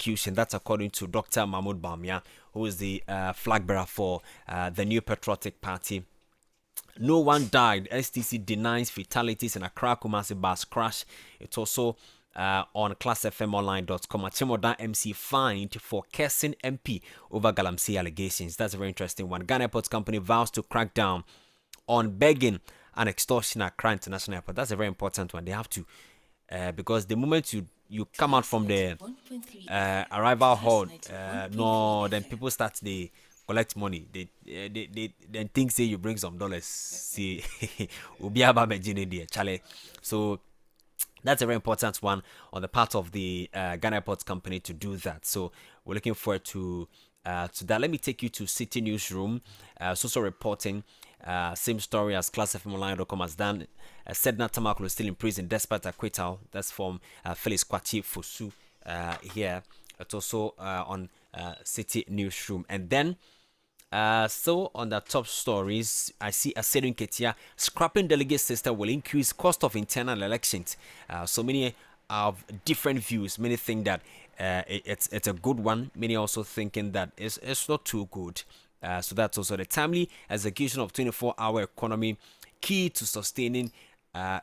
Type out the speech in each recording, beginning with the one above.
execution. That's according to Dr. Mahmoud Bawumia, who is the flag bearer for the New Patriotic Party. No one died. STC denies fatalities in Accra Kumasi bus crash. It's also on classfmonline.com. Achimoda MC fined for cursing MP over Galamsey allegations. That's a very interesting one. Ghana Airports Company vows to crack down on begging and extortion at Accra International Airport. That's a very important one. They have to, because the moment you come out from the arrival hall, no, then people start the collect money. They then think say you bring some dollars. See, Charlie. So that's a very important one on the part of the Ghana Airports Company to do that. So we're looking forward to that. Let me take you to City Newsroom. Also reporting same story as classfmonline.com has done. Sedna Tamaklo is still in prison despite acquittal. That's from Felix Kwame Fosu here. It's also on City Newsroom. And then so on the top stories, I see a Sedun Ketia scrapping delegate system will increase cost of internal elections. So many have different views. Many think that it's a good one. Many also thinking that it's not too good. So that's also the timely execution of 24-hour economy, key to sustaining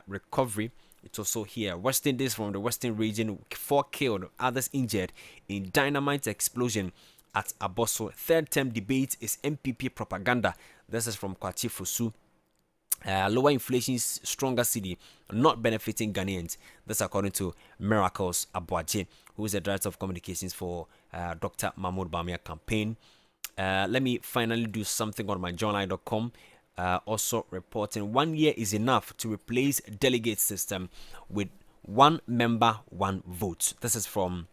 recovery. It's also here. Western Days from the Western region, 4 killed, others injured in dynamite explosion at Abosso. Third term debate is MPP propaganda. This is from Kwame Fosu. Lower inflation, stronger city, not benefiting Ghanaians. That's according to Miracles Abuaje, who is the director of communications for Dr. Mahmoud Bawumia campaign. Let me finally do something on myjournal.com. Also reporting 1 year is enough to replace delegate system with 1 member, 1 vote. This is from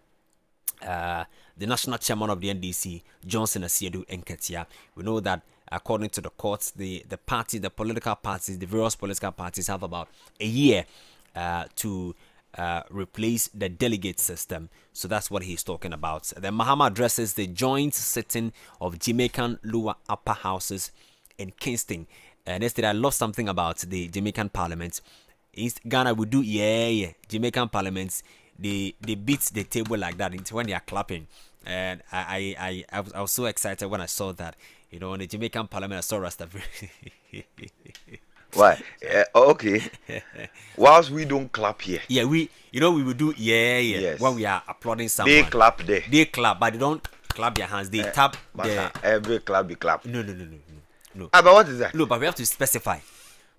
the national chairman of the NDC, Johnson Asiedu Nketia. We know that according to the courts, the political parties, the various political parties have about a year to replace the delegate system. So that's what he's talking about. Then Mahama addresses the joint sitting of Jamaican lower upper houses in Kingston. And yesterday I lost something about the Jamaican parliament. In Ghana we do Jamaican parliaments, they beat the table like that until when they are clapping. And I was so excited when I saw that. You know, in the Jamaican parliament I saw Rasta. Why? Okay. Whilst we don't clap here. Yeah, we will do Yes. when we are applauding someone. They clap there. They clap, but they don't clap their hands. They tap their... Every clap be clap. No. But what is that? No, but we have to specify.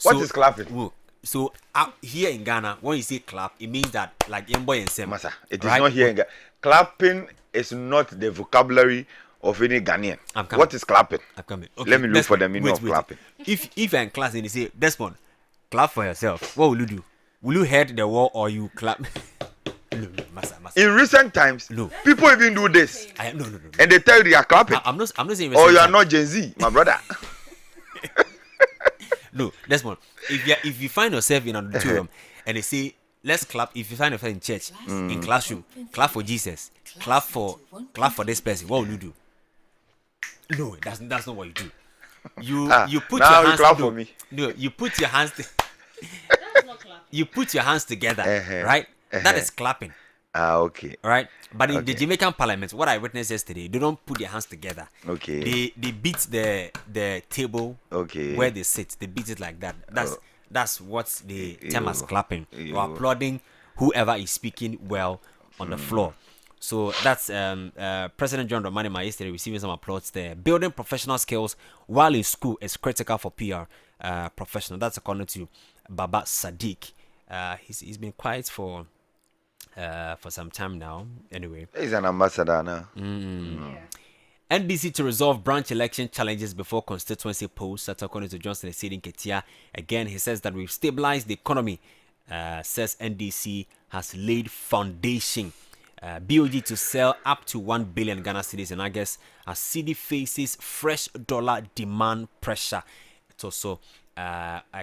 What is clapping? So here in Ghana, when you say clap, it means that like young boy and Sam. Masa, it is not here in Ghana. Clapping is not the vocabulary of any Ghanaian. What is clapping? I'm coming. Okay, let me look for the meaning of clapping. If you're in class and they say, Desmond, clap for yourself, what will you do? Will you head the wall or you clap? No, Masa. In recent times, no. People even do this. No. And they tell you they are clapping. I'm not saying. Or you are not Gen Z, my brother. No, Desmond. If you find yourself in an auditorium and they say, let's clap. If you find yourself in church, in classroom, clap for Jesus, clap for this person, what will you do? No, that's not what you do. You put your hands. Clap for me. No, you put your hands. That's not clapping. You put your hands together, right? That is clapping. Okay. Right, but in the Jamaican parliament, what I witnessed yesterday, they don't put their hands together. Okay. They beat the table. Okay. Where they sit, they beat it like that. That's what the term as clapping. You're applauding whoever is speaking well on the floor. So that's President John Dramani yesterday receiving some applause there. Building professional skills while in school is critical for PR professional. That's according to Baba Sadiq. He's been quiet for some time now. Anyway, he's an ambassador now. NDC to resolve branch election challenges before constituency polls. That's according to Johnson Asiedu Nketia. Again, he says that we've stabilized the economy. Says NDC has laid foundation. BOG to sell up to 1 billion Ghana cedis in August as CD faces fresh dollar demand pressure. It's also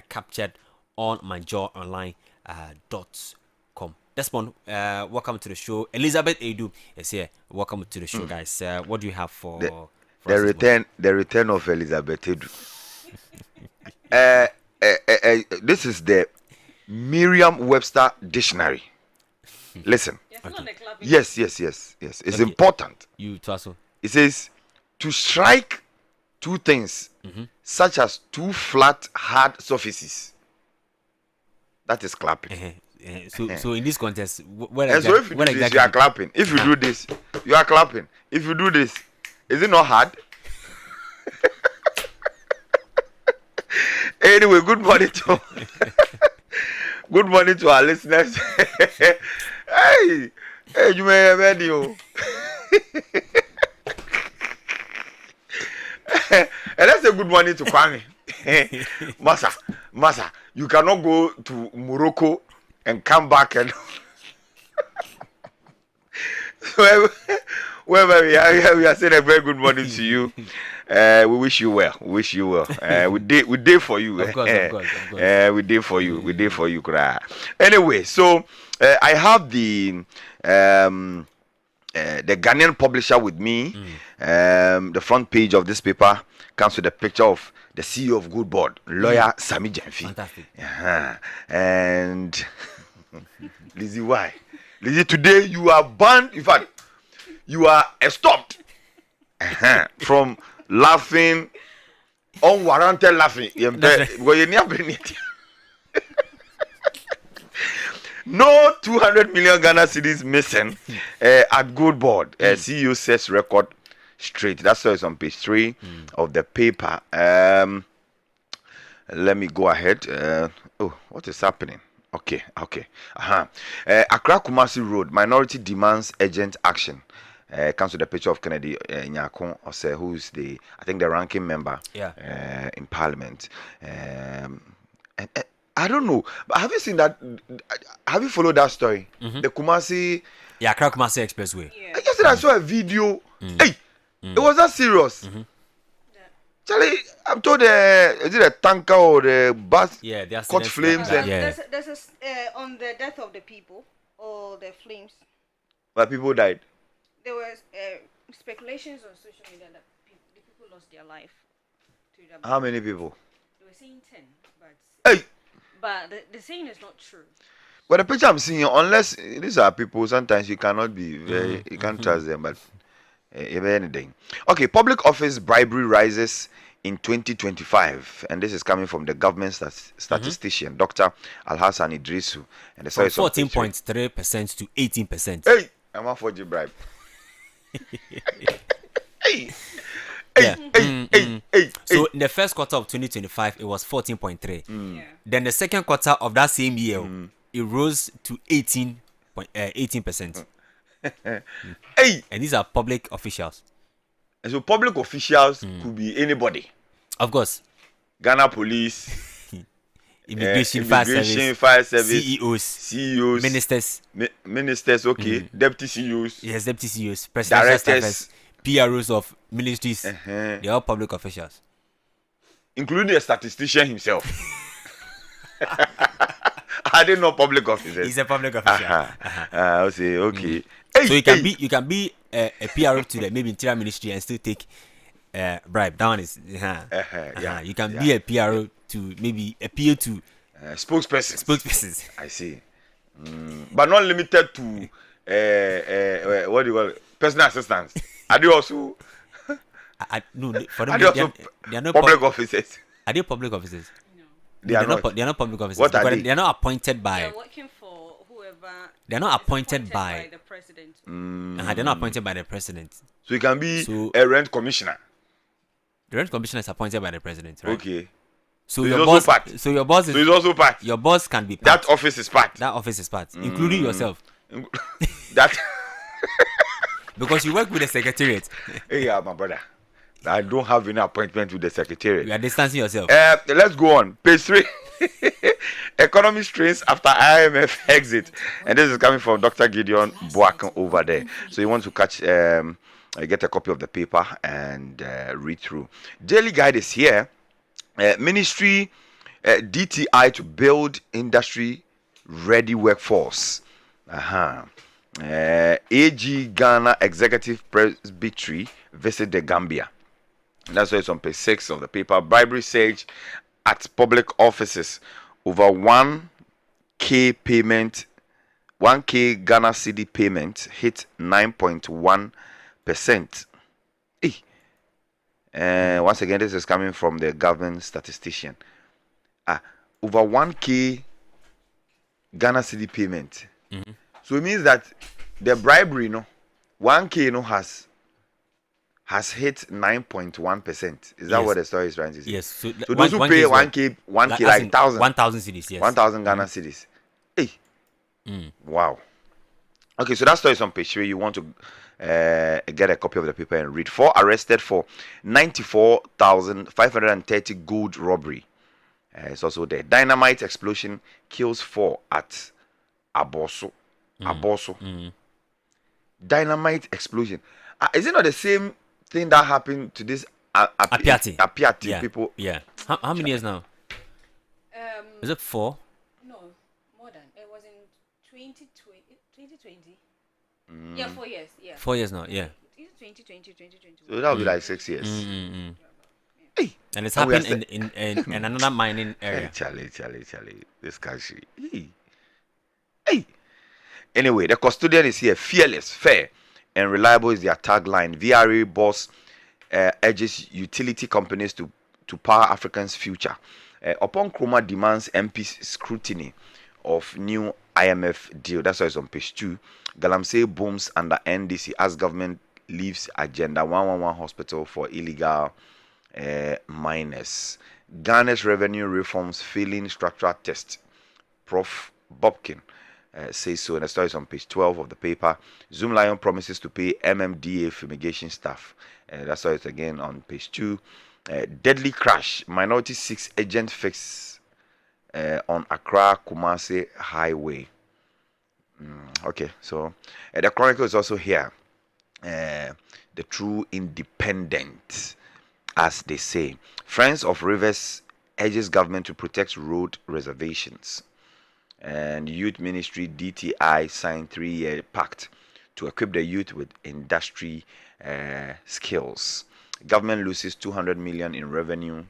captured on myjawonline.com. Desmond, welcome to the show. Elizabeth Edu is here. Welcome to the show, guys. What do you have for the return? The return of Elizabeth Edu. This is the Merriam-Webster dictionary. Listen. Okay. Yes. It's important. You Twaso. It says to strike two things, such as two flat, hard surfaces. That is clapping. So in this context, and so if you do this, you are clapping. If you do this, you are clapping. If you do this, is it not hard? Anyway, good morning to good morning to our listeners. Hey, you may have heard you. And let's say good morning to Kwame. Massa, you cannot go to Morocco and come back and wherever we are saying a very good morning to you. We wish you well. We did for you. Of course. We did for you. We did for you. Anyway, so I have the Ghanaian publisher with me. The front page of this paper comes with a picture of the CEO of Good Board, lawyer Sami Jenfi. Fantastic. And Lizzie, why? Lizzie, today you are banned. In fact, you are stopped from laughing, unwarranted laughing. No 200 million Ghana cedis missing at Good Board. CEO sets record straight. That's why it's on page 3 of the paper. Let me go ahead. What is happening? Okay. Accra Kumasi Road, minority demands urgent action. Comes with a picture of Kennedy Nyako, who's the ranking member in Parliament. I don't know, but have you seen that? Have you followed that story? The Kumasi, Accra Kumasi Expressway. Yeah. Yesterday I saw a video. Hey, it was that serious. Charlie, I'm told is it a tanker or the bus? Yeah, they caught flames and there's a on the death of the people or the flames. But people died. There was speculations on social media that the people lost their life. How many people? They were saying 10, but but the saying is not true. But the picture I'm seeing, unless these are people, sometimes you cannot be very, you can't trust them. But anything. Okay, public office bribery rises in 2025, and this is coming from the government statistician, Dr. Alhassan Idrisu, and from 14.3% to 18%. Hey, I'm a 4G bribe. So in the first quarter of 2025, it was 14.3. Then the second quarter of that same year, it rose to 18%. And these are public officials. And so public officials could be anybody. Of course. Ghana Police, Immigration, Fire Service, CEOs, ministers, okay, deputy CEOs. Yes, deputy CEOs, presidential staffers, PROs of ministries. They are all public officials, including the statistician himself. I didn't know public officers. He's a public official. I'll say okay. So you can be a PRO to the maybe interior ministry and still take bribe. That one is you can be a PRO to maybe appeal to spokespersons. I see. But not limited to what do you call it? Personal assistants. Are they also? No, for them, they are not public officers. Are they public officers? No. They are not. They are not public officers. What are they? They are not appointed by. They're working for whoever. They are not appointed by the president. They're not appointed by the president. So you can be a rent commissioner. The rent commissioner is appointed by the president, right? Okay. So your boss. So your boss is. So he's also part. Your boss can be part. That office is part. That office is part, including yourself. That. Because you work with the secretariat. Hey, my brother. I don't have any appointment with the secretariat. You are distancing yourself. Let's go on. Page 3. Economy strains after IMF exit. And this is coming from Dr. Gideon Boakan over there. So you want to get a copy of the paper and read through. Daily Guide is here. Ministry DTI to build industry ready workforce. AG Ghana Executive Presbytery visit the Gambia. And that's why it's on page 6 of the paper. Bribery surge at public offices. Over 1K payment 1K Ghana cedi payment hit 9.1%. Once again, this is coming from the government statistician. Over 1K Ghana cedi payment. So it means that the bribery, 1K, has hit 9.1%. Is that what the story is trying to say? Yes. So those who pay 1K, like 1,000, 1,000 cedis, yes. 1,000 Ghana cedis. Wow. Okay, so that story is on page 3. You want to get a copy of the paper and read. 4 arrested for 94,530 gold robbery. It's also there. Dynamite explosion kills 4 at Aboso. Dynamite explosion. Is it not the same thing that happened to this Apiati people? Yeah. How many years now? Is it 4? No, more than. It was in 2020. Yeah, 4 years. Yeah. 4 years now, yeah. 2020, 2021. So that would be like 6 years. Hey. And it's happening in another mining area. Charlie. This country. Hey. Anyway, the custodian is here. Fearless, fair, and reliable is their tagline. VRA boss urges utility companies to power Africans' future. Upon Nkrumah demands MP's scrutiny of new IMF deal. That's why it's on page 2. Galamsey booms under NDC as government leaves agenda 111 hospital for illegal miners. Ghana's revenue reforms failing structural test. Prof. Bobkin says so. And the story is on page 12 of the paper. Zoom Lion promises to pay MMDA fumigation staff. That's why it's again on page 2. Deadly crash. Minority 6 agent fix on Accra Kumasi Highway. Okay, so the Chronicle is also here. The true independent, as they say. Friends of Rivers urges government to protect road reservations. And Youth Ministry DTI signed 3-year pact to equip the youth with industry skills. Government loses 200 million in revenue,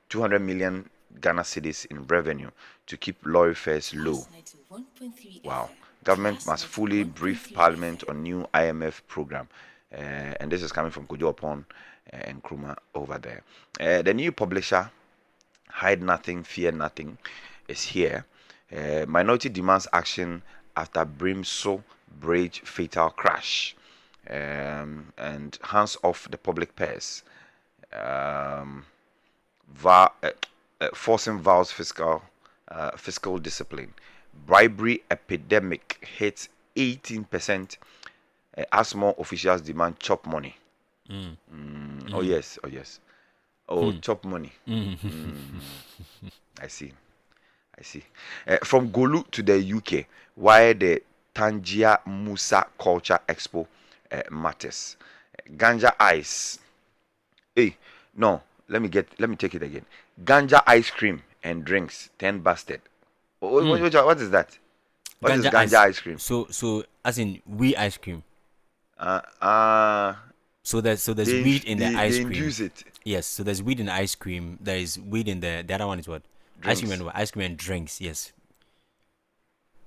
200 million Ghana cedis in revenue to keep lorry fares low. Wow. Government must fully brief Parliament on new IMF program. And this is coming from Kojo Upon and Nkrumah over there. The new publisher, Hide Nothing, Fear Nothing, is here. Minority demands action after Brimso Bridge fatal crash. And hands off the public purse. Forcing vows fiscal discipline. Bribery epidemic hits 18% as more officials demand chop money. Oh yes. Chop money. I see. From Golu to the UK, why the Tangier Musa Culture Expo matters. Ganja ice. Let me take it again. Ganja ice cream and drinks 10 busted. What is that? What is ganja ice cream? So as in weed ice cream. So there's weed in the ice cream. Use it. Yes, so there's weed in the ice cream. There is weed in the other one is what? Drinks. Ice cream and drinks. Yes.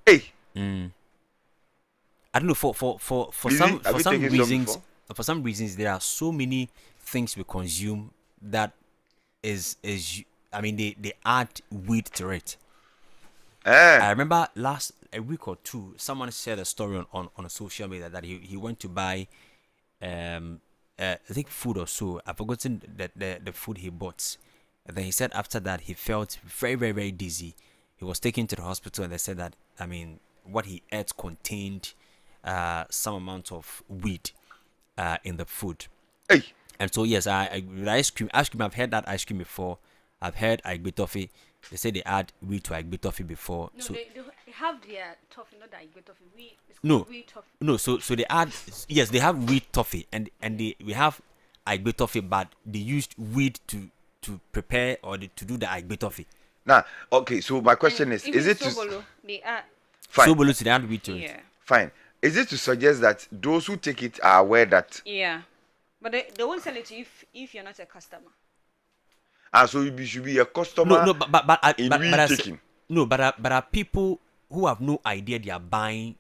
Hey. I don't know for Really? for some reasons there are so many things we consume that is I mean they add weed to it. I remember a week or two, someone shared a story on a social media that he went to buy I think food or so. I've forgotten the food he bought. And then he said after that he felt very, very, very dizzy. He was taken to the hospital and they said that what he ate contained some amount of weed in the food. Hey. And so yes, with ice cream, I've had that ice cream before. I've had Igbe toffee. They say they add weed to Igbe toffee before. No, so they have their toffee, not the Igbe toffee. Wheat toffee. No, so they add, yes, they have wheat toffee and we have Igbe toffee, but they used wheat to prepare or to do the Igbe toffee. Now, okay, so my question is it Sobolo, they add. fine? So they add wheat to it. Yeah. Fine. Is it to suggest that those who take it are aware that? Yeah. But they won't sell it to you if you're not a customer. So you should be a customer. No, but in weed taking. there are people who have no idea they are buying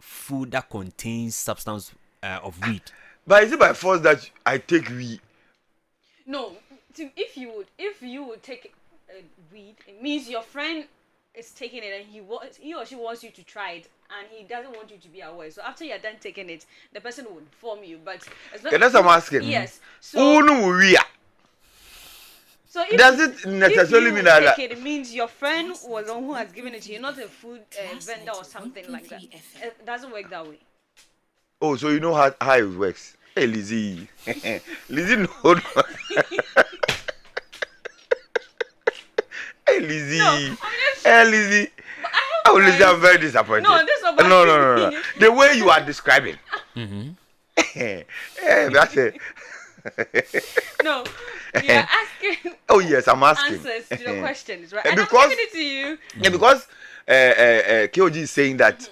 food that contains substance of weed. But is it by force that I take weed? No, if you would take weed, it means your friend is taking it and he or she wants you to try it and he doesn't want you to be aware. So after you're done taking it, the person will inform you. But as long That's what I'm asking. Yes. Who So know we are? so if, Does it necessarily if mean you that? take it, it means your friend was the one who has given it to you, not a food vendor or something like that. It doesn't work that way. Oh, so you know how it works. Hey, Lizzie. Lizzie, no. Hey, Lizzie. No, I'm just, Hey, Lizzie. Oh, Lizzie, I'm very disappointed. No, this is not No. The way you are describing. That's it. No, you're asking Oh, yes, I'm asking. answers to the questions, right? And Because- I'm giving it to you. Yeah, because KOG is saying that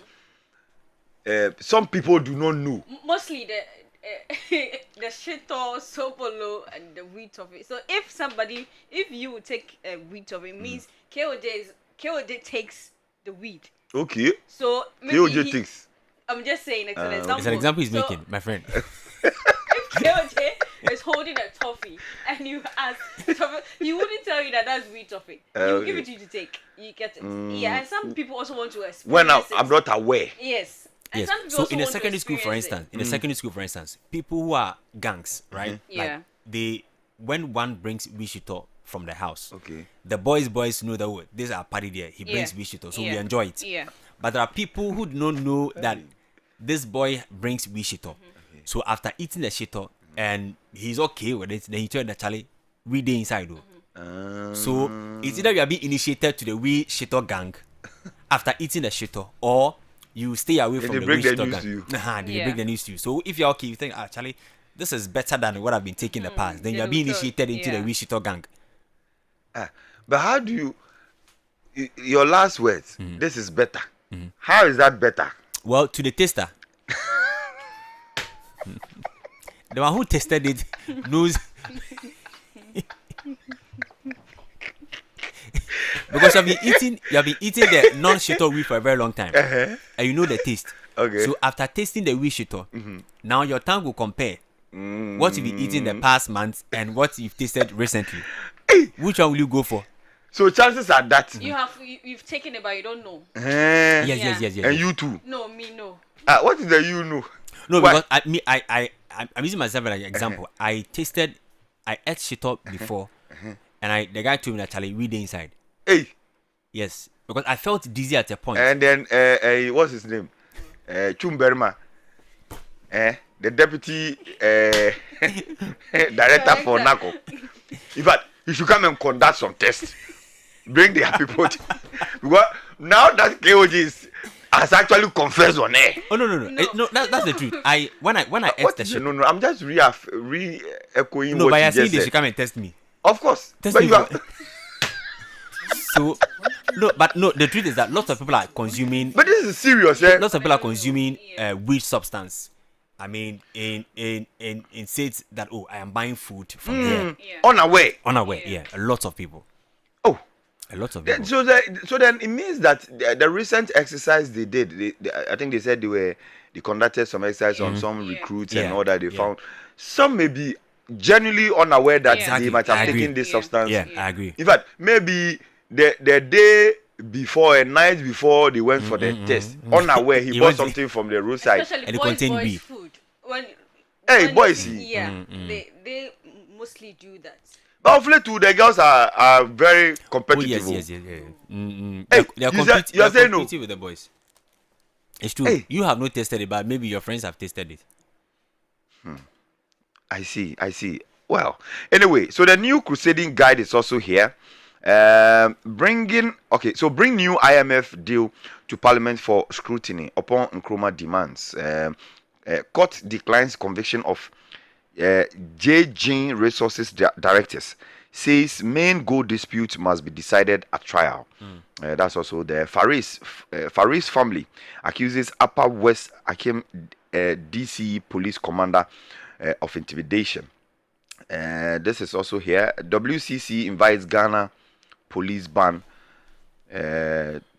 some people do not know. Mostly the shito, sopolo, and the wheat of it. So if you take wheat of it, means KOJ takes the wheat. Okay. So maybe KOG thinks. I'm just saying it's an example. It's an example he's So making, my friend. If KOJ is holding a toffee and you ask, he wouldn't tell you that that's wheat toffee. He will give it to you to take. You get it. Yeah, and some people also want to experience When I'm it. not aware. Yes. And Yes. some people So also in a want to secondary school, for experience it. instance, people who are gangs, right? Yeah. Like when one brings Wishito from the house, Okay. the boys know that this is our party there. He brings Wishito, so we enjoy it. Yeah. But there are people who do not know that this boy brings Wishito. So after eating the shito and he's okay with it, then he told the Charlie, we dey inside though. So it's either you are being initiated to the wee shito gang after eating the shito, or you stay away from they the break wee the shito news gang. to you. They Yeah. break the news to you. So if you're okay, you think, Charlie, this is better than what I've been taking in the past. Then you they are being will tell- initiated into the yeah. wee shito gang. But how do you? Your last words. This is better. How is that better? Well, to the taster, the one who tasted it knows. Because you have been eating the non-shito weed for a very long time, and you know the taste. Okay. So after tasting the weed shito, now your tongue will compare what you've been eating the past months and what you've tasted recently. Which one will you go for? So chances are that. You've taken it but you don't know. Yes. And you too. No, me no. What is the you know? No, Why? because I'm using myself as an example. I ate shito before, and the guy told me that Charlie, we dey inside. Hey. Yes, because I felt dizzy at a point. And then what's his name? Chumberma. The deputy director for NACO. In fact, you should come and conduct some tests. Bring their people because now that KOG has actually confessed on air. Oh no, that's the truth. When I ate What the is shit. no, I'm just re-echoing No, what but you you're saying just they said. should come and test me. Of course. Test But me you are, for- So the truth is that lots of people are consuming. but this is serious, eh? Lots of people are consuming weed substance. I mean, in states that I am buying food from here. Yeah. Unaware. Unaware, yeah. A lot of people. Oh. A lot of people. So then it means that the recent exercise they did, I think they said they conducted some exercise on some recruits and Yeah. all that. They Yeah. found some may be genuinely unaware that Exactly. they might I have agree. taken this Yeah. substance. Yeah, I agree. In fact, maybe the day before, a night before they went for the test, unaware, he He bought went- something from the roadside. Especially And it boys contain boys weed. food. Hey, when boys, Yeah, they mostly do that. But hopefully, too, the girls are very Oh competitive. yes. Hey, They're you said no. competing with the boys. It's true. Hey. You have not tasted it, but maybe your friends have tasted it. I see. Well, anyway, so the new crusading guide is also here. Bring new IMF deal to Parliament for scrutiny upon Nkrumah demands. Court declines conviction of JG Resources directors. Says main gold dispute must be decided at trial. That's also the Faris family accuses Upper West Akim DC police commander of intimidation. This is also here. WCC invites Ghana police ban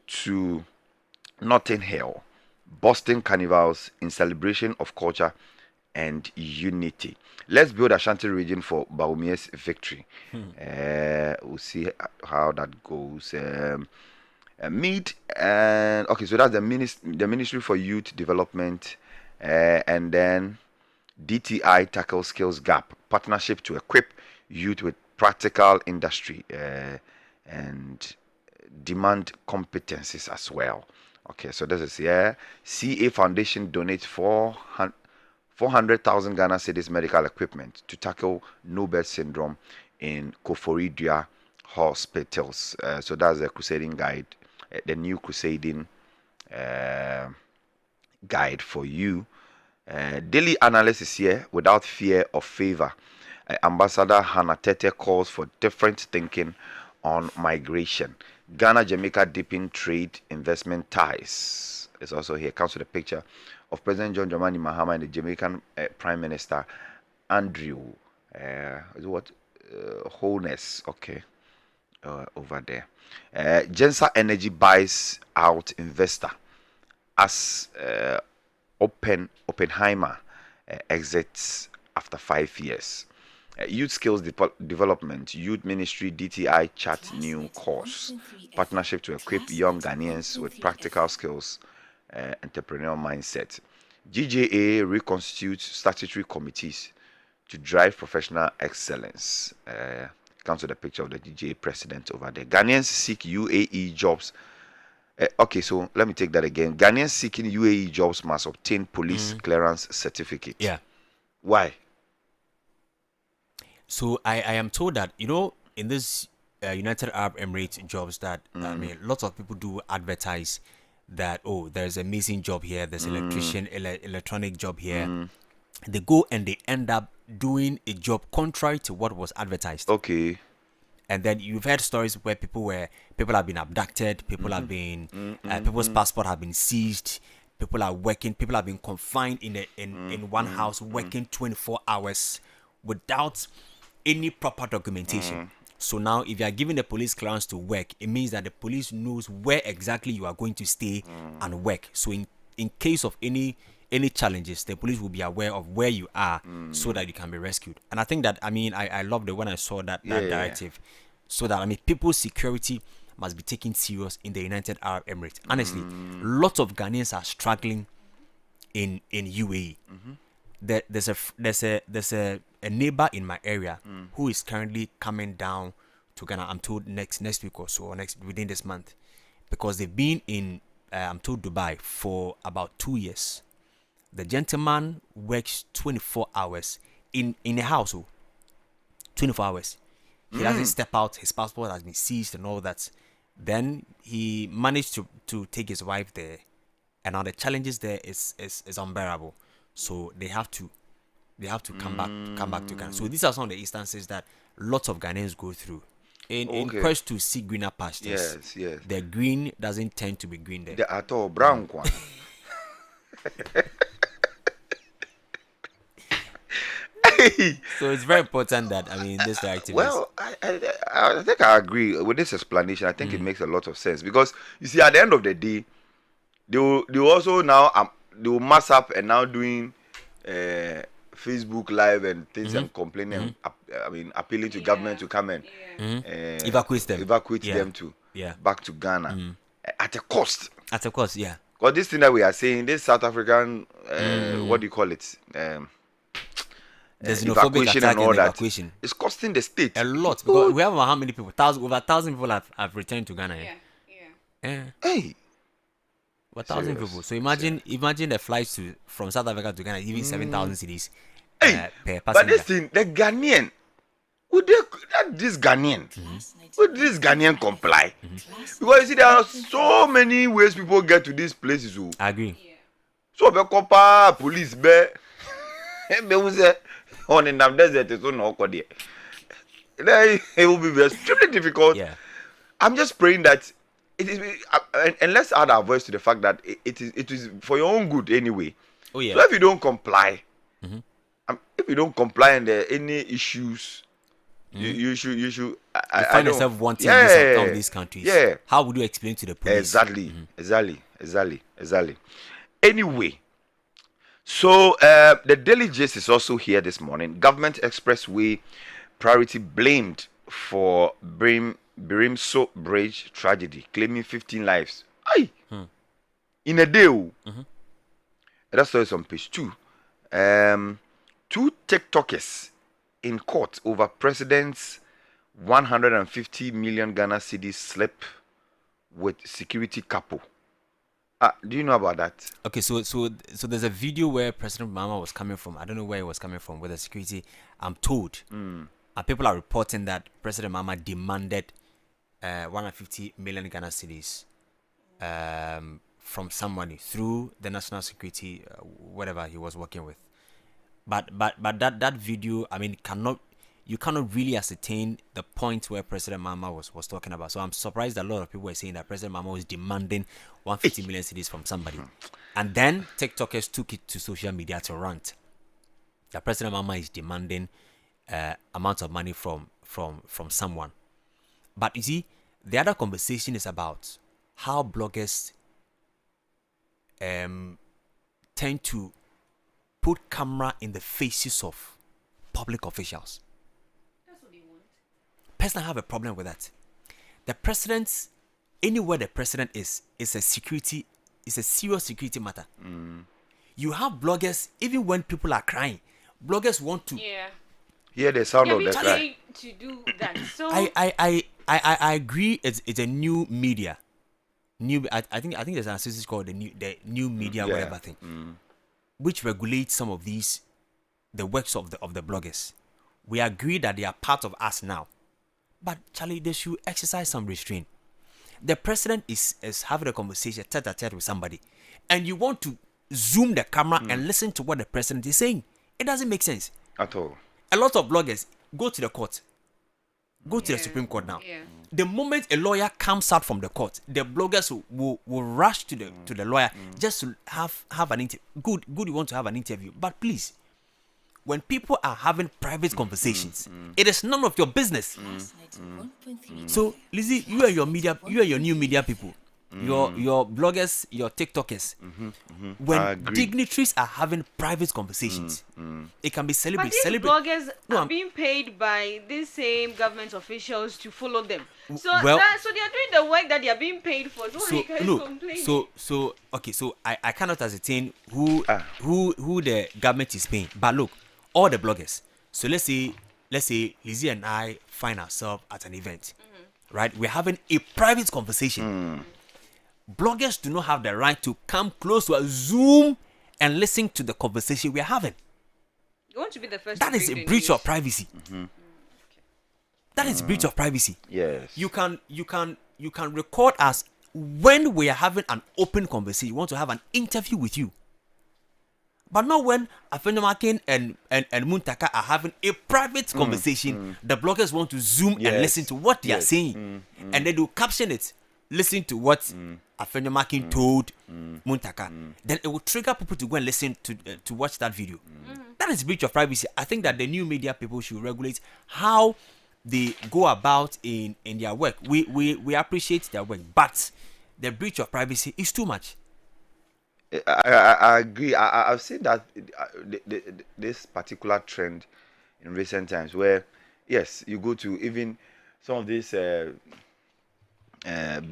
to Notting Hill, Boston Carnivals in celebration of culture and unity. Let's build Ashanti region for Baumia's victory. We'll see how that goes. Meet and okay, so that's the Ministry for Youth Development, and then DTI tackle skills gap partnership to equip youth with practical industry and demand competencies as well. Okay, so this is here. CA Foundation donates 400,000 Ghana cedis medical equipment to tackle Nobel syndrome in Koforidua hospitals. So that's the crusading guide, the new crusading guide for you. Daily analysis here without fear of favor. Ambassador Hannah Tete calls for different thinking on migration. Ghana Jamaica deepening trade investment ties. It's also here. Comes with a picture of President John Dramani Mahama and the Jamaican Prime Minister Andrew Holness. Okay, over there. Gensa Energy buys out investor as Oppenheimer exits after 5 years. Youth Skills Development, Youth Ministry DTI chat new course. Partnership to equip young Ghanaians with practical skills, entrepreneurial mindset. GJA reconstitutes statutory committees to drive professional excellence. Comes with a picture of the GJA president over there. Ghanaians seek UAE jobs. Okay, so let me take that again. Ghanaians seeking UAE jobs must obtain police clearance certificate. Yeah. Why? So I am told that, in this United Arab Emirates jobs that, lots of people do advertise that, there's an amazing job here, there's electrician, electronic job here. They go and they end up doing a job contrary to what was advertised. Okay. And then you've heard stories where people have been abducted, people have been, people's passport have been seized, people are working, people have been confined in one house working 24 hours without any proper documentation. So now if you are given the police clearance to work, it means that the police knows where exactly you are going to stay and work. So in case of any challenges, the police will be aware of where you are so that you can be rescued. And I think that, I loved it when I saw that directive. So that, people's security must be taken serious in the United Arab Emirates. Honestly, lots of Ghanaians are struggling in UAE. There's a neighbor in my area who is currently coming down to Ghana. I'm told next week or so, or within this month, because they've been in I'm told Dubai for about 2 years. The gentleman works 24 hours in a house. 24 hours. He doesn't step out. His passport has been seized and all that. Then he managed to take his wife there, and now the challenges there is unbearable. So they have to come back to Ghana. So these are some of the instances that lots of Ghanaians go through in quest to see greener pastures. Yes. The green doesn't tend to be green there. At all brown one. So it's very important that this directive. Well, I think I agree with this explanation. I think it makes a lot of sense, because you see, at the end of the day, they will also now they will mass up and now doing Facebook Live and things and complaining. Appealing to government to come and evacuate them to back to Ghana at a cost. At a cost, yeah. Because this thing that we are saying, this South African, what do you call it? There's evacuation and all that. Evacuation. It's costing the state a lot, because we have how many people? Over 1,000 people have returned to Ghana. Hey. Over 1,000 people. So imagine the flights from South Africa to Ghana, even 7,000 cedis per passenger. But this thing, the Ghanaian, would this Ghanaian comply? Because you see, there are so many ways people get to these places. I agree. So the copa police be on in the desert is no there. It will be extremely difficult. Yeah. I'm just praying that it is, and let's add our voice to the fact that it is for your own good anyway. Oh yeah. So if you don't comply, if you don't comply and there are any issues, you should You find yourself wanting to use some of these countries. Yeah. How would you explain to the police? Exactly. Anyway, so the Daily Gist is also here this morning. Government Expressway priority blamed for Birimso Bridge tragedy, claiming 15 lives. Aye. In a day. That story is on page 2. 2 TikTokers in court over president's 150 million Ghana cedis slip with security couple. Do you know about that? Okay, so there's a video where President Mama was coming from. I don't know where he was coming from with the security. I'm told, and people are reporting that President Mama demanded 150 million Ghana cedis from somebody through the national security, whatever he was working with. But that video, I mean, you cannot really ascertain the point where President Mama was talking about. So I'm surprised a lot of people were saying that President Mama was demanding 150 million cedis from somebody. And then TikTokers took it to social media to rant that President Mama is demanding amounts of money from someone. But you see, the other conversation is about how bloggers tend to put camera in the faces of public officials. That's what they want. Personally, I have a problem with that. The president, anywhere the president is a security, is a serious security matter. You have bloggers, even when people are crying, bloggers want to Hear the sound of the cry. To do that. So I agree. It's a new media. I think there's an association called the new media whatever thing, which regulates some of the works of the bloggers. We agree that they are part of us now, but Charlie, they should exercise some restraint. The president is having a conversation tete-a-tete with somebody, and you want to zoom the camera and listen to what the president is saying. It doesn't make sense At all. a lot of bloggers go to the court, go to the Supreme Court now. The moment a lawyer comes out from the court, the bloggers will rush to the lawyer just to have an interview. Good, you want to have an interview, but please, when people are having private conversations, it is none of your business. So, Lizzie, you and your new media people, your bloggers, your TikTokers, when dignitaries are having private conversations, it can be celebrated. But these bloggers are being paid by these same government officials to follow them. So they are doing the work that they are being paid for. So you guys complain. So I cannot ascertain who the government is paying. But look, all the bloggers. So let's say Lizzie and I find ourselves at an event, right? We're having a private conversation. Bloggers do not have the right to come close to a Zoom and listen to the conversation we are having. You want to be the first. That is a breach of privacy. That is breach of privacy. Yes. You can record us when we are having an open conversation. You want to have an interview with you, but not when Afenyomakin and Muntaka are having a private conversation. The bloggers want to zoom and listen to what they are saying, and they do caption it. Listen to what Afenyomakin told Muntaka. Then it will trigger people to go and listen to watch that video. That is breach of privacy. I think that the new media people should regulate how they go about in their work. We appreciate their work, but the breach of privacy is too much. I agree. I've seen that this particular trend in recent times where, yes, you go to even some of these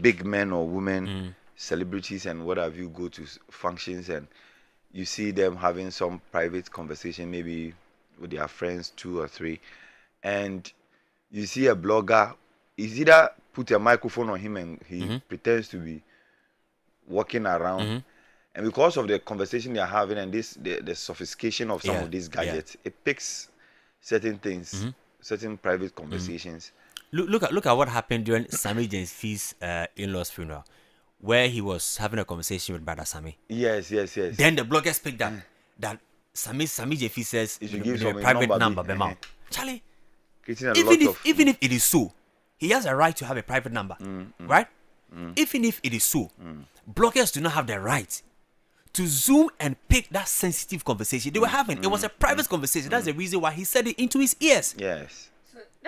big men or women, celebrities and what have you, go to functions and you see them having some private conversation, maybe with their friends, 2 or 3, and you see a blogger, is either put a microphone on him and he pretends to be walking around, and because of the conversation they are having and the sophistication of some of these gadgets, it picks certain things, certain private conversations. Look at what happened during Sami Jenfi's in-laws funeral, where he was having a conversation with Brother Sami. Yes. Then the bloggers picked up that Sami Jenfi says you should give a private number. Charlie, even if it is so, he has a right to have a private number, right? Even if it is so, bloggers do not have the right to zoom and pick that sensitive conversation they were having. It was a private conversation. That's the reason why he said it into his ears. Yes.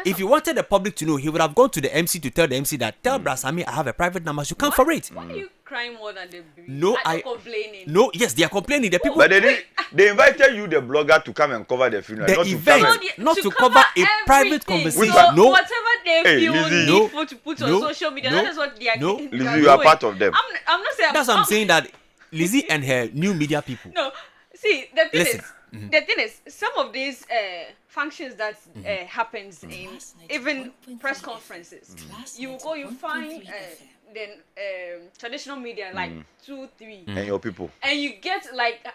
If you wanted the public to know, he would have gone to the MC to tell the MC that tell Brasami I have a private number. You come for it. Why are you crying more than the baby? No, Are they complaining? No, yes, they are complaining. The people. But they invited you, the blogger, to come and cover the funeral. The not event, to come and, not to cover a private everything. conversation. So No. whatever they Hey, feel Lizzie. needful to put No. on social media, No. that is what they are. No. they are Lizzie, you are doing. part of them. I'm not saying. That's what I'm saying. That Lizzie and her new media people. No, see, the thing Listen. the thing is, some of these functions that happens in even press conferences, you go, you find the traditional media like 2, 3, and your people. and you get like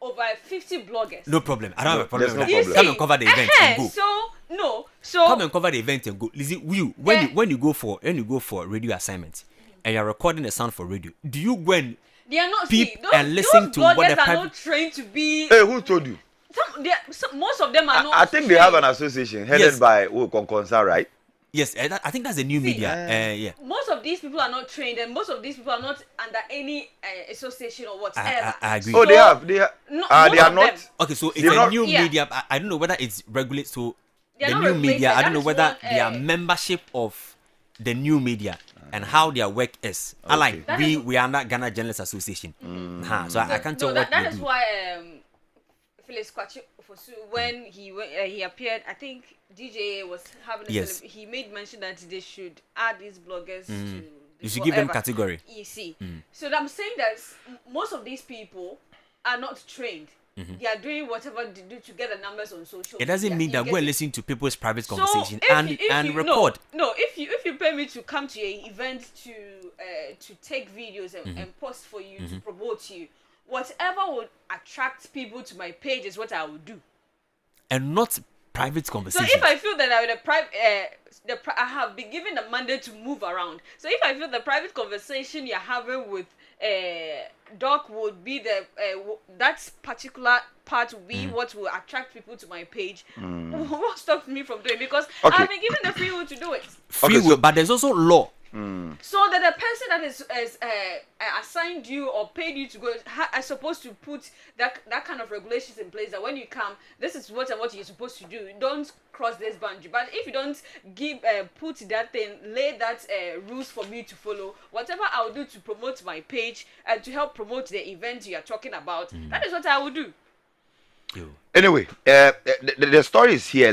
over 50 bloggers. No problem. I don't have a problem there's with no that. problem. Come and cover the event and go. So Come and cover the event and go. Lizzie, when you go for radio assignment and you're recording the sound for radio, do you go and they are not peep see, those, and listen those to what bloggers the are private- not trained to be. Hey, who told you? Most of them are not. I think they have an association headed Yes. by Konkonsa, right? Yes, I think that's the new media. Yeah. Most of these people are not trained, and most of these people are not under any association or whatever. I agree. Oh, So, they have. no, They most are of them. not. Okay, so it's They're a not- new Yeah. media. I don't know whether it's regulated. So They're the not new regulated. media, I That don't know is whether what, they are membership of the new media and how their work is. Unlike That we are not Ghana Journalists Association. So I can't tell what that they is do. why Phyllis Kwachi Fosu, when he appeared, I think DJ was having a Yes. he made mention that they should add these bloggers to You should give them whatever. category. You see, so I'm saying that most of these people are not trained. They are doing whatever they do to get the numbers on social. It doesn't media. mean You that get go and it? listen to people's private So, conversation if and you- if and you- record. No, if you pay me to come to a event to take videos and post for you to promote you, whatever would attract people to my page is what I would do. And not private So conversation. if I feel that I have been given the mandate to move around. So if I feel the private conversation you're having with Doc would be that particular part will be what will attract people to my page. What stops me from doing it? Because Okay. I've been given the free will to do it. Free Okay, will, so- but there's also law. So that the person that is assigned you or paid you to go are supposed to put that kind of regulations in place that when you come, this is what you're supposed to do. Don't cross this boundary. But if you don't put that thing, lay that rules for me to follow, whatever I will do to promote my page and to help promote the event you are talking about, that is what I will do. Yo. Anyway, the story is here.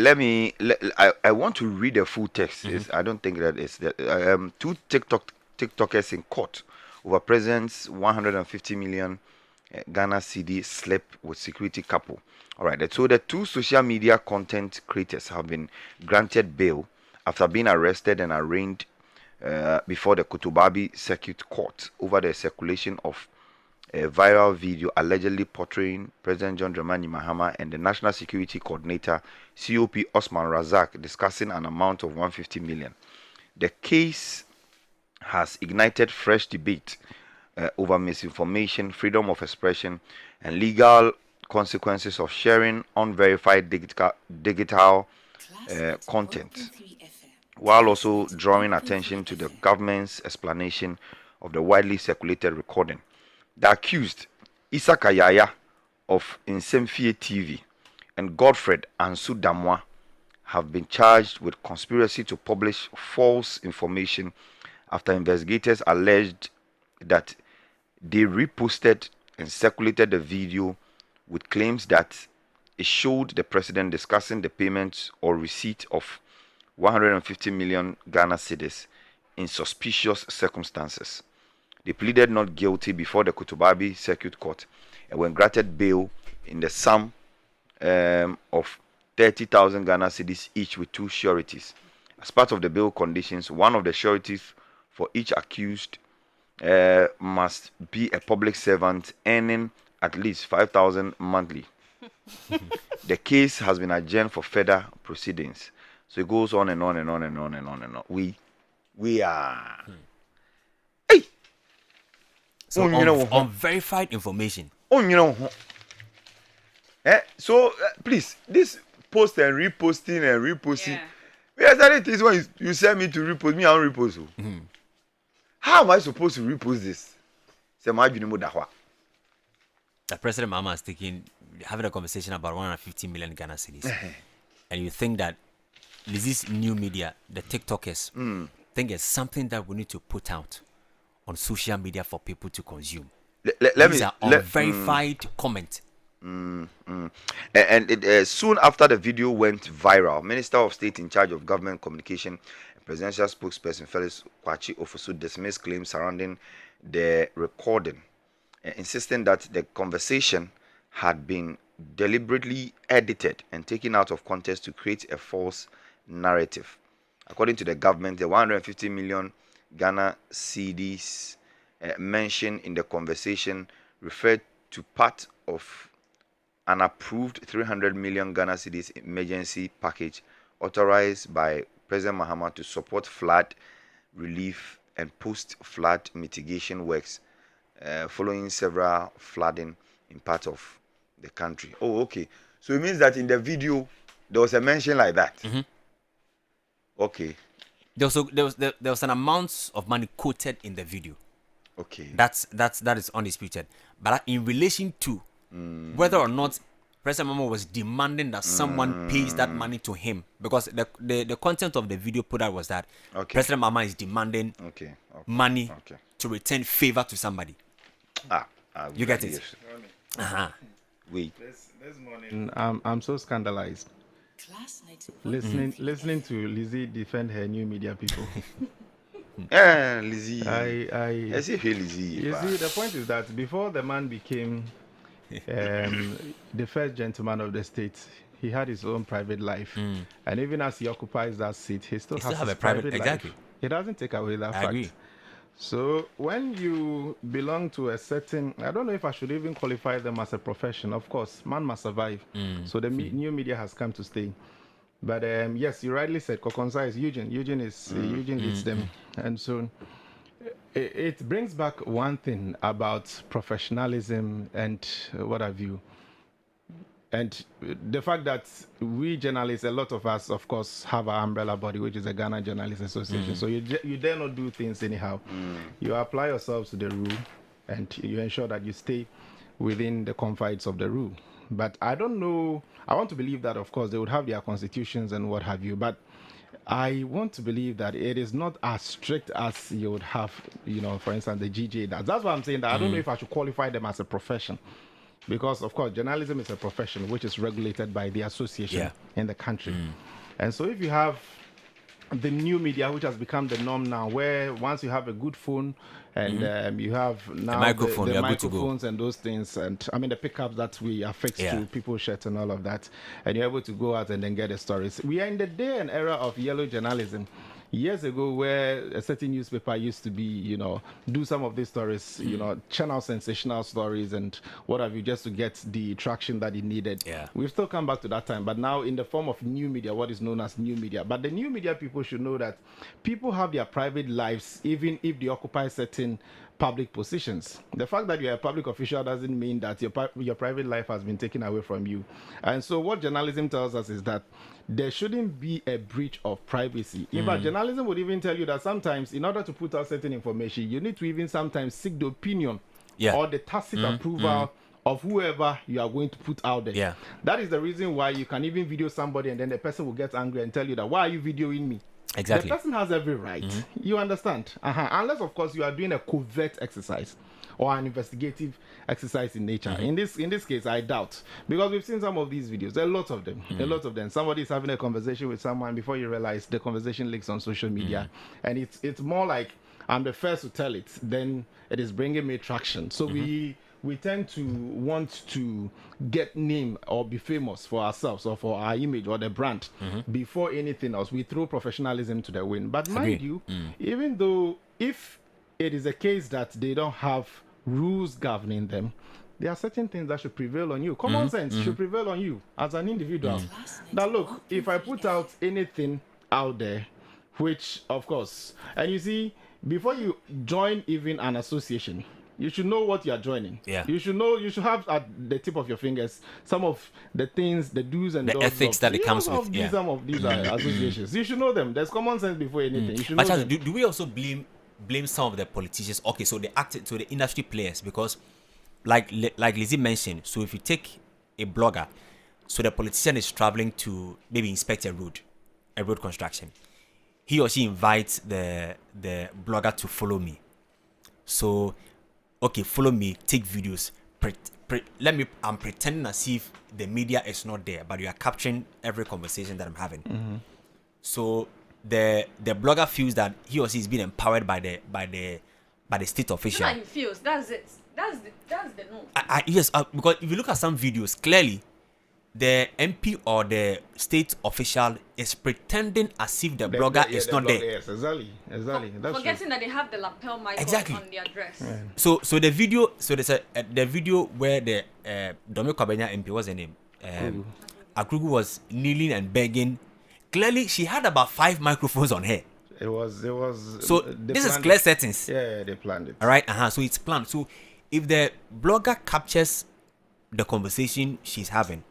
I want to read the full text. I don't think that it's two TikTokers in court over President's 150 million Ghana cedi slip with security couple. All right. So the two social media content creators have been granted bail after being arrested and arraigned before the Kotobabi Circuit Court over the circulation of a viral video allegedly portraying President John Dramani Mahama and the National Security Coordinator COP Osman Razak discussing an amount of 150 million. The case has ignited fresh debate over misinformation, freedom of expression, and legal consequences of sharing unverified digital content, while also drawing attention to the government's explanation of the widely circulated recording. The accused, Issa Kayaya of Insemfie TV and Godfred Ansu Damwa, have been charged with conspiracy to publish false information after investigators alleged that they reposted and circulated the video with claims that it showed the president discussing the payment or receipt of 150 million Ghana cedis in suspicious circumstances. They pleaded not guilty before the Kotobabi Circuit Court and were granted bail in the sum of 30,000 Ghana cedis each with two sureties. As part of the bail conditions, one of the sureties for each accused must be a public servant earning at least 5,000 monthly. The case has been adjourned for further proceedings. So it goes on and on and on and on and on and on. We are. So you know, unverified information. So please, this post and reposting and reposting. Yeah. Yes, that is when you send me to repost, me I don't repost. How am I supposed to repost this? Say my dahwa. The President Mahama is having a conversation about 150 million Ghana cedis. And you think that Lizzie's new media, the TikTokers, think it's something that we need to put out on social media for people to consume. These are unverified comments. And soon after the video went viral, Minister of State in charge of Government Communication and Presidential Spokesperson Felix Kwame Okyere dismissed claims surrounding the recording, insisting that the conversation had been deliberately edited and taken out of context to create a false narrative. According to the government, the 150 million Ghana cedis mentioned in the conversation referred to part of an approved 300 million Ghana cedis emergency package authorized by President Mahama to support flood relief and post-flood mitigation works following several flooding in parts of the country. Oh, okay. So it means that in the video there was a mention like that. Okay. There was an amount of money quoted in the video. Okay. That is undisputed. But in relation to whether or not President Mama was demanding that someone pays that money to him, because the content of the video put out was that President Mama is demanding money to return favor to somebody. You get it? Wait. This morning, I'm so scandalized. Listening to Lizzie defend her new media people. Lizzie. I see Lizzie. You see, the point is that before the man became the first gentleman of the state, he had his own private life, and even as he occupies that seat, he still has a private life. Exactly. It doesn't take away that fact. Agree. So when you belong to a certain, I don't know if I should even qualify them as a profession. Of course, man must survive. So the new media has come to stay. But yes, you rightly said, Kokonsa is Eugene. Eugene leads them. And so it brings back one thing about professionalism and what have you. And the fact that we journalists, a lot of us, of course, have our umbrella body, which is the Ghana Journalists Association. So you dare not do things anyhow. You apply yourselves to the rule, and you ensure that you stay within the confines of the rule. But I don't know. I want to believe that, of course, they would have their constitutions and what have you. But I want to believe that it is not as strict as you would have, for instance, the GJ does. That's why I'm saying that I don't know if I should qualify them as a profession. Because, of course, journalism is a profession which is regulated by the association in the country. And so if you have the new media, which has become the norm now, where once you have a good phone and you have now the microphones and those things, and I mean the pickups that we are fixed to people's shirts and all of that, and you're able to go out and then get the stories. We are in the day and era of yellow journalism. Years ago, where a certain newspaper used to be, do some of these stories, channel sensational stories and what have you, just to get the traction that it needed. Yeah. We've still come back to that time, but now in the form of new media, what is known as new media. But the new media people should know that people have their private lives, even if they occupy certain public positions. The fact that you're a public official doesn't mean that your private life has been taken away from you. And so what journalism tells us is that there shouldn't be a breach of privacy. In fact, journalism would even tell you that sometimes, in order to put out certain information, you need to even sometimes seek the opinion or the tacit approval of whoever you are going to put out there. Yeah. That is the reason why you can even video somebody and then the person will get angry and tell you that, why are you videoing me? Exactly. The person has every right. You understand? Unless, of course, you are doing a covert exercise or an investigative exercise in nature. In this case, I doubt, because we've seen some of these videos. There are lots of them. Somebody is having a conversation with someone, before you realize the conversation leaks on social media, and it's more like I'm the first to tell it, then it is bringing me traction. So we tend to want to get name or be famous for ourselves or for our image or the brand before anything else. We throw professionalism to the wind. But mind you, even though if it is a case that they don't have rules governing them, there are certain things that should prevail on you. Common sense should prevail on you as an individual. Now look, if I put out anything out there, which of course, and you see, before you join even an association, you should know what you are joining. Yeah. You should know, you should have at the tip of your fingers some of the things, the do's and the don'ts ethics that it comes with. Some of these associations. You should know them. There's common sense before anything. You should know them. Do we also blame some of the politicians? Okay, so to the industry players, because like Lizzie mentioned, so if you take a blogger, so the politician is traveling to maybe inspect a road, a road construction. He or she invites the blogger to follow me. So, okay, follow me, take videos. I'm pretending as if the media is not there, but you are capturing every conversation that I'm having. Mm-hmm. So the blogger feels that he or she is being empowered by the state official. That's how he feels. That's it. That's the no. Yes, because if you look at some videos, clearly the MP or the state official is pretending as if the blogger is not there. Yes, exactly. That's Forgetting true. that they have the lapel mic Exactly. on their dress. Yeah. So there's the video where the Kwame Okyere Jnr. MP, what's her name? Akrugu was kneeling and begging. Clearly, she had about 5 microphones on her. It was. So they this is planned clear it. settings. Yeah, they planned it. All right. So it's planned. So if the blogger captures the conversation she's having,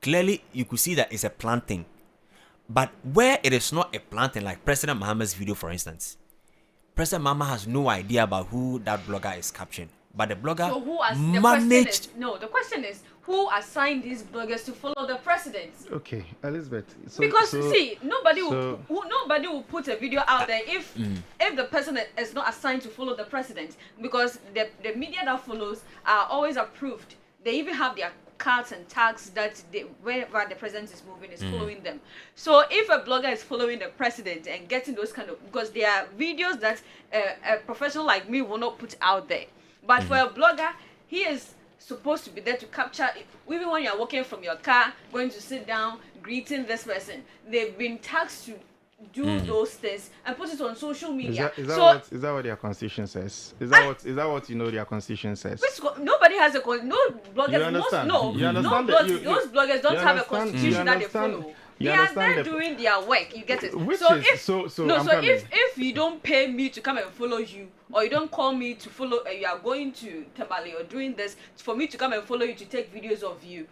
clearly you could see that it's a planned thing. But where it is not a planned thing, like President Mahama's video, for instance, President Mahama has no idea about who that blogger is capturing. But the blogger So who managed. the question is who assigned these bloggers to follow the president? Okay, Elizabeth. Because nobody so- will put a video out there if the person is not assigned to follow the president, because the media that follows are always approved. They even have their cards and tags that wherever the president is moving is following them. So if a blogger is following the president and getting those kind of, because there are videos that a professional like me will not put out there, but for a blogger, he is supposed to be there to capture it. Even when you're walking from your car, going to sit down, greeting this person, they've been tasked to do those things and put it on social media. Is that what their constitution says? Is that what their constitution says? Nobody has a no bloggers. You understand? You understand No that those bloggers don't have a understand- constitution that they understand- follow. you They are understand there the- doing their work. You get it. Which so is- if so no, I'm so coming. if you don't pay me to come and follow you, or you don't call me to follow, you are going to Tamale or doing this for me to come and follow you to take videos of you.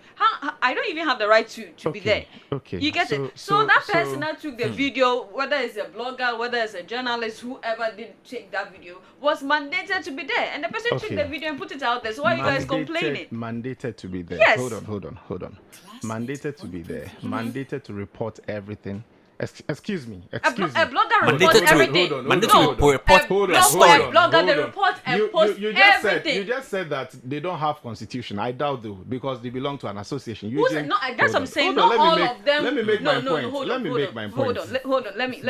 I don't even have the right to be there. Okay. You get it. So that person that took the video, whether it's a blogger, whether it's a journalist, whoever did take that video, was mandated to be there, and the person took Okay. the video and put it out there. So why are you guys complaining? Mandated to be there. Yes. Hold on. Mandated to be there. Mandated to report everything. Excuse me. A blogger reports Mandated to- everything. hold on, mandated to report a hold on, blogger, hold on, blogger, hold they on. report and You post everything. you just said that they don't have constitution. I doubt though, because they belong to an association. Who's Using- no, that's what I'm saying. Hold on, Not all let me of them. Let me make no, my no, point. No, hold let on, me hold make on, my hold point. on, hold on. Let me.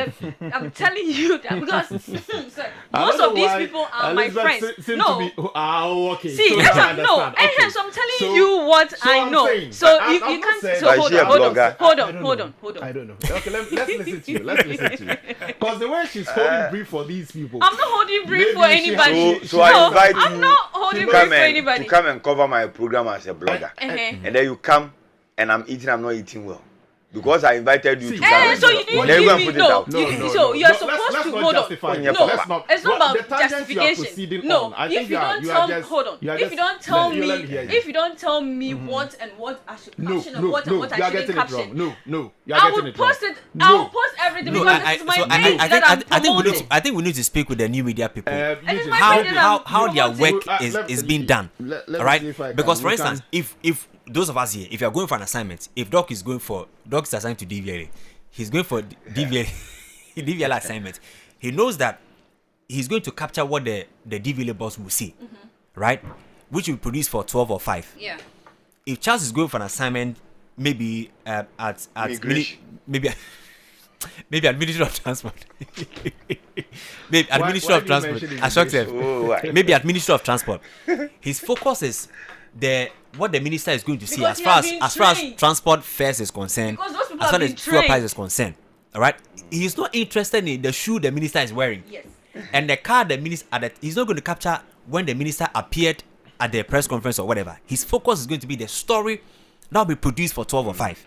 I'm telling you that because sorry, I most don't of know these why people are my Elizabeth friends. seem No. to be, okay. See, so that's now I what, no, understand. Okay. so I'm telling So- you what so I I'm know. saying, So I'm you not can't. saying- So But hold she a on, hold blogger. on, hold I on, don't hold know. on, hold on. I don't know. Okay, let's listen to you. Let's listen to you. Because the way she's holding brief for these people. I'm not holding brief for Maybe she anybody. has- So I No, invite I'm you not holding to brief come for anybody. to come and cover my program as a blogger, Uh-huh. and then you come and I'm not eating well. Because I invited you See, to come. and So talk. you didn't Then give go and me put it no. out. So you're Let's supposed not to hold on. justify No, yourself. Let's not. It's not Well, about the tangent you are justification. proceeding No, on, I if think you don't you are tell just- hold on. you are If just- you don't tell let me me, hear you. if you don't tell me what and what I should No, caption and no, what no, and what you I are shouldn't getting it caption, wrong. No, you are I getting will it wrong. post it. I will No. post everything No, because it's my so page I that I'm think we need promoting. to, I think we need to speak with the new media people. it's Eugene, my how page that how I'm how their promoting. work is being done. let me All right, see if I can- because for we instance, if those of us here, if you are going for an assignment, if Doc is assigned to DVLA, he's going for DVLA DVLA assignment. He knows that he's going to capture what the DVLA boss will see, right? Which will produce for 12 or 5. Yeah. If Charles is going for an assignment, maybe at Immigration. maybe at Ministry of Transport, maybe at Why- Ministry why of do you Transport, mention I shocked him. Oh, why? Maybe at Ministry of Transport, his focus is what the minister is going to see Because as far he as has been trained. transport fares is concerned, Because those people as far have as been fuel price trained. is concerned. All right, he's not interested in the shoe the minister is wearing. Yes. And the car the minister he's not going to capture when the minister appeared at the press conference or whatever. His focus is going to be the story that will be produced for 12 or 5.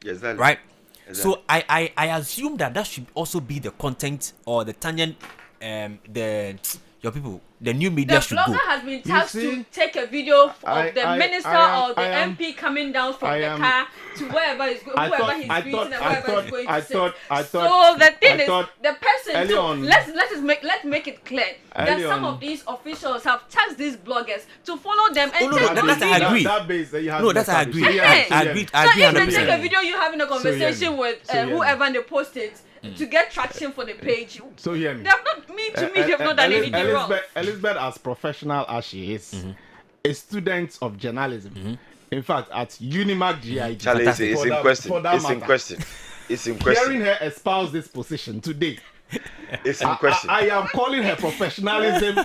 Exactly. Right? Exactly. So I assume that should also be the content or the tangent, the your people, the new media The should go. blogger has been tasked see, to take a video of I- the I- minister I am- or the I am- MP coming down from I the am- car to wherever he's going, whoever he's greeting and wherever he's going to sit. So the thing is, the person early too, on- let's make it clear that Early some on- of these officials have tasked these bloggers to follow them and no, take that the I video. agree. That base that you have No, to that's I establish. agree. So, I yeah, agree. So I agree if they take 100%. a video you having a conversation with So, yeah. whoever and they post it to get traction for the page, So hear me. they have not they have not done anything wrong. Elizabeth, as professional as she is, a student of journalism. In fact, at Unimac GIG. Charlie, it's in question. For that It's in matter. question. It's in Hearing question. her espouse this position today, It's in question. I am calling her professionalism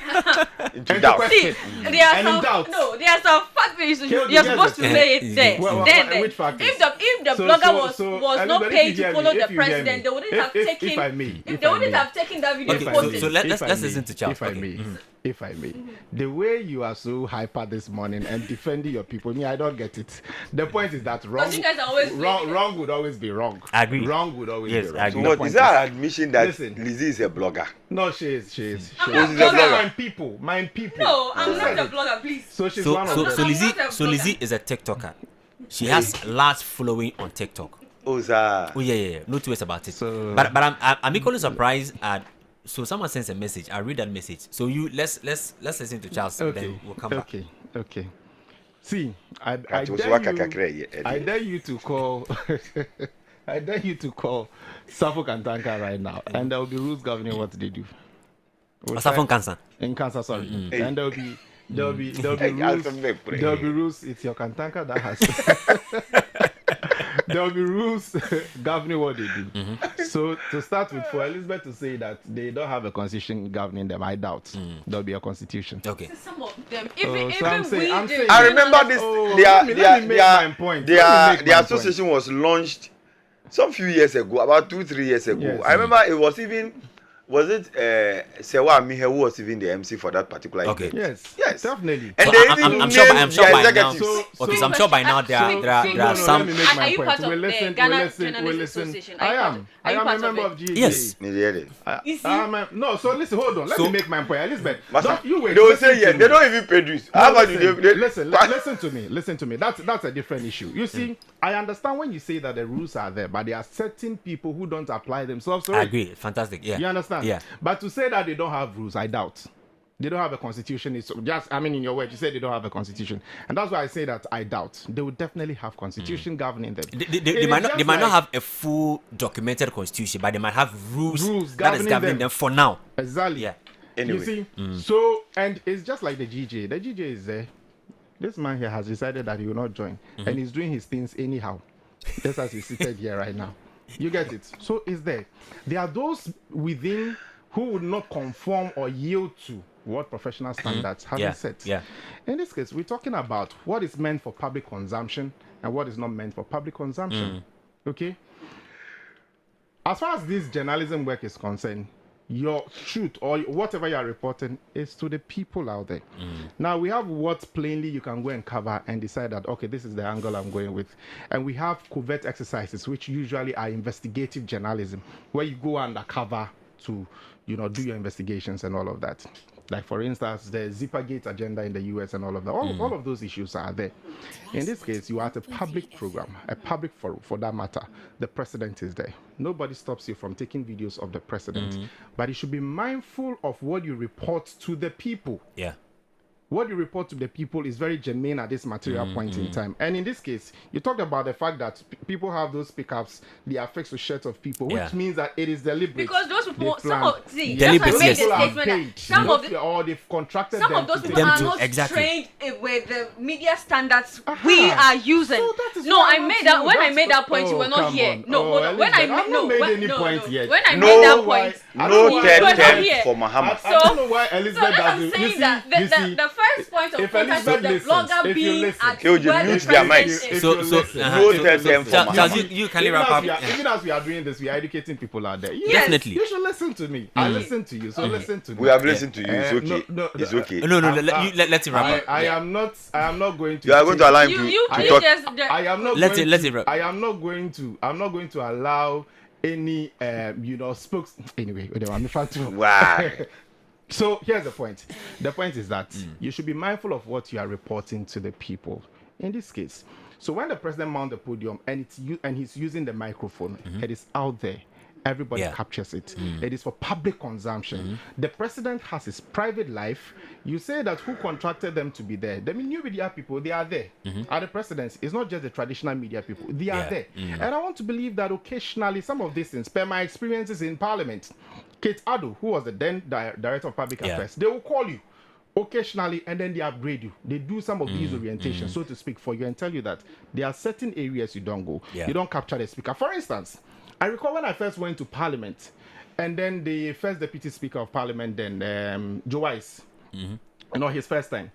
Into doubt. See, and there are in some doubt. there are some factors Kill you're the supposed to guessers. lay it there. Well, Then which factors? if the So- blogger so was not everybody, paid if you hear to follow me, the if you hear president, me, they wouldn't if- have if taken. I may, if They I wouldn't may. have taken that video Okay, and If I posted. so may, let's if I listen may, to Charles. If I Okay. may, if I may, the way you are so hyper this morning and defending your people, me, I don't get it. The point is that wrong, you guys are always blaming wrong would always be wrong. I agree. Wrong would always Yes, be I wrong. agree. So The what point is that an admission that Listen. Lizzie is a blogger? No, she is. She is. I'm She not is. a blogger. My people, my people. No, I'm She not said a it. blogger, please. So she's So one of so them. so Lizzie not a so blogger. Lizzie is a TikToker. She has large following on TikTok. Oh, sir. Oh yeah. No two ways about it. So- but I'm equally surprised at. So someone sends a message. I read that message. So you let's listen to Charles. Then we'll come back. Okay. See, I It was work kakra, I dare you to call. I dare you to call Suffolk and Tanka right now, and there will be rules governing what they do. We'll Aside try- from cancer. in cancer, sorry, Hey. and there'll be I'll rules. come back, pray. There'll be rules. It's your Kantanka that has. There'll be rules governing what they do. So to start with, for Elizabeth to say that they don't have a constitution governing them, I doubt there'll be a constitution. Okay. Some of them, so even I'm saying- we I'm do. saying- I remember this. Oh, their let me make my point. Let me make their my association was launched some few years ago, about 2-3 years ago. Yes. I remember it was even Sewa Mihe who was even the MC for that particular Okay. event. Yes, Yes. definitely. And So they I'm even sure named I'm sure their by now. executives. Okay, so I'm sure by now there are some. Let me make Are my you point. part of We'll the listen. Ghana We'll listen. Journalists We'll listen. Association? I Are you am. part I am of a member it? of GAG. Yes. You see? No, so listen, hold on. Let So- me make my point. Elizabeth, Master, don't you wait. they will listen say to yes. me. They don't even produce. No, How about you? listen to me. Listen to me. That's a different issue. You see, I understand when you say that the rules are there, but there are certain people who don't apply themselves to I it. agree. Fantastic. Yeah. You understand? Yeah. But to say that they don't have rules, I doubt. They don't have a constitution. It's just, I mean, in your words, you said they don't have a constitution, and that's why I say that I doubt. They will definitely have constitution governing them. They It might is not. They just might not like- have a full documented constitution, but they might have rules that is governing governing them. them for now. Exactly. Yeah. Anyway. You see, so and it's just like the GJ. The GJ is there. This man here has decided that he will not join, and he's doing his things anyhow, just as he's seated here right now. You get it? So it's there. There are those within who would not conform or yield to what professional standards have Yeah, been set. yeah. In this case, we're talking about what is meant for public consumption and what is not meant for public consumption. Okay? As far as this journalism work is concerned, your truth or whatever you are reporting is to the people out there. Now we have what plainly you can go and cover and decide that, okay, this is the angle I'm going with. And we have covert exercises, which usually are investigative journalism, where you go undercover to, do your investigations and all of that. Like, for instance, the Zippergate agenda in the US and all of that. All of those issues are there. In this case, you are at a public program, a public forum for that matter. The president is there. Nobody stops you from taking videos of the president. But you should be mindful of what you report to the people. Yeah. What you report to the people is very germane at this material point in time. And in this case, you talked about the fact that people have those pickups, they are fixed to shirts of people, which Yeah. means that it is deliberate. Because those people, They some plan. of see, Deliberate, that's why I made yes. the People are statement that paid. some of the or they've contracted some them of those to people take Them are to- not exactly. trained with the media standards Aha. we are using. So that is No, why I I'm made asking that you. when I That's- made that point, you oh, were not come here. on. No, Oh, hold on. When I Elizabeth, made I've not made any no, point no. yet. When I No, made that why- point, I don't No know why- third you were not term here. for Muhammad. I don't So- know why So Elizabeth that's what I'm doesn't. saying that the first point of if contact Elizabeth with the listens, blogger if you being listen- at He'll where just the mute their president mics. is. So you so listen. No If you third term listen. for Charles, Muhammad. you kindly even wrap up. even as we are doing this, we are educating people out there. Yes. Definitely. You should listen to me. I listen to you, so listen to me. We have listened to you. It's Uh, okay. no, It's no, okay. No, I'm- let him wrap up. I am not going to. You are going to allow him You to you talk. just I am not Let going it to, wrap. I am not going to. I'm not going to allow any spokes. Anyway, Wow. So here's the point. The point is that you should be mindful of what you are reporting to the people. In this case, so when the president mounts the podium and he's using the microphone, it is out there. Everybody captures it. It is for public consumption. The president has his private life. You say that who contracted them to be there? The new media people, they are there. At the presidency, it's not just the traditional media people. They are there. And I want to believe that occasionally some of these things, per my experiences in Parliament, Kate Ado, who was the then Director of Public Affairs, they will call you occasionally and then they upgrade you. They do some of these orientations, so to speak, for you and tell you that there are certain areas you don't go. You don't capture the speaker. For instance, I recall when I first went to Parliament, and then the first Deputy Speaker of Parliament, then Joe Wise, his first time,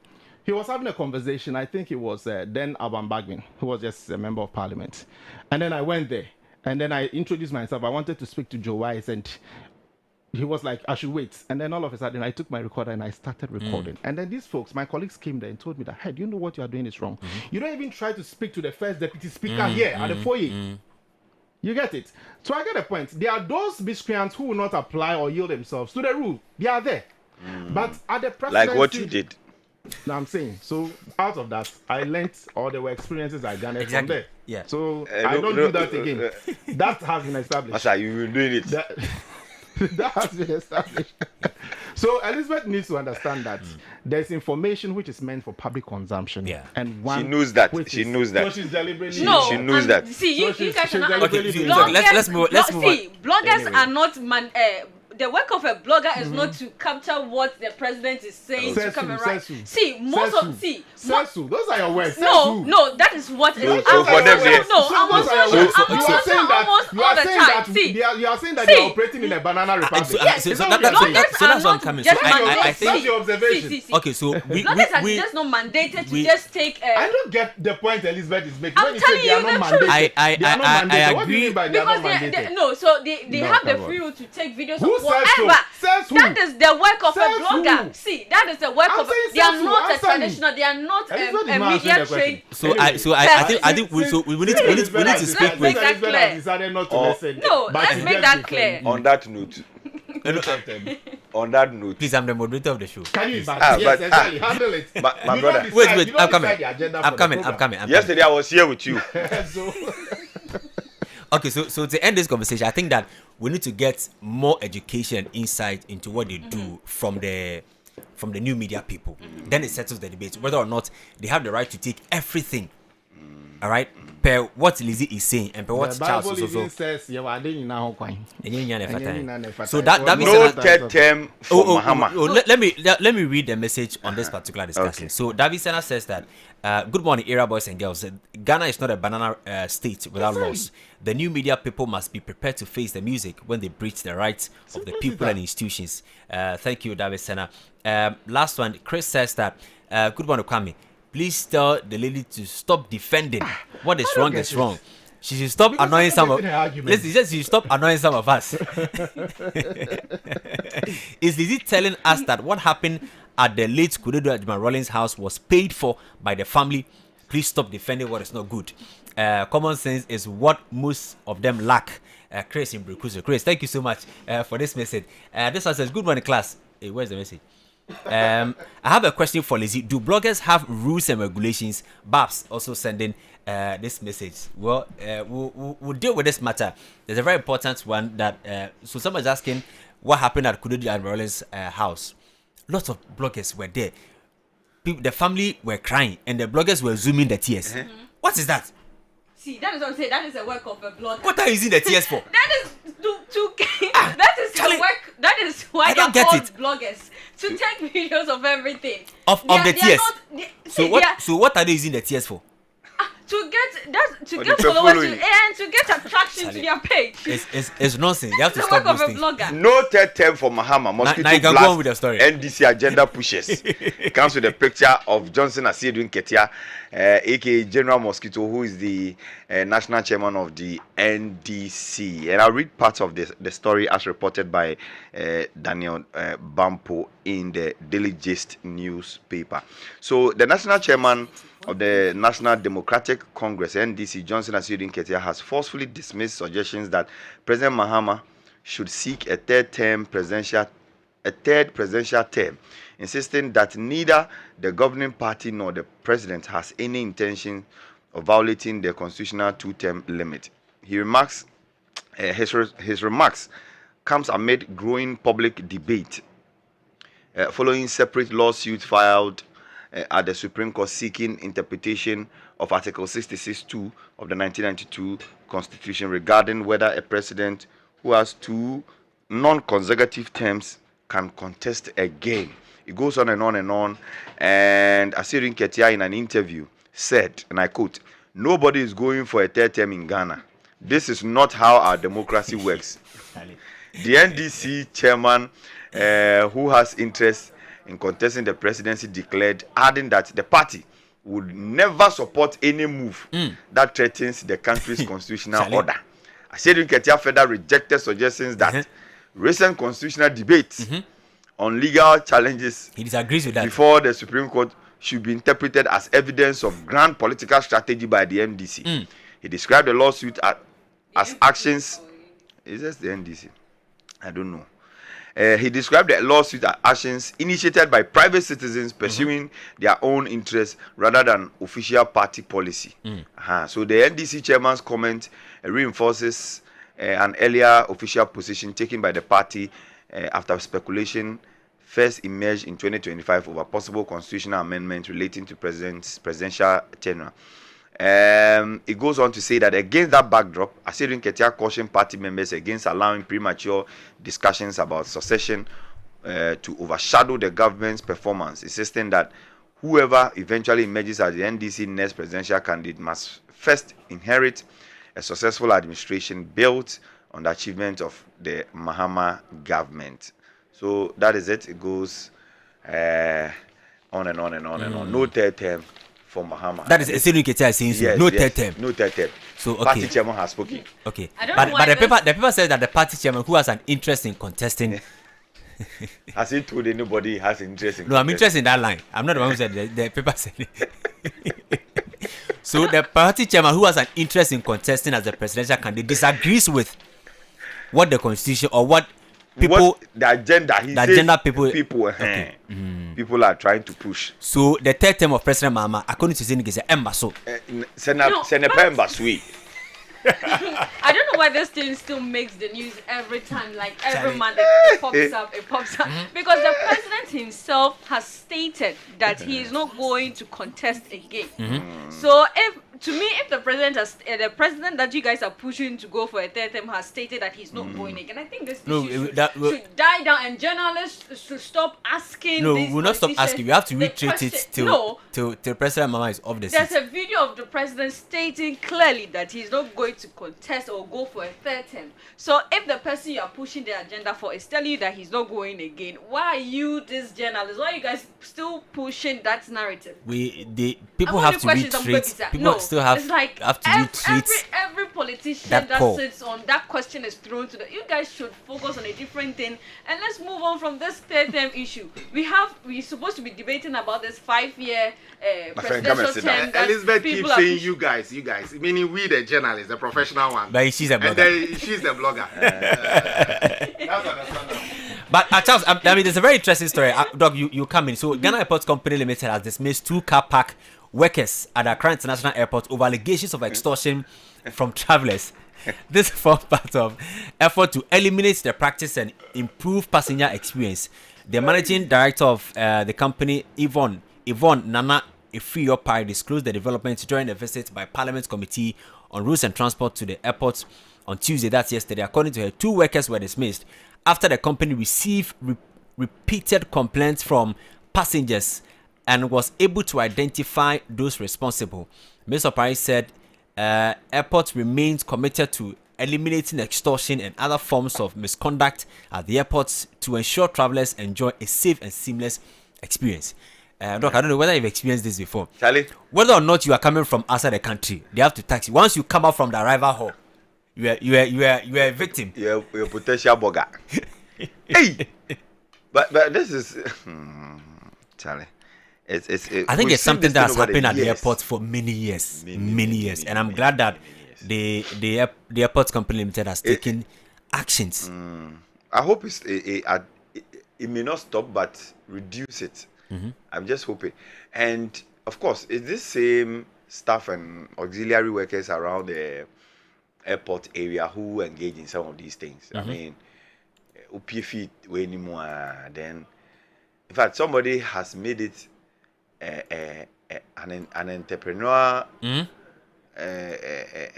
he was having a conversation. I think it was then Alban Bagman, who was just a member of Parliament. And then I went there, and then I introduced myself. I wanted to speak to Joe Wise, and he was like, I should wait. And then all of a sudden, I took my recorder and I started recording. And then these folks, my colleagues came there and told me that, hey, do you know what you are doing is wrong? You don't even try to speak to the first Deputy Speaker here at the foyer. You get it? So I get the point. There are those miscreants who will not apply or yield themselves to the rule. They are there. But at the presidency... Like what you did. No, I'm saying. So out of that, I learned, or there were experiences I gathered from there. Yeah. So I don't do that again. That has been established. Masha, you were doing it. That has been established. So Elizabeth needs to understand that there's information which is meant for public consumption. And one she knows that. She knows that. So she's deliberately. She knows that. See, So you guys she's are not. deliberately let's move on. See, bloggers Anyway. are not the work of a blogger is not to capture what the president is saying to come and write. See, most of Sensu. Those are your words. no, that is what is. So for them, yes. I'm on social. I'm on social almost all the time. See, you are saying that they are operating in a banana republic. Yes, so that's what I'm coming. So I think. That's your observation. Okay, so bloggers are just not mandated to just take. I don't get the point Elizabeth is making. I'm telling you the truth. I What do you mean by they are not mandated? Because they have the free will to take videos Who of says so? whatever. Says who? That is the work of Says a blogger. who? See, that is the work I'm of. saying They are says who? not a Answer me. traditional. They are not Elizabeth is a not media answering the trained. So Anyway. I think we need to speak with. Make that Elizabeth clear. has decided not to listen. No, But let's she's make just that different. clear. On that note, on that note, Please, I'm the moderator of the show. Can you imagine? Ah, Yes, but- exactly. Handle it. my You brother. don't Wait, decide- wait, you don't I'm coming. decide the agenda for I'm the coming. program. yesterday I was here with you. So, Okay, so to end this conversation, I think that we need to get more education and insight into what they do from the new media people. Then it settles the debate whether or not they have the right to take everything. All right, per what Lizzie is saying and per what the Charles Bible is also. even says, "Yeah, well, I didn't know why." So that means No that- third term for Mahama. let me read the message on this particular discussion. Okay. So David Senna says that good morning, era boys and girls. Ghana is not a banana state without laws. The new media people must be prepared to face the music when they breach the rights of the people and institutions. Thank you, David Senna. Last one, Chris says that good morning, Kwame. Please tell the lady to stop defending. What is wrong is wrong. She should stop Because annoying I'm some of. getting her argument. Listen, she should stop annoying some of us. Is Lizzie telling us that what happened at the late Kudedo Ajman Rollins' house was paid for by the family? Please stop defending what is not good. Common sense is what most of them lack. Chris in Brukusu. Chris, thank you so much for this message. This one says, good morning, class. Hey, where's the message? I have a question for Lizzie. Do bloggers have rules and regulations? Babs also sending this message. Well, we'll deal with this matter. There's a very important one that so someone's asking what happened at Kudedo and Rollins' house. Lots of bloggers were there. The family were crying and the bloggers were zooming the tears. What is that? See, that is what I'm saying. That is the work of a blogger. What are you using the tears for? That is that is Charlie, the work. That is why I they are don't get called it. bloggers, to take videos of everything. Of They the are tears. not- they- So see, what? they are- So what are they using the tears for? to Or get the followers following. and to get attraction Charlie. to their page. It's nonsense. You have to It's the stop work of those a things. blogger. No third term for Mahama. Mosquito now you can go blast on with your story. NDC agenda pushes. It comes with a picture of Johnson Asiedu Nketia, aka General Mosquito, who is the national chairman of the NDC. And I'll read parts of the story as reported by Daniel Bampo in the Daily Gist newspaper. So the national chairman of the National Democratic Congress, NDC, Johnson Asiedu Nketia, has forcefully dismissed suggestions that President Mahama should seek a third-term presidential a third presidential term, insisting that neither the governing party nor the president has any intention of violating the constitutional two-term limit. He remarks, his remarks comes amid growing public debate following separate lawsuits filed at the Supreme Court seeking interpretation of Article 66(2) of the 1992 Constitution regarding whether a president who has two non-consecutive terms can contest again. It goes on and on and on. And Asirin Ketia, in an interview, said, and I quote, "Nobody is going for a third term in Ghana. This is not how our democracy works." The NDC chairman, who has interest in contesting the presidency, declared, adding that the party would never support any move that threatens the country's constitutional order. Asirin Ketia further rejected suggestions that recent constitutional debates on legal challenges He disagrees with that. before the Supreme Court should be interpreted as evidence of grand political strategy by the NDC. He described the lawsuit as actions. Is this the NDC? I don't know. He described the lawsuit as actions initiated by private citizens pursuing their own interests rather than official party policy. So the NDC chairman's comment reinforces an earlier official position taken by the party after speculation first emerged in 2025 over possible constitutional amendments relating to presidential tenure. It goes on to say that against that backdrop, Asirin Ketia cautioned party members against allowing premature discussions about succession to overshadow the government's performance, insisting that whoever eventually emerges as the NDC next presidential candidate must first inherit a successful administration built on the achievement of the Mahama government. So that is it. It goes on and on and on and on. No third term for Mahama. That is Asirin Ketia saying so. Yes, No yes, third term. No third term. So okay. Party chairman has spoken. Okay. I don't But know why the this- paper says that the party chairman who has an interest in contesting. Has he told anybody he has interest in? No, I'm contest? interested in that line. I'm not the one who said the paper said it. So the party chairman who has an interest in contesting as the presidential candidate disagrees with what the constitution or what people. What the agenda? He the says agenda people- people are trying to push. So the third term of President Mahama, according to Senegal, is Emma. So No, Senator but- Mbasui. I don't know why this thing still makes the news every time. Like every Charlie. month it pops up, because the president himself has stated that he is not going to contest again. So if the president that you guys are pushing to go for a third term has stated that he's not going again, I think this No, issue that- should die down, and journalists should stop asking. no, these we'll not stop politicians asking. We have to the reiterate it question. No, till President Mahama is off the there's seat. a video of the president stating clearly that he's not going to contest or go for a third term. So if the person you are pushing the agenda for is telling you that he's not going again, why are you, this journalist, why are you guys still pushing that narrative? People I'm have only to questions I'm going reiterate. to say. People No, still have it's like to reiterate. every politician that that call. sits on that question is thrown to the. You guys should focus on a different thing, and let's move on from this third term issue. We're supposed to be debating about this 5-year My friend, come and presidential sit down. term. that Elizabeth people keeps are saying pushing. you guys, meaning we the journalists, the professional one. But she's a And blogger. then she's the blogger. That's understandable. But Charles, I mean, there's a very interesting story. Doug, you come in. So Ghana Airports Company Limited has dismissed 2 car park workers at Accra International Airport over allegations of extortion from travelers. This forms part of effort to eliminate the practice and improve passenger experience. The managing director of the company, Yvonne Nana Efriyopai, disclosed the developments during a visit by Parliament Committee on Roads and Transport to the airport on Tuesday, that's yesterday. According to her, 2 workers were dismissed after the company received repeated complaints from passengers and was able to identify those responsible. Ms. Opari said airport remains committed to eliminating extortion and other forms of misconduct at the airports to ensure travelers enjoy a safe and seamless experience. Doc, I don't know whether you've experienced this before. Charlie, Whether or not you are coming from outside the country, they have to tax you. Once you come out from the arrival hall, you are a victim. you're potential bugger. Hey, but this is Charlie. I think we've it's seen something this that's thing over the happened at the years. airport for many years, Many, and I'm glad that the airport company limited has taken actions. I hope it may not stop, but reduce it. I'm just hoping. And of course, it's this same staff and auxiliary workers around the airport area who engage in some of these things. I mean, UPF way anymore. Then, in fact, somebody has made it an entrepreneur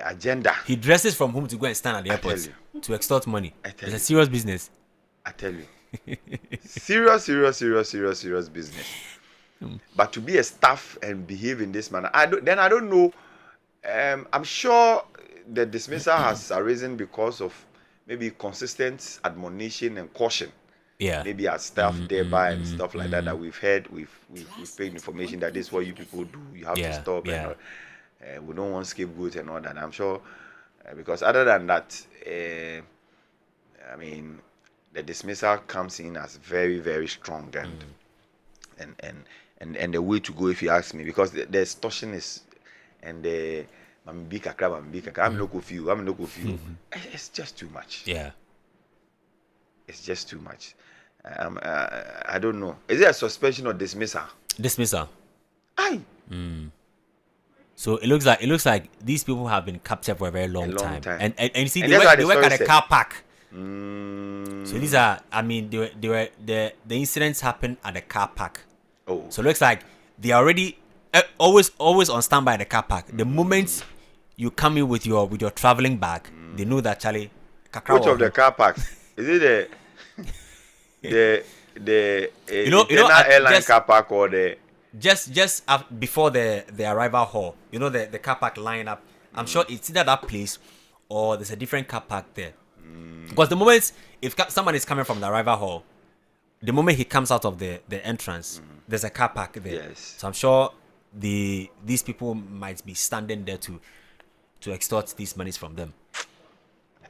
agenda. He dresses from home to go and stand at the airport to extort money. It's a serious business. I tell you. Serious business. But to be a staff and behave in this manner, I don't know. I'm sure the dismissal has arisen because of maybe consistent admonition and caution. Yeah. Maybe as staff thereby and stuff like that we've heard, we've paid information that this is what you people do. You have to stop. And we don't want scapegoats and all that. I'm sure because other than that, I mean, the dismissal comes in as very, very strong and the way to go, if you ask me, because the extortion is and the I'm not confused. It's just too much. Yeah, it's just too much. I don't know. Is it a suspension or dismissal? Dismissal. Aye. So it looks like these people have been captured for a very long time. And you see, and they work at a car park. So these are, I mean, the incidents happen at the car park. Oh. So it looks like they are already always on standby at the car park. The moment you come in with your traveling bag, they know that Charlie. Which of the car parks? Is it the airline car park or the just before the arrival hall? You know the car park line up. I'm sure it's either that place or there's a different car park there. Because the moment if someone is coming from the arrival hall, the moment he comes out of the entrance, there's a car park there. Yes. So I'm sure these people might be standing there to extort these monies from them.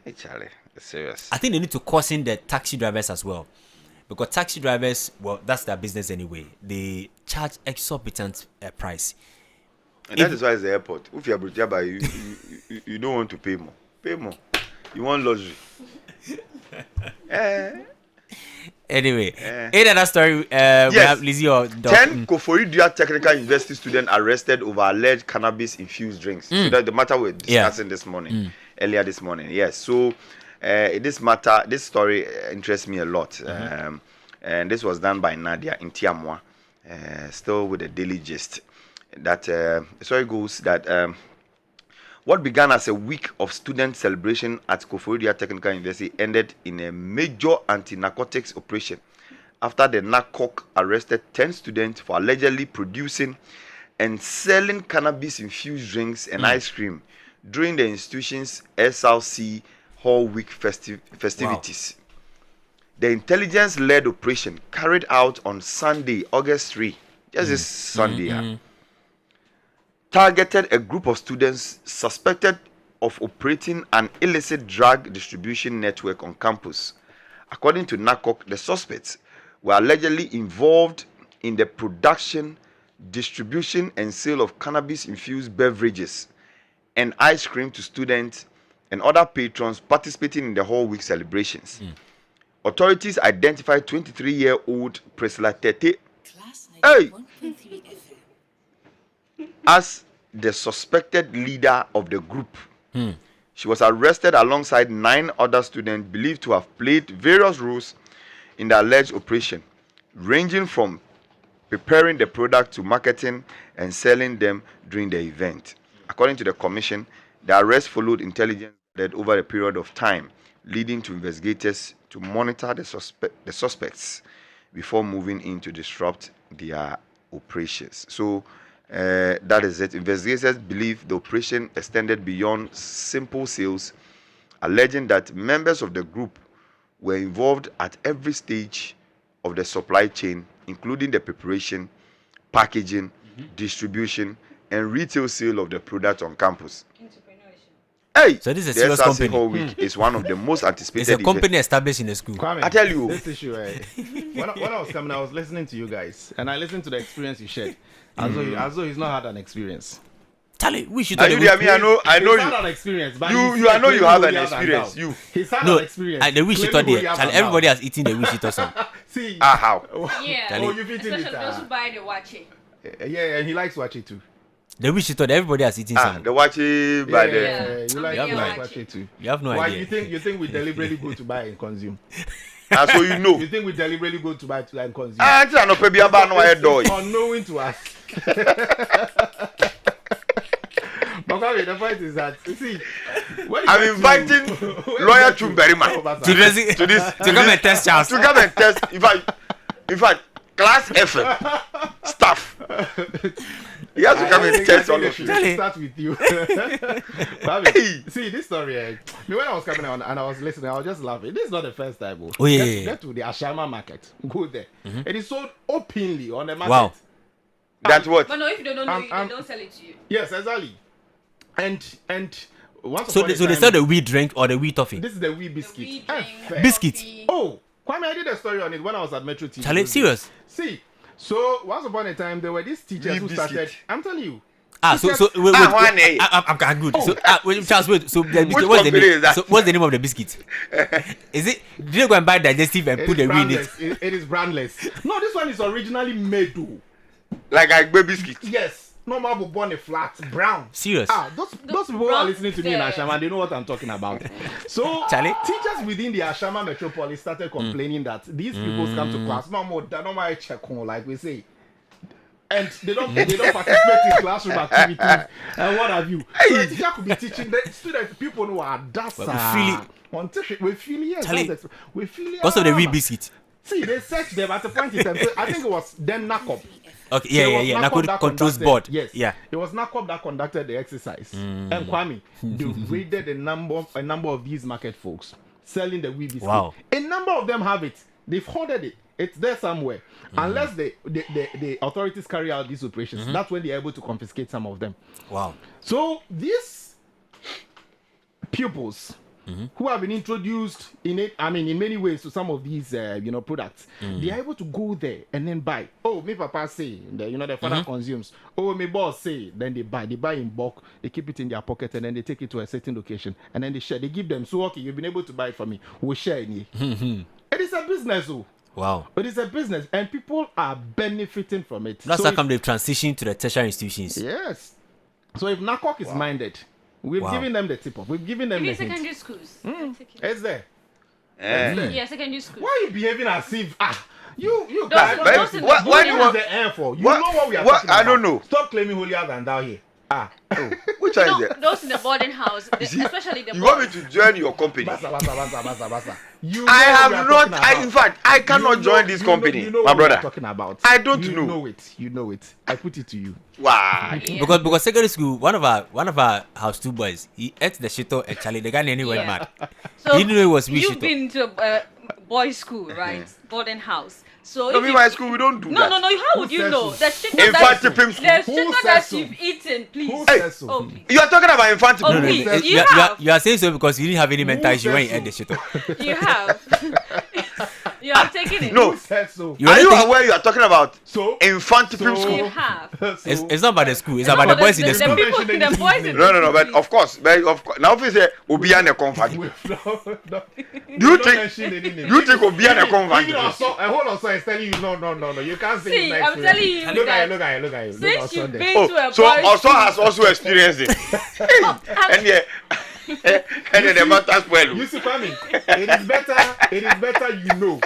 Hey Charlie, it's serious. I think they need to caution the taxi drivers as well, because taxi drivers, well, that's their business anyway. They charge exorbitant price, and that is why it's the airport. If you're British, you don't want to pay more. Pay more. You want luxury. Anyway, in another story, we have Lizzie or 10 Koforidua Technical University students arrested over alleged cannabis-infused drinks. So that's the matter we're discussing this morning, earlier this morning. Yes, so this story interests me a lot. And this was done by Nadia in Tiamwa, still with the Daily Gist. That the story goes that what began as a week of student celebration at Koforidua Technical University ended in a major anti-narcotics operation after the NACOC arrested 10 students for allegedly producing and selling cannabis-infused drinks and ice cream during the institution's SLC Hall Week festivities. Wow. The intelligence-led operation carried out on Sunday, August 3, just this Sunday, targeted a group of students suspected of operating an illicit drug distribution network on campus. According to NACOC, the suspects were allegedly involved in the production, distribution, and sale of cannabis-infused beverages and ice cream to students and other patrons participating in the whole week celebrations. Authorities identified 23-year-old Priscilla Tete as the suspected leader of the group. She was arrested alongside 9 other students believed to have played various roles in the alleged operation, ranging from preparing the product to marketing and selling them during the event. According to the commission, the arrest followed intelligence that over a period of time, leading to investigators to monitor the suspects before moving in to disrupt their operations. So that is it. Investigators believe the operation extended beyond simple sales, alleging that members of the group were involved at every stage of the supply chain, including the preparation, packaging, distribution, and retail sale of the product on campus. Hey, so this is a serious company. Whole week is one of the most anticipated. It's a company established in the school. Kwame, I tell you, this issue. When I was coming, I was listening to you guys, and I listened to the experience you shared, as though he's not had an experience. Charlie, we should Are you there? I mean, I know He's you. had an experience, but You I know you have an experience. You. He's had no, an experience. and the wish it Claiming there. holier Charlie, than everybody thou. has eaten the wish it some. See. How? Yeah. Charlie. Oh, you've eaten Especially it. those who buy the watch. Yeah, and he likes watch it too. The wish it everybody has eaten some. The watching by the. Yeah. You like You have no watch it too. You have no Why idea. you think we deliberately go to buy and consume? So you know. You think we deliberately go to buy and consume? I know maybe about no head door. It's unknowing to us. But Kwame, the point is that you see, I'm inviting lawyer Chumberima to this to come and test Charles. to come and test. In fact, class FM staff. He has to come and test all of you. Start with you. Kwame, see this story. Me when I was coming on and I was listening, I was just laughing. This is not the first time. Oh, yeah. Get to the Ashama market. Go there. It is sold openly on the market. Wow. That's what. But no, if you don't know, I'm- they don't sell it to you. Yes, exactly. And once So upon they, a so they time- sell the wheat drink or the wheat toffee. This is the wee biscuit. We Eh, drink fair. Biscuit. coffee. Oh, Kwame, I did a story on it when I was at Metro TV. Charlie, serious? See, so once upon a time there were these teachers Wee who biscuit. started. I'm telling you. So Teachers- wait, one, eh? I'm good. So wait, Charles, wait. So the biscuit, Which what's the company name? is that? So what's the name of the biscuit? Is it? Did they go and buy digestive and It put is the wheat in it? brandless. It is brandless. No, this one is originally made though. Like a baby biscuit. Yes. Normal but born a flat brown. Serious? Those people who are brown listening to me in there. Ashama, they know what I'm talking about. So Charlie? teachers within the Ashama metropolis started complaining that these people come to class, no more check on, like we say. And they don't participate in classroom activities and what have you. So the teacher could be teaching the students, people who are that's we feel yes, Charlie, we feel What's of the wheat biscuit? See, they searched them at the point in time. I think it was then NACOP. Okay, So it was yeah. NACOP Narcotic that Controls conducted- Board. Yes. Yeah. It was NACOP that conducted the exercise. And Kwame, they raided a number of these market folks selling the wee biscuit. Wow. A number of them have it. They've hoarded it. It's there somewhere. Unless the authorities carry out these operations, that's when they're able to confiscate some of them. Wow. So these pupils who have been introduced in many ways to some of these products, they are able to go there and then buy. Oh, me papa say, the father consumes. Oh, me boss say, then they buy in bulk, they keep it in their pocket and then they take it to a certain location and then they share. They give them, so okay, you've been able to buy it for me, we'll share in it. It is a business, oh. Wow. It is a business and people are benefiting from it. That's So how come they've transitioned to the tertiary institutions. yes. So if NACOC is minded, we've Wow. given them the tip off. We've given them Even the hint. secondary schools. It's there. Yeah, secondary schools. Why are you behaving as if you Those- guys? those in the why do boarding you What is want? the air for? You What- know what we are what- talking I about. don't know. Stop claiming holier than thou here. Which one is No, it? those in the boarding house, especially the You want me boys. to join your company? Basa. You know I what have we are not. talking In about. fact, I cannot You know- join this you know- company, you know my what we are brother. talking about. I don't You know. know it. You know it. I put it to you. Why? Yeah. Because secondary school, one of our house two boys, he ate the shito and Charlie, the guy nearly went Yeah. mad. So He didn't know it was we you've shit been to a boys' school, right? Boarding house. So No, if me you- my school we don't do no, that. no. How would Who you says know? so? The shit In fact, the pimp school. the Who shit says that so? you've eaten, please. Who Hey. says so? Oh, please. You are talking about infant Oh, people. please. says- You have. You are saying so because you didn't have any mental issue when you says ate the shito. You have. You have taken it. No. Who said so? You Are you already think- aware you are talking about So infant people You school? have. It's not about the school, it's No, about the but boys in the school. people, the boys in No, the but school. of course, now if you say Obiane comfort, No. do you Don't think mention any name. you think Obiane Even comfort? a whole also is telling you no. You can't say See, it I'm telling you Look that at you. Look at you. since you've there. been to a Oh, so boys' also school, has also experienced it. And yeah, and then the matter spoil. You see, Kwame, it is better you know.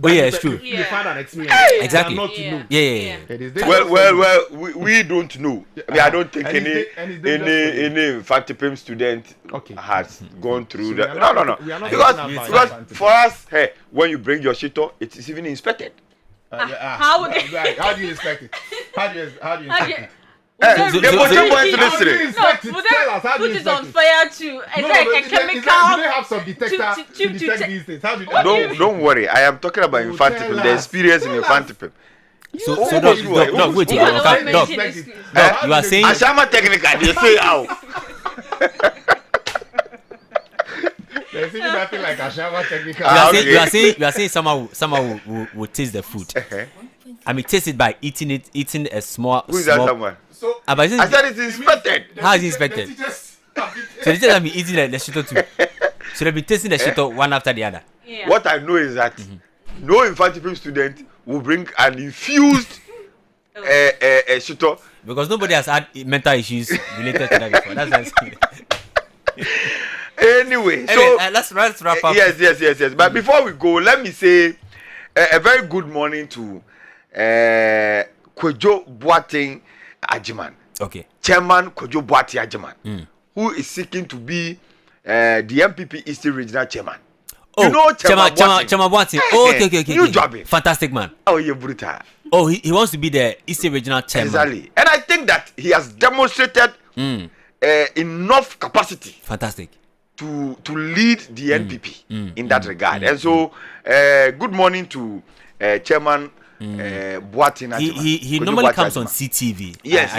Oh yeah, it's true. Yeah. You've had an experience. Exactly. Than not to know. Yeah. It is dangerous for you. Well, we don't know. I mean, I don't think And it's dangerous for you. any infantipim student Okay. has gone through So that. we are No. not- we are not Because talking about because for us, hey, when you bring your shito, it is even inspected. how would Right. How do you expect it? How do you expect Okay. it? Hey, So- they so- put so- your boys to How do you this. expect it? would Tell they us. How do put you it expect on it? fire too? It's No, like but a do they chemical. have some detector to to detect detect- these things? How do What do you- Don't worry. I am talking about Oh, infantipim. tell The us. experience in Tell us. infantipim. So Oh, dog, you are- dog, wait, You are the one dog. mentioning this school. You are saying Ashama technical, they say how. There's even nothing like a shower technical. you are saying someone will taste the food. I mean, taste it by eating a small. Who is that small someone? So But I said it's inspected. How is it inspected? So the teachers have been eating the shito too. So they've been tasting the shito one after the other. Yeah. What I know is that no infantry student will bring an infused shito. Because nobody has had mental issues related to that before. That's what I'm saying. Anyway, so let's wrap up. Yes. But before we go, let me say a very good morning to Kojo Boateng Ajiman. Okay. Chairman Kojo Boateng Ajiman, who is seeking to be the MPP Eastern Regional Chairman. Oh, you know Chairman Boateng. Oh, okay. New job. Fantastic man. Oh, you're brutal. Oh, he wants to be the Eastern Regional Chairman. Exactly. And I think that he has demonstrated enough capacity. Fantastic. To lead the NPP in that regard. And so, good morning to Chairman Boateng. He normally comes on CTV. Yes.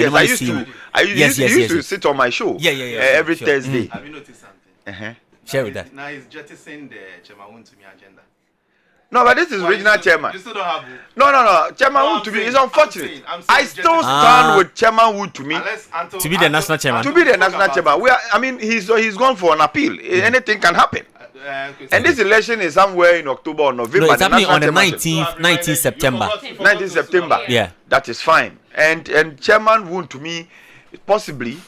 I used to sit on my show. Yeah. Every Thursday. Have you noticed something? Share with that. Now he's jettisoning the Chairman to me agenda. No, but this is regional chairman. You still don't have. No. Chairman Wood to me is unfortunate. I still stand with Chairman Wood to me to be the national chairman. To be the national chairman. He's gone for an appeal. Anything can happen. And this election is somewhere in October or November. No, it's happening on the 19th September. 19th September. Yeah. That is fine. And Chairman Wood to me possibly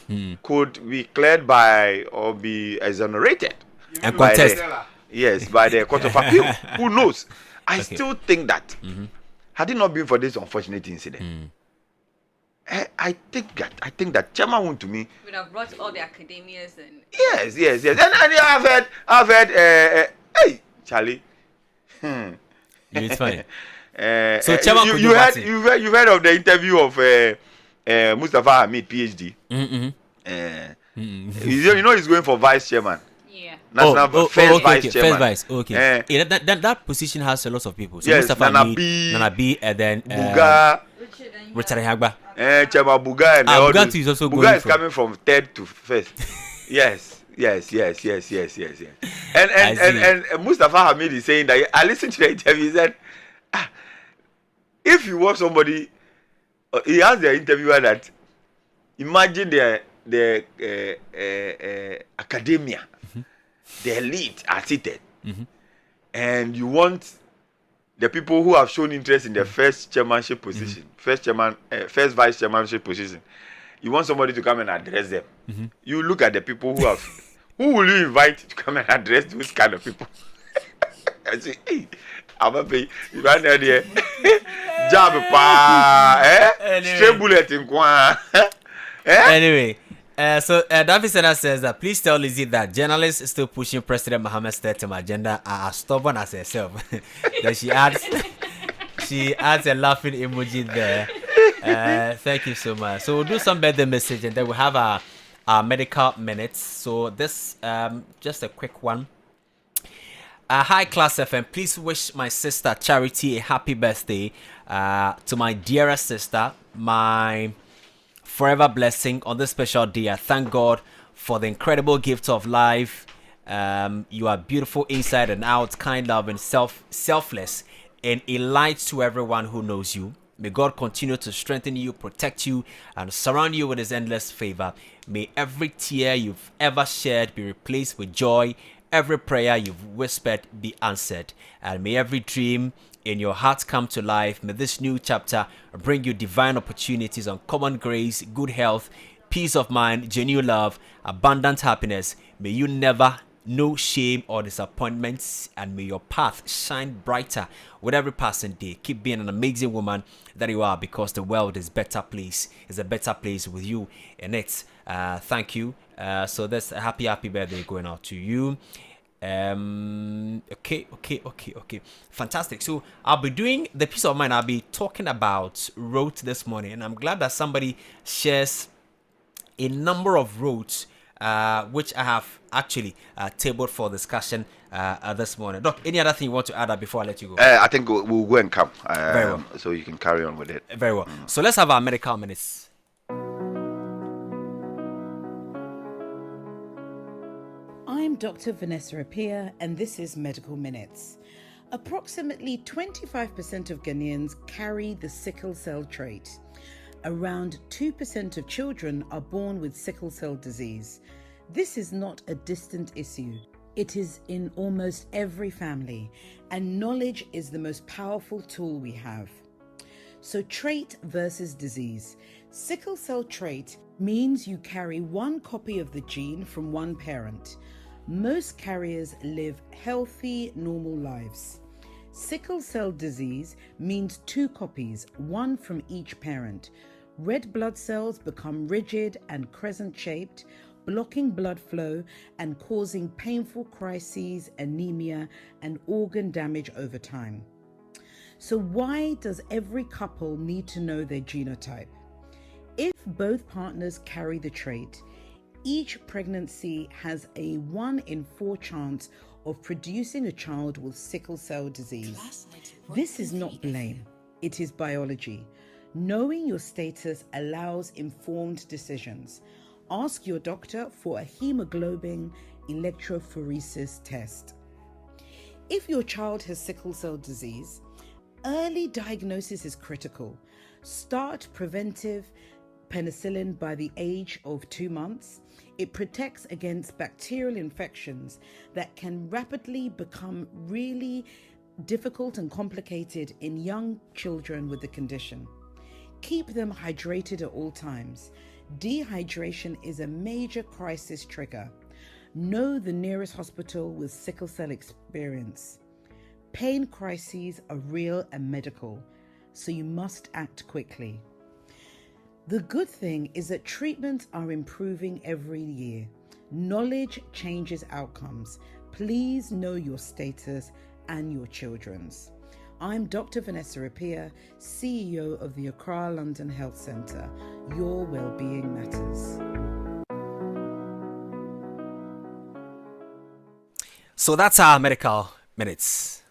could be cleared by or be exonerated. And contest. Yes, by the Court of Appeal. Who knows? I still think that had it not been for this unfortunate incident, I think that Chairman Wood to me would have brought all the academias and yes. And I've heard hey Charlie. It's funny. So Chairman you've heard of the interview of Mustafa Hamid, PhD. You know he's going for vice chairman. yeah. National first vice chairman. First vice. Okay. That position has a lot of people. So Yes, Mustafa Nana B, and then Buga, Richard Hagba. Chairman Buga, and all Buga those. is also Buga going is coming from third to first. Yes. And Mustafa Hamid is saying that I listened to the interview. He said, if you want somebody, he asked the interviewer that imagine the academia, the elite are seated, and you want the people who have shown interest in the first chairmanship position, first vice chairmanship position. You want somebody to come and address them. You look at the people who will you invite to come and address those kind of people? I say, hey, I'm a pay. You right there, job straight bullet in Kwan. Anyway, so David Senna says that please tell Lizzie that journalists still pushing President Mohammed's third-term agenda are as stubborn as herself. Then she adds a laughing emoji there. Thank you so much. So we'll do some birthday message and then we'll have our medical minutes. So this just a quick one. Hi Class FM, please wish my sister Charity a happy birthday. To my dearest sister, my forever blessing on this special day. I thank God for the incredible gift of life. You are beautiful inside and out, kind, loving, selfless, and a light to everyone who knows you. May God continue to strengthen you, protect you, and surround you with his endless favor. May every tear you've ever shed be replaced with joy. Every prayer you've whispered be answered. And may every dream in your heart come to life. May this new chapter bring you divine opportunities, uncommon grace, good health, peace of mind, genuine love, abundant happiness. May you never know shame or disappointments, and may your path shine brighter with every passing day. Keep being an amazing woman that you are, because the world is a better place with you in it. Thank you. So that's a happy birthday going out to you. Okay. Fantastic. So I'll be doing the peace of mind. I'll be talking about roads this morning, and I'm glad that somebody shares a number of roads which I have actually tabled for discussion this morning. Doc, any other thing you want to add before I let you go? I think we'll go and come. Very well. So you can carry on with it. Very well. So let's have our medical minutes. I'm Dr. Vanessa Appiah, and this is Medical Minutes. Approximately 25% of Ghanaians carry the sickle cell trait. Around 2% of children are born with sickle cell disease. This is not a distant issue. It is in almost every family, and knowledge is the most powerful tool we have. So, trait versus disease. Sickle cell trait means you carry one copy of the gene from one parent. Most carriers live healthy, normal lives. Sickle cell disease means two copies, one from each parent. Red blood cells become rigid and crescent-shaped, blocking blood flow and causing painful crises, anemia, and organ damage over time. So why does every couple need to know their genotype? If both partners carry the trait, each pregnancy has a 1 in 4 chance of producing a child with sickle cell disease. This is not blame, it is biology. Knowing your status allows informed decisions. Ask your doctor for a hemoglobin electrophoresis test. If your child has sickle cell disease, early diagnosis is critical. Start preventive penicillin by the age of 2 months. It protects against bacterial infections that can rapidly become really difficult and complicated in young children with the condition. Keep them hydrated at all times. Dehydration is a major crisis trigger. Know the nearest hospital with sickle cell experience. Pain crises are real and medical, so you must act quickly. The good thing is that treatments are improving every year. Knowledge changes outcomes. Please know your status and your children's. I'm Dr. Vanessa Rapia, CEO of the Accra London Health Centre. Your well-being matters. So that's our medical minutes.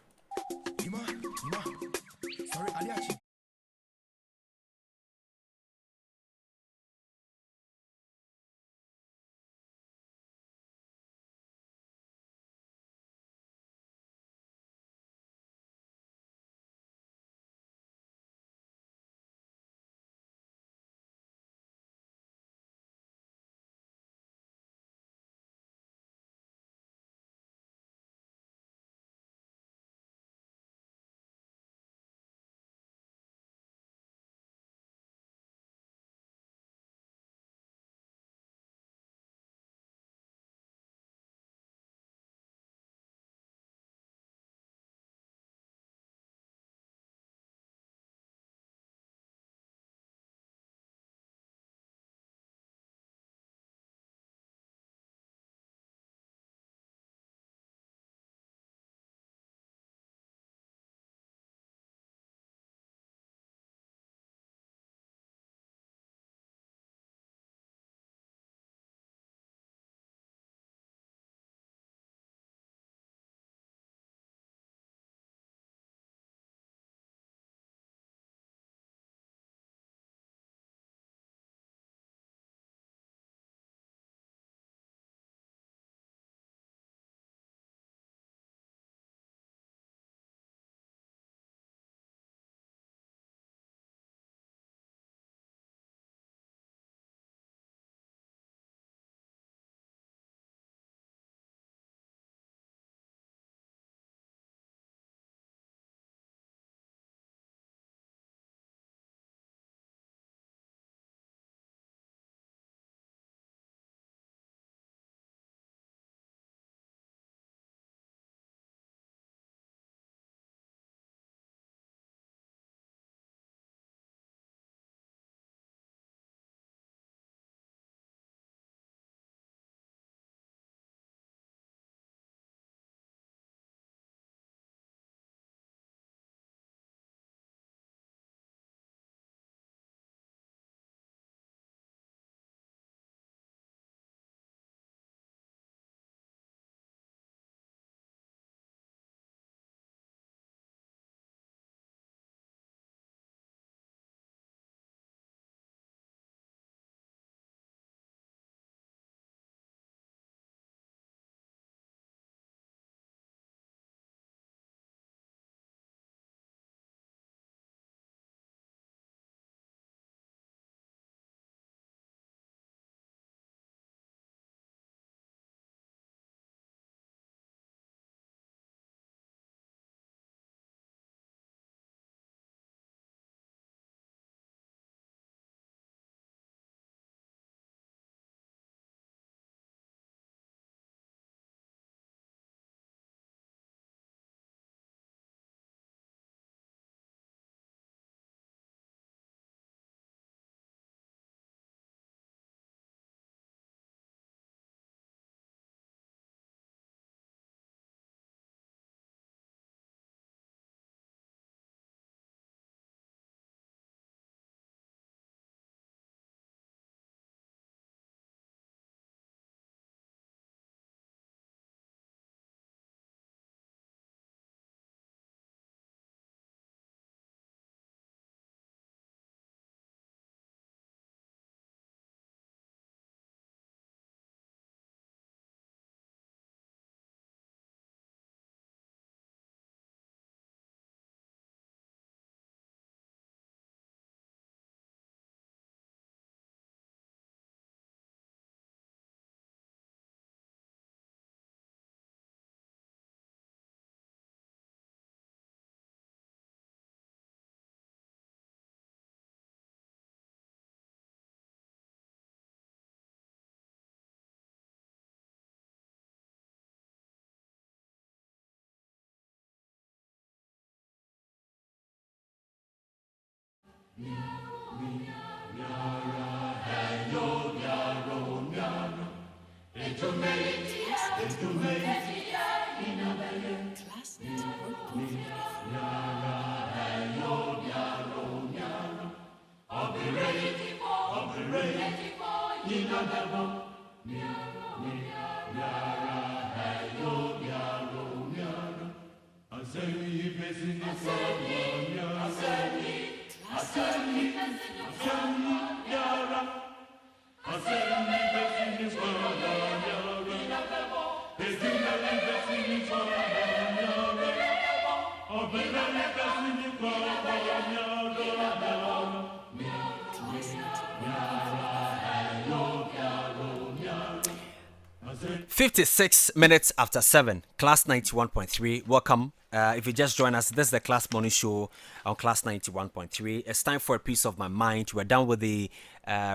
$56 after 7, Class 91.3. Welcome. If you just join us, this is the Class Morning Show on Class 91.3. It's time for a piece of my mind. We're done with the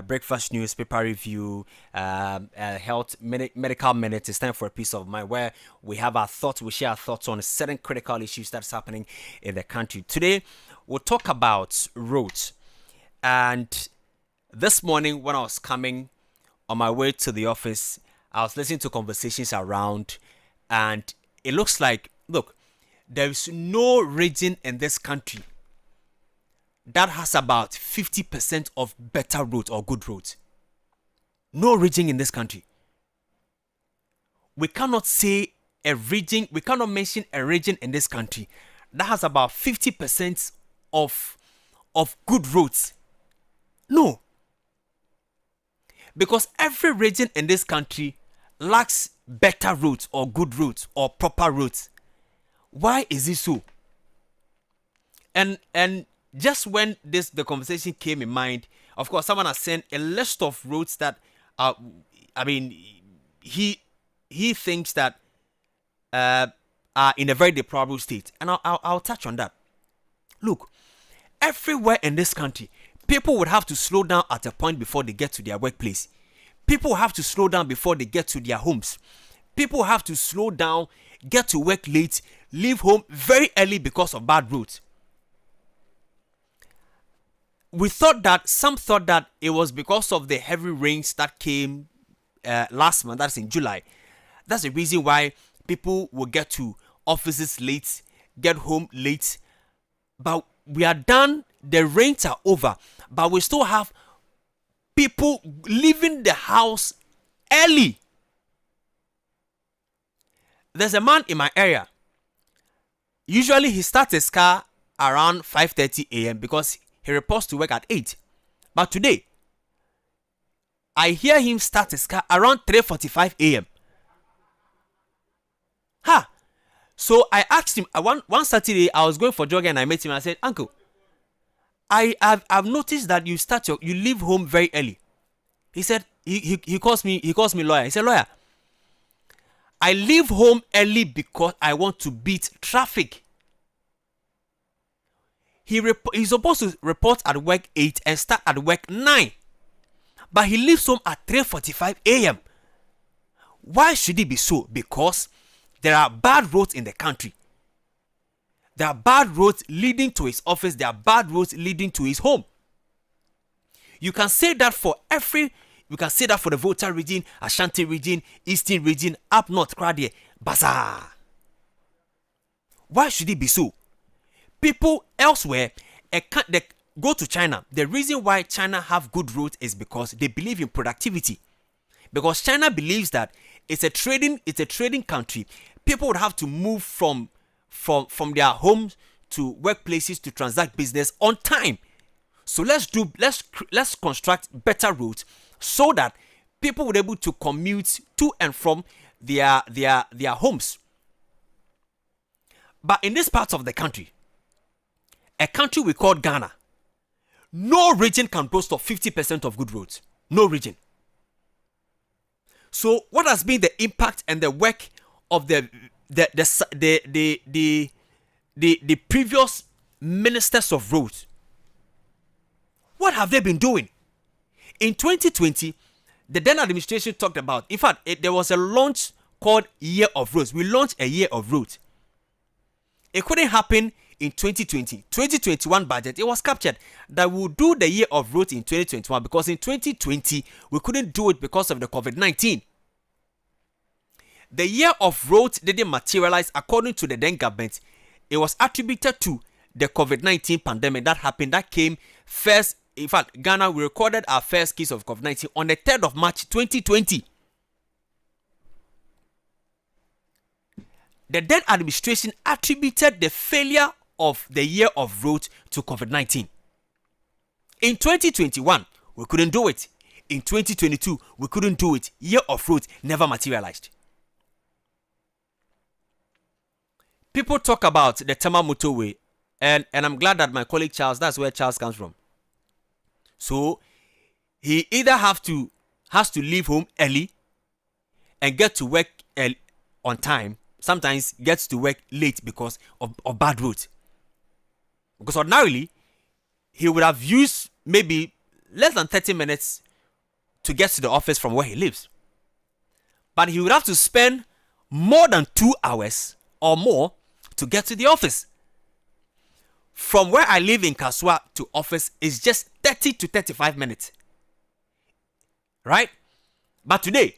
breakfast news, paper review, health, medical minute. It's time for a piece of mind where we have our thoughts, we share our thoughts on certain critical issues that's happening in the country. Today, we'll talk about roads. And this morning, when I was coming on my way to the office, I was listening to conversations around, and it looks like, there is no region in this country that has about 50% of better roads or good roads. No region in this country. We cannot say a region, we cannot mention a region in this country that has about 50% of good roads. No. Because every region in this country lacks better roads or good roads or proper roads. Why is it so? And just when the conversation came in mind, of course, someone has sent a list of roads that he thinks that are in a very deplorable state, and I'll touch on that. Look, everywhere in this country, people would have to slow down at a point before they get to their workplace. People have to slow down before they get to their homes. People have to slow down, get to work late, leave home very early because of bad roads. Some thought that it was because of the heavy rains that came last month, that's in July. That's the reason why people will get to offices late, get home late. But we are done, the rains are over, but we still have people leaving the house early. There's a man in my area. Usually he starts his car around 5:30 a.m. because he reports to work at 8. But today, I hear him start his car around 3:45 a.m. So I asked him, one Saturday I was going for jogging and I met him and I said, "Uncle, I've noticed that you leave home very early." He said, he calls me lawyer. He said, "Lawyer, I leave home early because I want to beat traffic." He's supposed to report at work 8 and start at work 9. But he leaves home at 3:45 a.m. Why should it be so? Because there are bad roads in the country. There are bad roads leading to his office. There are bad roads leading to his home. You can say that for the Volta region, Ashanti region, Eastern region, up north, Kradier, Bazaar. Why should it be so? People elsewhere, they go to China. The reason why China have good roads is because they believe in productivity. Because China believes that it's a trading country. People would have to move from their homes to workplaces to transact business on time. So let's construct better roads so that people would be able to commute to and from their homes. But in this part of the country, a country we call Ghana, no region can boast of 50% of good roads. No region. So what has been the impact and the work of the previous ministers of roads? What have they been doing? In 2020, the then administration talked about, in fact, there was a launch called Year of Roads. We launched a Year of Roads. It couldn't happen in 2020. 2021 budget, it was captured that we will do the year of road in 2021 because in 2020 we couldn't do it because of the COVID-19. The year of road didn't materialize according to the then government. It was attributed to the COVID-19 pandemic that happened, that came first. In fact, Ghana, we recorded our first case of COVID-19 on the 3rd of March 2020. The then administration attributed the failure of the year of road to COVID-19. In 2021, we couldn't do it. In 2022, we couldn't do it. Year of road never materialized. People talk about the Tema motorway, and I'm glad that my colleague Charles, that's where Charles comes from. So he either has to leave home early and get to work on time. Sometimes gets to work late because of bad roads. Because ordinarily, he would have used maybe less than 30 minutes to get to the office from where he lives. But he would have to spend more than 2 hours or more to get to the office. From where I live in Kaswa to office is just 30 to 35 minutes. Right? But today,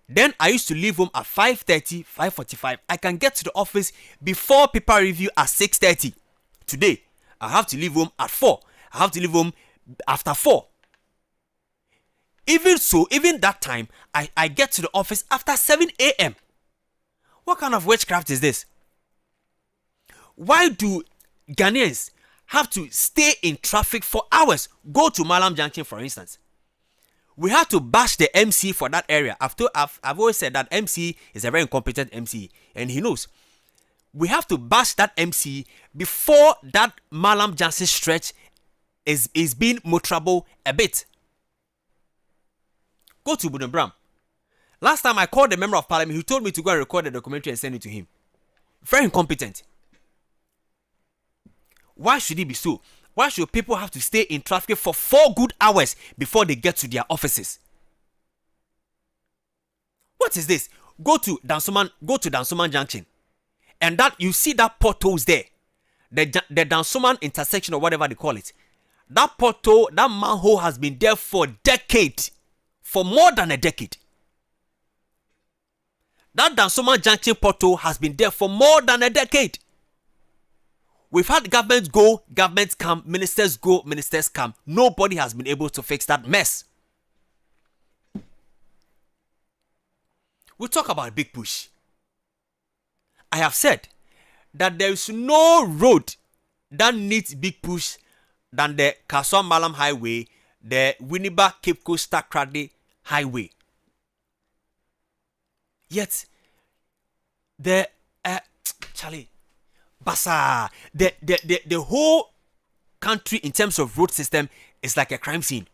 then I used to leave home at 5:30, 5:45. I can get to the office before paper review at 6:30. Today, I have to leave home at 4. I have to leave home after 4. Even so, even that time, I get to the office after 7 a.m. What kind of witchcraft is this? Why do Ghanaians have to stay in traffic for hours? Go to Malam Junction, for instance. We have to bash the MC for that area. I've always said that MC is a very incompetent MC, and he knows. We have to bash that MC before that Malam Junction stretch is being motorable a bit. Go to Budembram. Last time I called the member of parliament, he told me to go and record the documentary and send it to him. Very incompetent. Why should it be so? Why should people have to stay in traffic for 4 good hours before they get to their offices? What is this? Go to Dansoman Junction, and that you see that potholes there, the Dansoman intersection or whatever they call it. That pothole, that manhole has been there for decades, for more than a decade. That Dansoman Junction pothole has been there for more than a decade. We've had governments go, governments come, ministers go, ministers come. Nobody has been able to fix that mess. We talk about big push. I have said that there is no road that needs big push than the Kaswa Malam Highway, the Winneba Cape Coast Takrady Highway. Yet, Basa, the whole country in terms of road system is like a crime scene.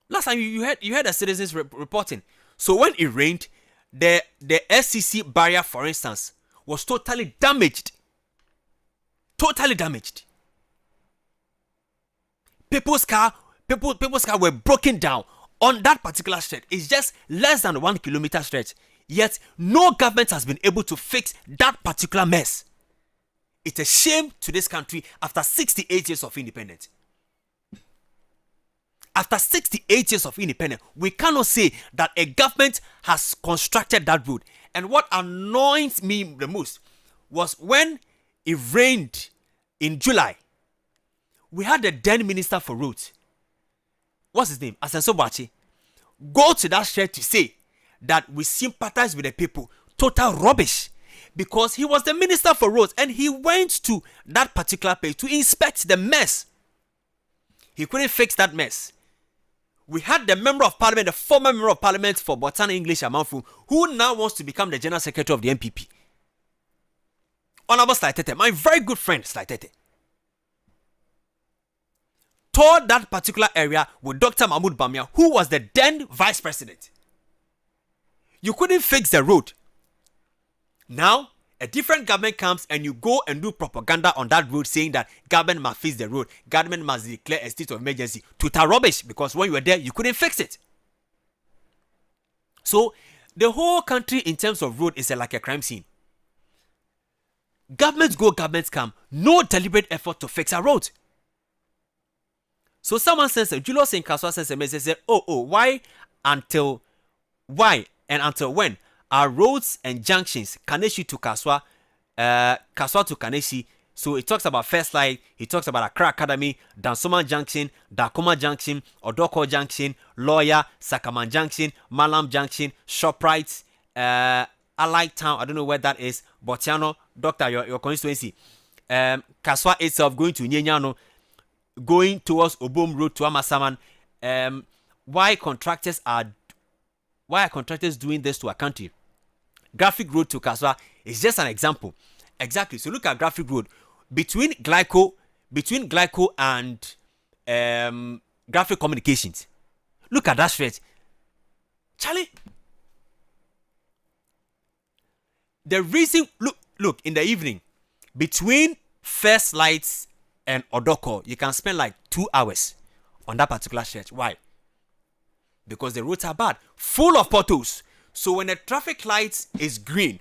Last time you heard the citizens reporting. So when it rained, the SCC barrier, for instance, was totally damaged. Totally damaged. People's car were broken down on that particular stretch. It's just less than 1 kilometer stretch. Yet, no government has been able to fix that particular mess. It's a shame to this country after 68 years of independence. After 68 years of independence, we cannot say that a government has constructed that road. And what annoys me the most was when it rained in July. We had the then Minister for Roads. What's his name? Asenso Bachi. Go to that stretch to say that we sympathize with the people. Total rubbish. Because he was the Minister for Roads and he went to that particular place to inspect the mess. He couldn't fix that mess. We had the Member of Parliament, the former Member of Parliament for Botswana English Amanfu, who now wants to become the General Secretary of the MPP. Honorable Slaitete, my very good friend Slaitete, toured that particular area with Dr. Mahmoud Bamia, who was the then Vice President. You couldn't fix the road. Now, a different government comes and you go and do propaganda on that road saying that government must fix the road. Government must declare a state of emergency. Total rubbish, because when you were there, you couldn't fix it. So, the whole country in terms of road is like a crime scene. Governments go, governments come. No deliberate effort to fix a road. So someone says, Julius in Kaswa says, why and until when are roads and junctions Kaneshi to Kaswa, Kaswa to Kaneshi? So it talks about First Light, he talks about Accra Academy, Dansoma Junction, Dakoma Junction, Odoko Junction, Lawyer, Sakaman Junction, Malam Junction, ShopRite, Allied Town, I don't know where that is, Botiano, Doctor, your constituency, Kaswa itself going to Nyenyano, going towards Obom Road to Amasaman. Why are contractors doing this to our country? Graphic Road to Kaswa is just an example. Exactly. So look at Graphic Road between Glyco and Graphic Communications. Look at that stretch, Charlie. The reason, look in the evening between First Lights and Odoko, you can spend like 2 hours on that particular stretch. Why? Because the roads are bad, full of potholes. So when the traffic light is green,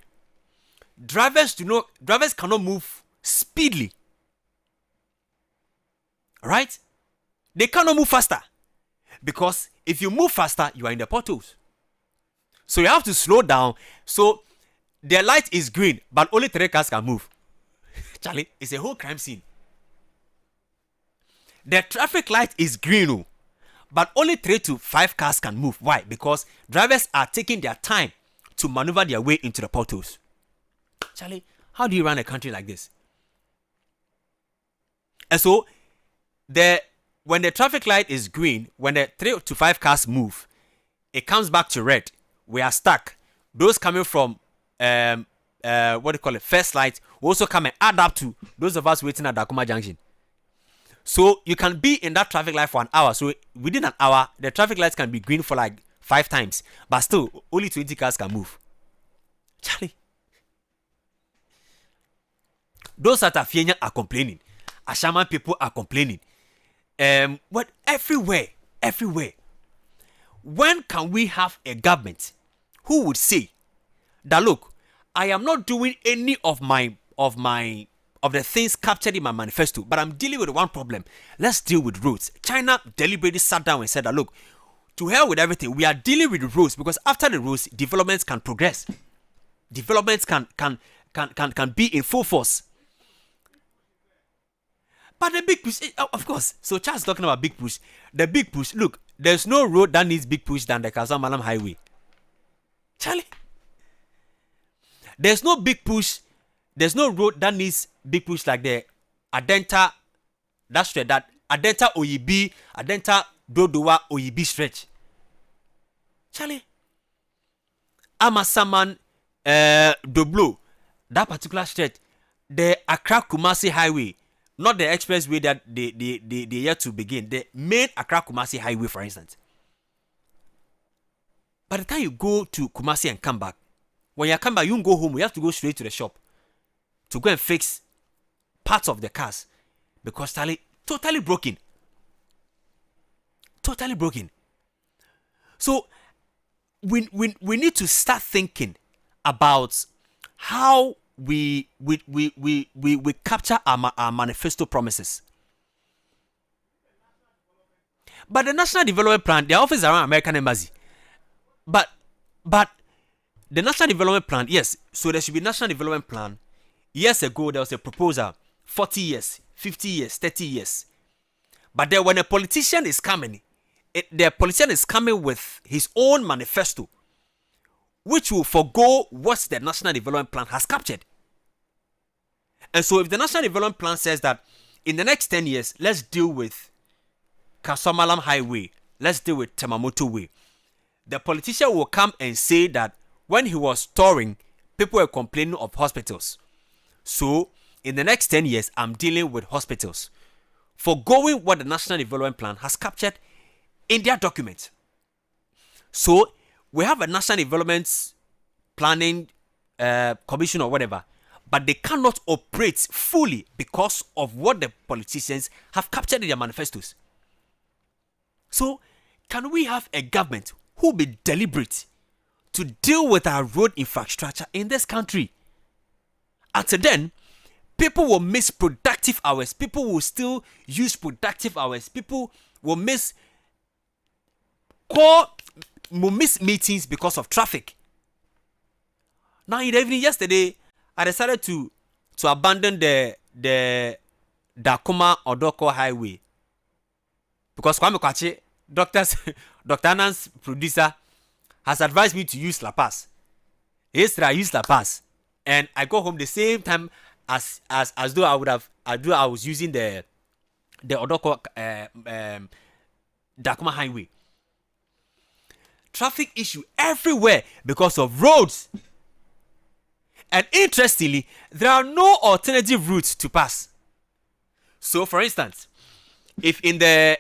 drivers cannot move speedily. Right? They cannot move faster. Because if you move faster, you are in the potholes. So you have to slow down. So the light is green, but only 3 cars can move. Charlie, it's a whole crime scene. The traffic light is green, but only 3 to 5 cars can move. Why? Because drivers are taking their time to maneuver their way into the potholes. Charlie, how do you run a country like this? And so, when the traffic light is green, when the 3 to 5 cars move, it comes back to red. We are stuck. Those coming from First Light will also come and add up to those of us waiting at Dakoma Junction. So you can be in that traffic light for an hour. So within an hour, the traffic lights can be green for like 5 times, but still only 20 cars can move. Charlie, those at Afienya are complaining. Ashaman people are complaining. What everywhere. When can we have a government who would say that, look, I am not doing any of the things captured in my manifesto, but I'm dealing with one problem. Let's deal with roads. China deliberately sat down and said that, look, to hell with everything, we are dealing with the roads, because after the roads, developments can progress. Developments can be in full force. But the big push, of course. So Charles talking about big push. The big push. Look, there's no road that needs big push than the Kaswa Malam Highway. Charlie, there's no big push. There's no road that needs big push like the Adenta. That stretch, that Adenta Oyibi, Adenta Dodowa Oyibi stretch. Charlie, Amasaman Doblo, that particular stretch, the Accra Kumasi Highway. Not the expressway that they yet to begin. The main Accra Kumasi Highway, for instance. By the time you go to Kumasi and come back, when you come back, you don't go home. You have to go straight to the shop to go and fix parts of the cars, because totally broken. Totally broken. So we need to start thinking about how we capture our manifesto promises. But the National Development Plan, their office is around American Embassy. But the National Development Plan, yes, so there should be National Development Plan. Years ago, there was a proposal, 40 years, 50 years, 30 years. But then when a politician is coming, the politician is coming with his own manifesto, which will forgo what the National Development Plan has captured. And so if the National Development Plan says that in the next 10 years, let's deal with Kaswa Malam Highway, let's deal with Temamoto Way, the politician will come and say that when he was touring, people were complaining of hospitals. So in the next 10 years, I'm dealing with hospitals, forgoing what the National Development Plan has captured in their document. So we have a National Development Planning Commission or whatever, but they cannot operate fully because of what the politicians have captured in their manifestos. So can we have a government who will be deliberate to deal with our road infrastructure in this country? Until then, People will miss productive hours. People will still use productive hours. People will miss meetings because of traffic. Now in the evening yesterday, I decided to abandon the Dakuma Odoko Highway because Kwame Okyere, Dr. Anan's producer, has advised me to use La Paz. Yesterday I used La Paz, and I go home the same time as though I was using the Odoko Dakuma Highway. Traffic issue everywhere because of roads. And interestingly, there are no alternative routes to pass. So, for instance, if in the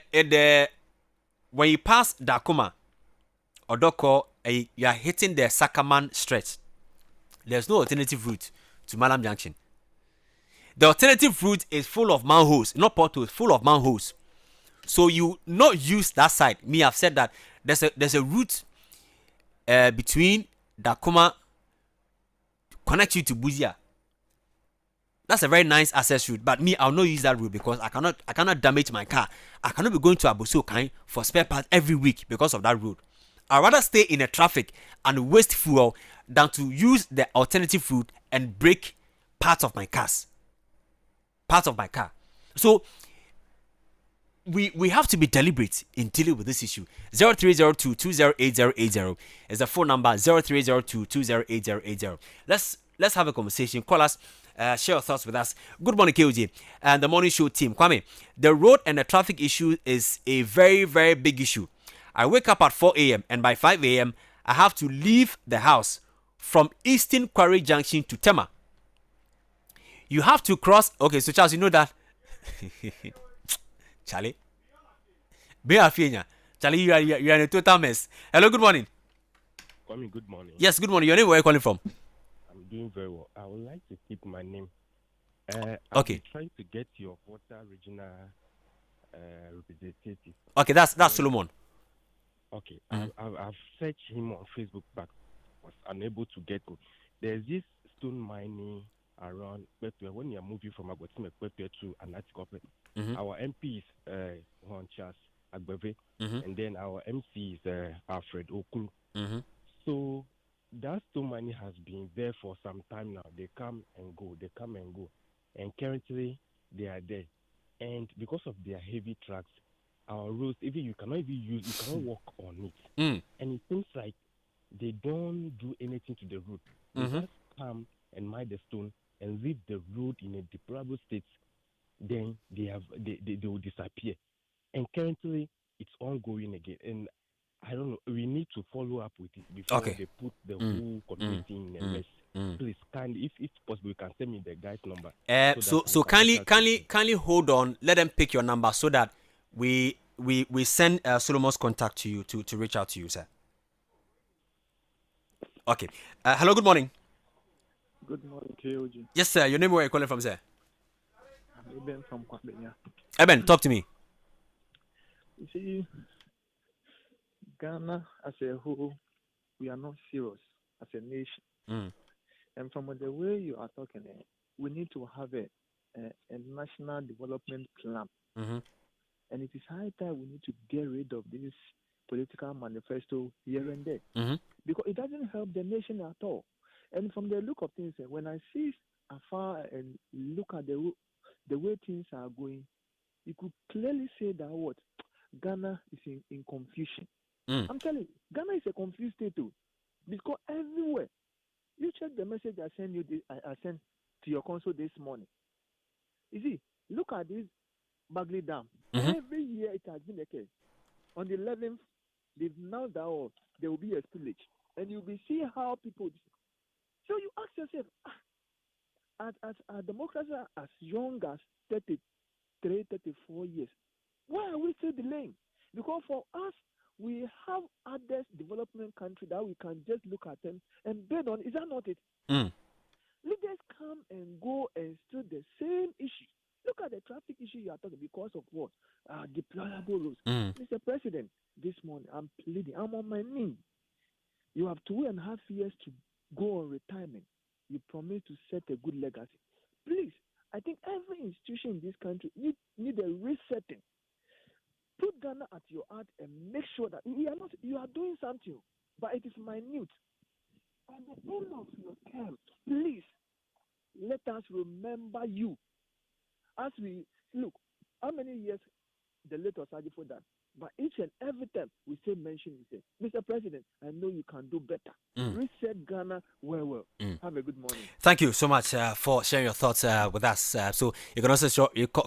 when you pass Dakuma or Doko, you are hitting the Sakaman stretch, there's no alternative route to Malam Junction. The alternative route is full of manholes, not potholes, full of manholes. So you not use that side. Me, I've said that there's a route between Dakuma connect you to Buzia. That's a very nice access route, but me, I'll not use that route because I cannot damage my car. I cannot be going to Aboso Kai for spare parts every week because of that road. I'd rather stay in the traffic and waste fuel than to use the alternative route and break parts of my car. So we have to be deliberate in dealing with this issue. 0302-208080 is the phone number. 0302-208080. Let's have a conversation. Call us, share your thoughts with us. Good morning, KOJ and the morning show team. Kwame, the road and the traffic issue is a very, very big issue. I wake up at 4 a.m. and by 5 a.m. I have to leave the house from Eastern Quarry Junction to Tema. You have to cross. Okay, so Charles, you know that. Charlie, be a fienya. Charlie, you are in a total mess. Hello, good morning. Kwame, good morning. Yes, good morning. Your name, where are you calling from? I'm doing very well. I would like to keep my name. Okay. I'm trying to get your water regional representative. Okay, that's Solomon. Okay, I've searched him on Facebook, but was unable to get him. There's this stone mining around Pepe. When you're moving from Agotime Pepe to Anatikope, our MP is Juan Charles Agbeve, and then our MC is Alfred Okun. So that stone mining has been there for some time now. They come and go, and currently they are there. And because of their heavy trucks, our roads, you cannot walk on it. And it seems like they don't do anything to the road. They just come and mine the stone and leave the road in a deplorable state. Then they will disappear. And currently it's ongoing again. And I don't know, we need to follow up with it before they put the whole community in a mess. Please, kindly, if possible, you can send me the guy's number. So kindly hold on. Let them pick your number so that we send Solomon's contact to you to reach out to you, sir. Okay. Hello. Good morning. Good morning, KOG. Yes, sir. Your name, where are you calling from, sir? I'm Eben from Kwabenya. Eben, talk to me. You see, Ghana as a whole, we are not serious as a nation. And from the way you are talking, we need to have a national development plan. And it is high time we need to get rid of this political manifesto here and there. Because it doesn't help the nation at all. And from the look of things, when I see afar and look at the way things are going, you could clearly say that Ghana is in confusion. I'm telling you, Ghana is a confused state too. Because everywhere, you check the message I sent you, I sent to your console this morning. You see, look at this Bagley Dam. Every year it has been the case. On the 11th, they've announced that there will be a spillage. And you'll be seeing how people... So you ask yourself, as democracy as young as 33, 34 years, why are we still delaying? Because for us, we have other development countries that we can just look at them and bid on. Is that not it? Leaders come and go and still the same issue. Look at the traffic issue you are talking because of what? Deplorable roads. Mr. President, this morning I'm pleading. I'm on my knee. You have 2.5 years to go on retirement. You promise to set a good legacy. Please, I think every institution in this country need a resetting. Put Ghana at your heart and make sure that you are doing something, but it is minute. At the end of your term, please let us remember you. As we look, how many years the late Osagyefo for that? But each and every time we say mention, we say, Mr. President, I know you can do better. Reset Ghana well. Have a good morning. Thank you so much for sharing your thoughts with us. So you can also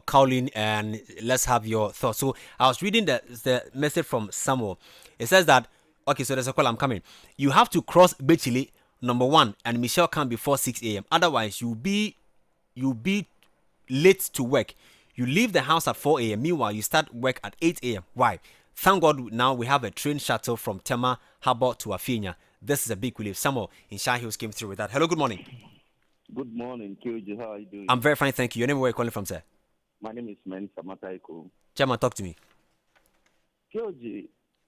call in and let's have your thoughts. So I was reading the message from Samuel. It says that, okay, so there's a call, I'm coming. You have to cross Bechile, number 1, and Michelle come before 6 a.m. Otherwise, you'll be late to work. You leave the house at 4 a.m. Meanwhile, you start work at 8 a.m. Why? Thank God now we have a train shuttle from Tema Harbour to Afinia. This is a big relief. Samuel in Shah Hills came through with that. Hello, good morning. Good morning, KJ. How are you doing? I'm very fine, thank you. Your name, where are you calling from, sir? My name is Men Samataiko. Chairman, talk to me. KJ,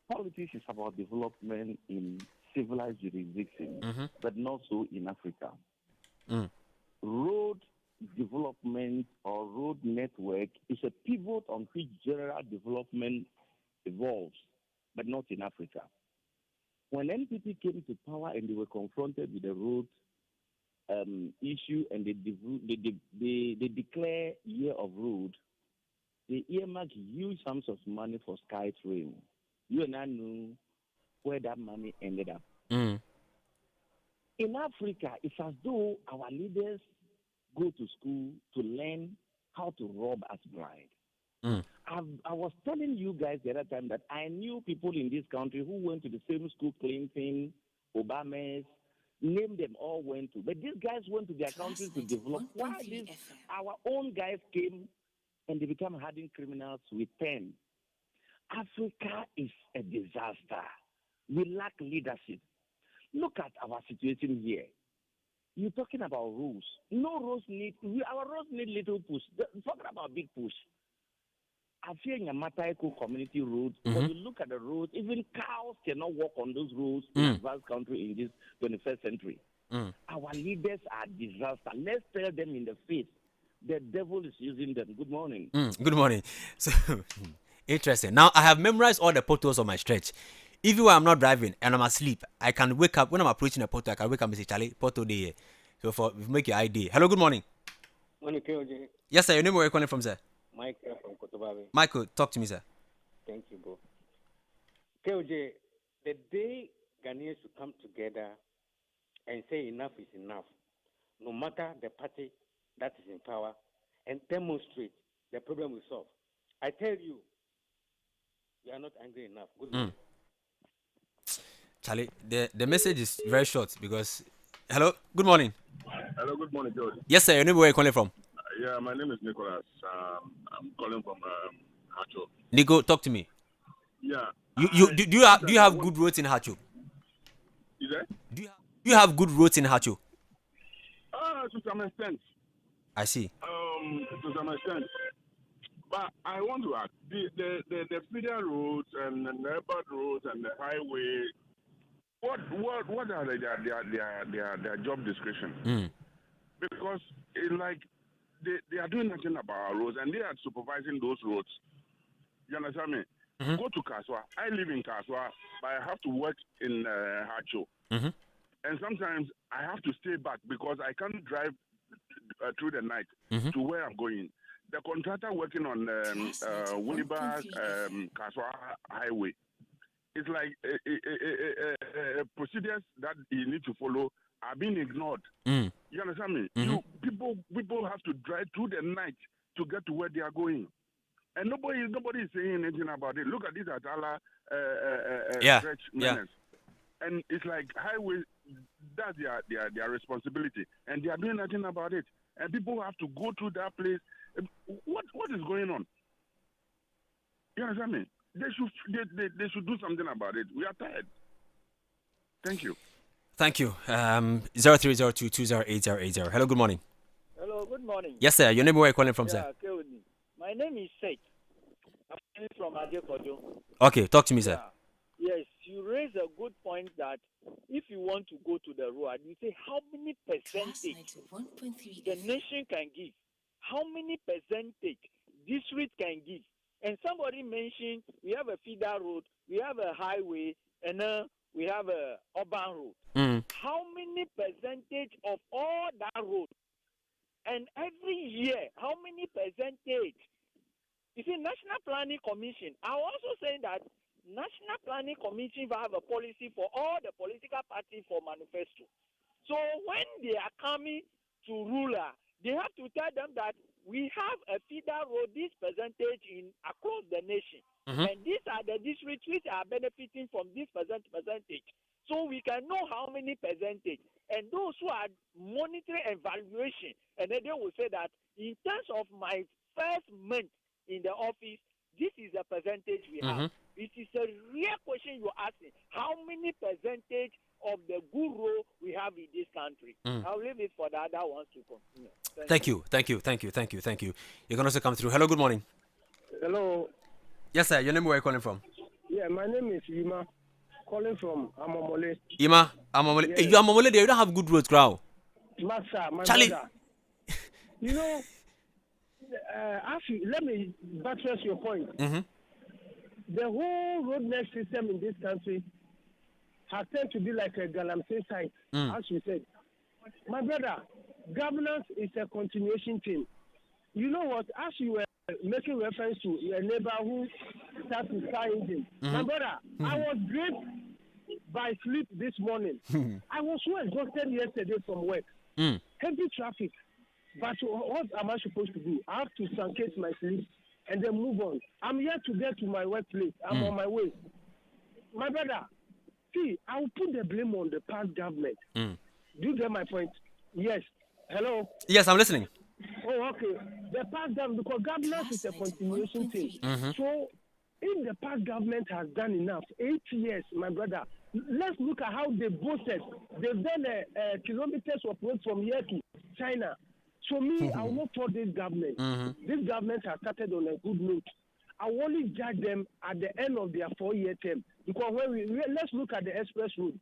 politics is about development in civilized jurisdictions, but not so in Africa. Road development or road network is a pivot on which general development evolves, but not in Africa. When NPP came to power and they were confronted with the road issue and they declare year of road, they earmarked huge sums of money for SkyTrain. You and I know where that money ended up. In Africa, it's as though our leaders go to school to learn how to rob as blind. I was telling you guys the other time that I knew people in this country who went to the same school, Clinton, Obama's, name them all went to. But these guys went to their countries to develop. While our own guys came and they become hardened criminals with pen. Africa is a disaster. We lack leadership. Look at our situation here. You're talking about roads. No roads our roads need little push. Talking about big push. I feel in a Mataiko community road, when you look at the roads, even cows cannot walk on those roads in a vast country in this 21st century. Our leaders are disaster. Let's tell them in the face. The devil is using them. Good morning. Good morning. So, interesting. Now, I have memorized all the potholes on my stretch. Even when I'm not driving and I'm asleep, I can wake up. When I'm approaching a pothole, I can wake up and say, Charlie, pothole day. So, for make your ID. Hello, good morning. Morning, KJ. Yes, sir. Your name, where are you calling from, sir? Michael from Kotobabe. Michael, talk to me, sir. Thank you, bro. KJ, the day Ghanaians should come together and say enough is enough, no matter the party that is in power, and demonstrate, the problem will solve. I tell you, you are not angry enough. Good morning. Charlie, the message is very short because... Hello, good morning. Hello, good morning, George. Yes, sir. Your name, where are you calling from? Yeah, my name is Nicholas. I'm calling from Hacho. Nico, talk to me. Yeah. Do you have good roads in Hacho? Is there? Do you have good roads in Hacho? To some extent. I see. To some extent. But I want to ask, the feeder roads and the neighborhood roads and the highway, what are their job description? Because they are doing nothing about our roads and they are supervising those roads. You understand me? Go to Kaswa. I live in Kaswa, but I have to work in Hacho. And sometimes I have to stay back because I can't drive through the night to where I'm going. The contractor working on Winneba Kaswa Highway, it's like procedures that you need to follow are being ignored. You understand me? People have to drive through the night to get to where they are going. And nobody is saying anything about it. Look at this Atala stretch minutes. And it's like highway, that's their responsibility. And they are doing nothing about it. And people have to go through that place. What is going on? You understand me? They should do something about it. We are tired. Thank you. Thank you. 0302208080. Hello, good morning. Hello, good morning. Yes, sir. Your name, where are you calling from, sir? My name is Seth. I'm calling from Adekojo. Okay, talk to me, sir. Yes, you raise a good point that if you want to go to the road, you say how many percentage the nation can give. how many percentage district can give. And somebody mentioned we have a feeder road, we have a highway, and we have a urban road. How many percentage of all that road? And every year, how many percentage? You see, National Planning Commission, I also saying that National Planning Commission will have a policy for all the political parties for manifesto. So when they are coming to ruler, they have to tell them that we have a feeder road, this percentage in across the nation. And these are the districts which are benefiting from this percentage. So we can know how many percentage. And those who are monitoring evaluation, and then they will say that in terms of my first month in the office, this is the percentage we have. It is a real question you're asking. How many percentage of the good road we have in this country? I'll leave it for the other ones to continue. Thank you. You can also come through. Hello, good morning. Hello. Yes, sir. Your name, where are you calling from? Yeah, my name is Ima, calling from Amomole. Ima, Amomole. Yes. You Amomole there, you don't have good roads, crowd. Master, my Charlie. brother. You know, let me buttress your point. The whole road net system in this country has turned to be like a galamsey site, as you said. My brother, governance is a continuation thing. You know what? As you were making reference to your neighbor who started his car engine, my brother, I was gripped by sleep this morning. I was so exhausted yesterday from work. Heavy traffic. But what am I supposed to do? I have to truncate my sleep and then move on. I'm here to get to my workplace. I'm on my way. My brother, see, I will put the blame on the past government. Do you get my point? Yes. Hello? Yes, I'm listening. Oh, okay. The past government, because governance is a continuation thing. So, if the past government has done enough, 8 years, my brother, let's look at how they boasted. They've done kilometers of road from here to China. So me, I will not for this government. This government has started on a good note. I will only judge them at the end of their 4-year term. Because when let's look at the express road.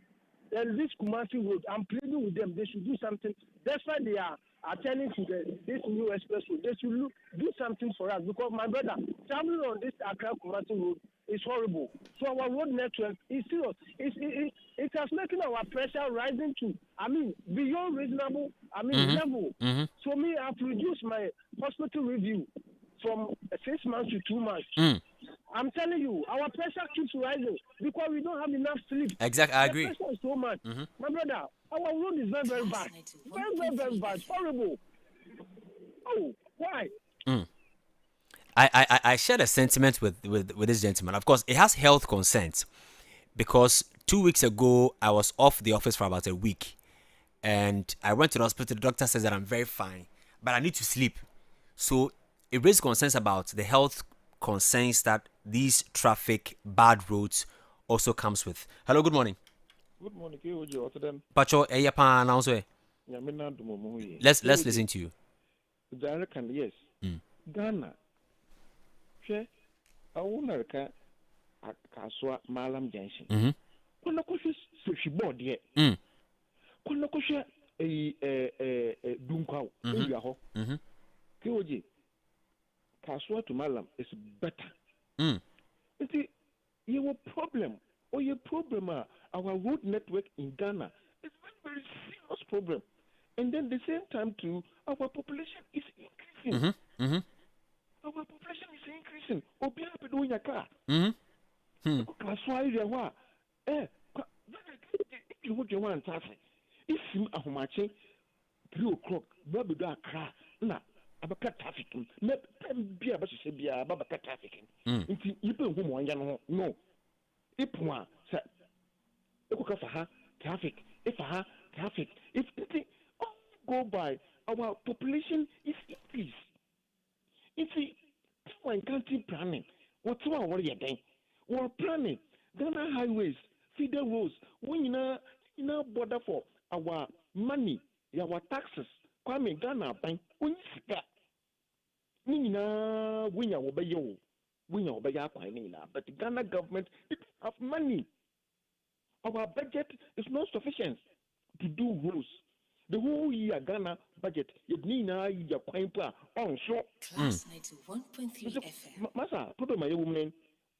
Then this Kumasi road, I'm pleading with them. They should do something. That's why they are attending to this new express road. They should do something for us. Because my brother, traveling on this Accra Kumasi road is horrible. So our road network is serious. It has making our pressure rising to, beyond reasonable, level. So me, I've reduced my hospital review from 6 months to 2 months. I'm telling you, our pressure keeps rising because we don't have enough sleep. Exactly, I agree. The pressure is so much. My brother, our road is very, very bad. Very bad. Horrible. Oh, why? I share the sentiment with this gentleman. Of course, it has health concerns because 2 weeks ago I was off the office for about a week, and I went to the hospital. The doctor says that I'm very fine, but I need to sleep. So it raised concerns about the health concerns that these traffic bad roads also comes with. Hello, good morning. Good morning, KOJ. Pacho, let's listen to you. Yes. Ghana. I want to Kaswa Malam Junction. Kuna kusha sushi board ye. Kuna kusha Dunkau. Yaho. KOJ. Kaswa to Malam is better. You have problem. Or your problem our road network in Ghana is very, very serious problem. And then the same time too, our population is increasing. Our population is increasing. Obia doing a car. Kaswa area wa. You would you want to say? If you are matching 3 o'clock, Babu da car. Na abaka traffic. Be about to say be abaka traffic. If you put home one no. If one say traffic, if traffic, if all go by, our population is increased. If we country planning, what's our worry then? We're planning Ghana highways, feeder roads, when you border for our money, our taxes. Kwame Ghana bank, when you see that, when you obey you. But the Ghana government it have money. Our budget is not sufficient to do roads. The whole year Ghana budget, it need now your coin on short. Class 91.3 FM. Masa, put my woman,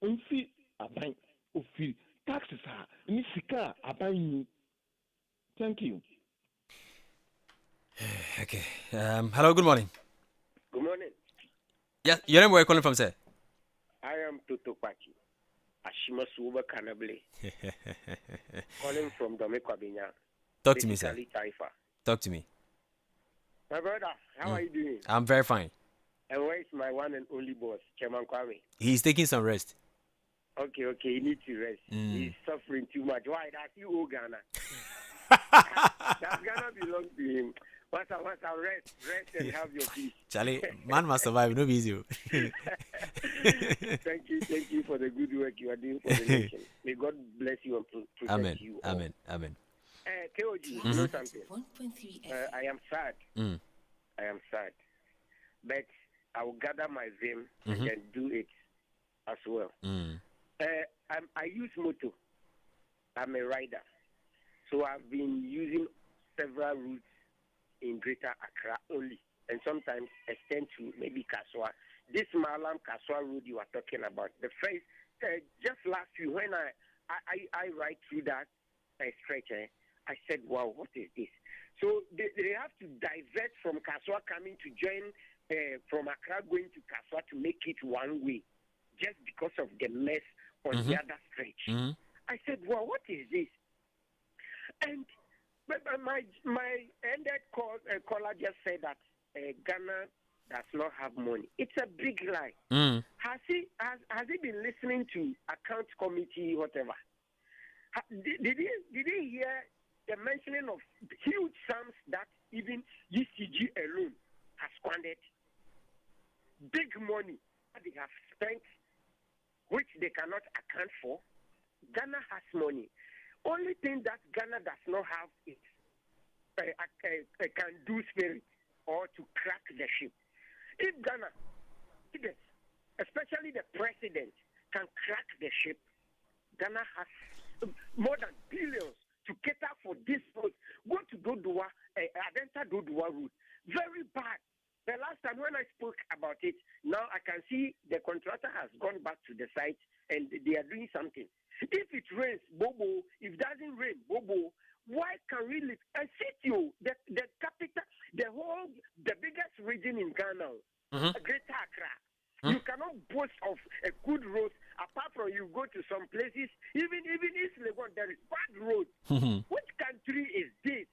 unfi a bank of fee taxes are, Nisika a buying. Thank you. Okay. Hello, good morning. Good morning. Yeah, your name where you calling from, sir? I am Toto Pachi. Ashima Suba Kanable. Calling from Domekwabenya. Talk to me, sir. Taifa. Talk to me. My brother, how are you doing? I'm very fine. And where is my one and only boss, Chairman Kwame? He's taking some rest. Okay, he needs to rest. He's suffering too much. Why? That's you, owe Ghana. That Ghana belongs to him. Once I rest and have your peace. Charlie, man must survive. No be easy. Thank you for the good work you are doing for the nation. May God bless you and protect Amen. you. Amen. Amen. KOG, you know something? I am sad. I am sad. But I will gather my vim and then do it as well. I use moto. I'm a rider. So I've been using several routes in Greater Accra only, and sometimes extend to maybe Kaswa. This Malam Kaswa road you are talking about, the first, just last week when I ride through that stretch, I said, wow, what is this? So they have to divert from Kaswa coming to join from Accra going to Kaswa to make it one way, just because of the mess on the other stretch. I said, wow, what is this? And but my ended caller just said that Ghana does not have money. It's a big lie. Has he been listening to account committee, whatever? Did he hear the mentioning of huge sums that even ECG alone has squandered? Big money that they have spent, which they cannot account for. Ghana has money. Only thing that Ghana does not have is a can-do spirit or to crack the ship. If Ghana, especially the president, can crack the ship, Ghana has more than billions to cater for this road. Go to Dodua, Adenta Dodua route. Very bad. The last time when I spoke about it, now I can see the contractor has gone back to the site and they are doing something. If it rains, Bobo. If it doesn't rain, Bobo. Why can we live? And Sitio, the capital, the biggest region in Ghana, Greater Accra. You cannot boast of a good road apart from you go to some places. Even East Legon, there is bad road. Which country is this?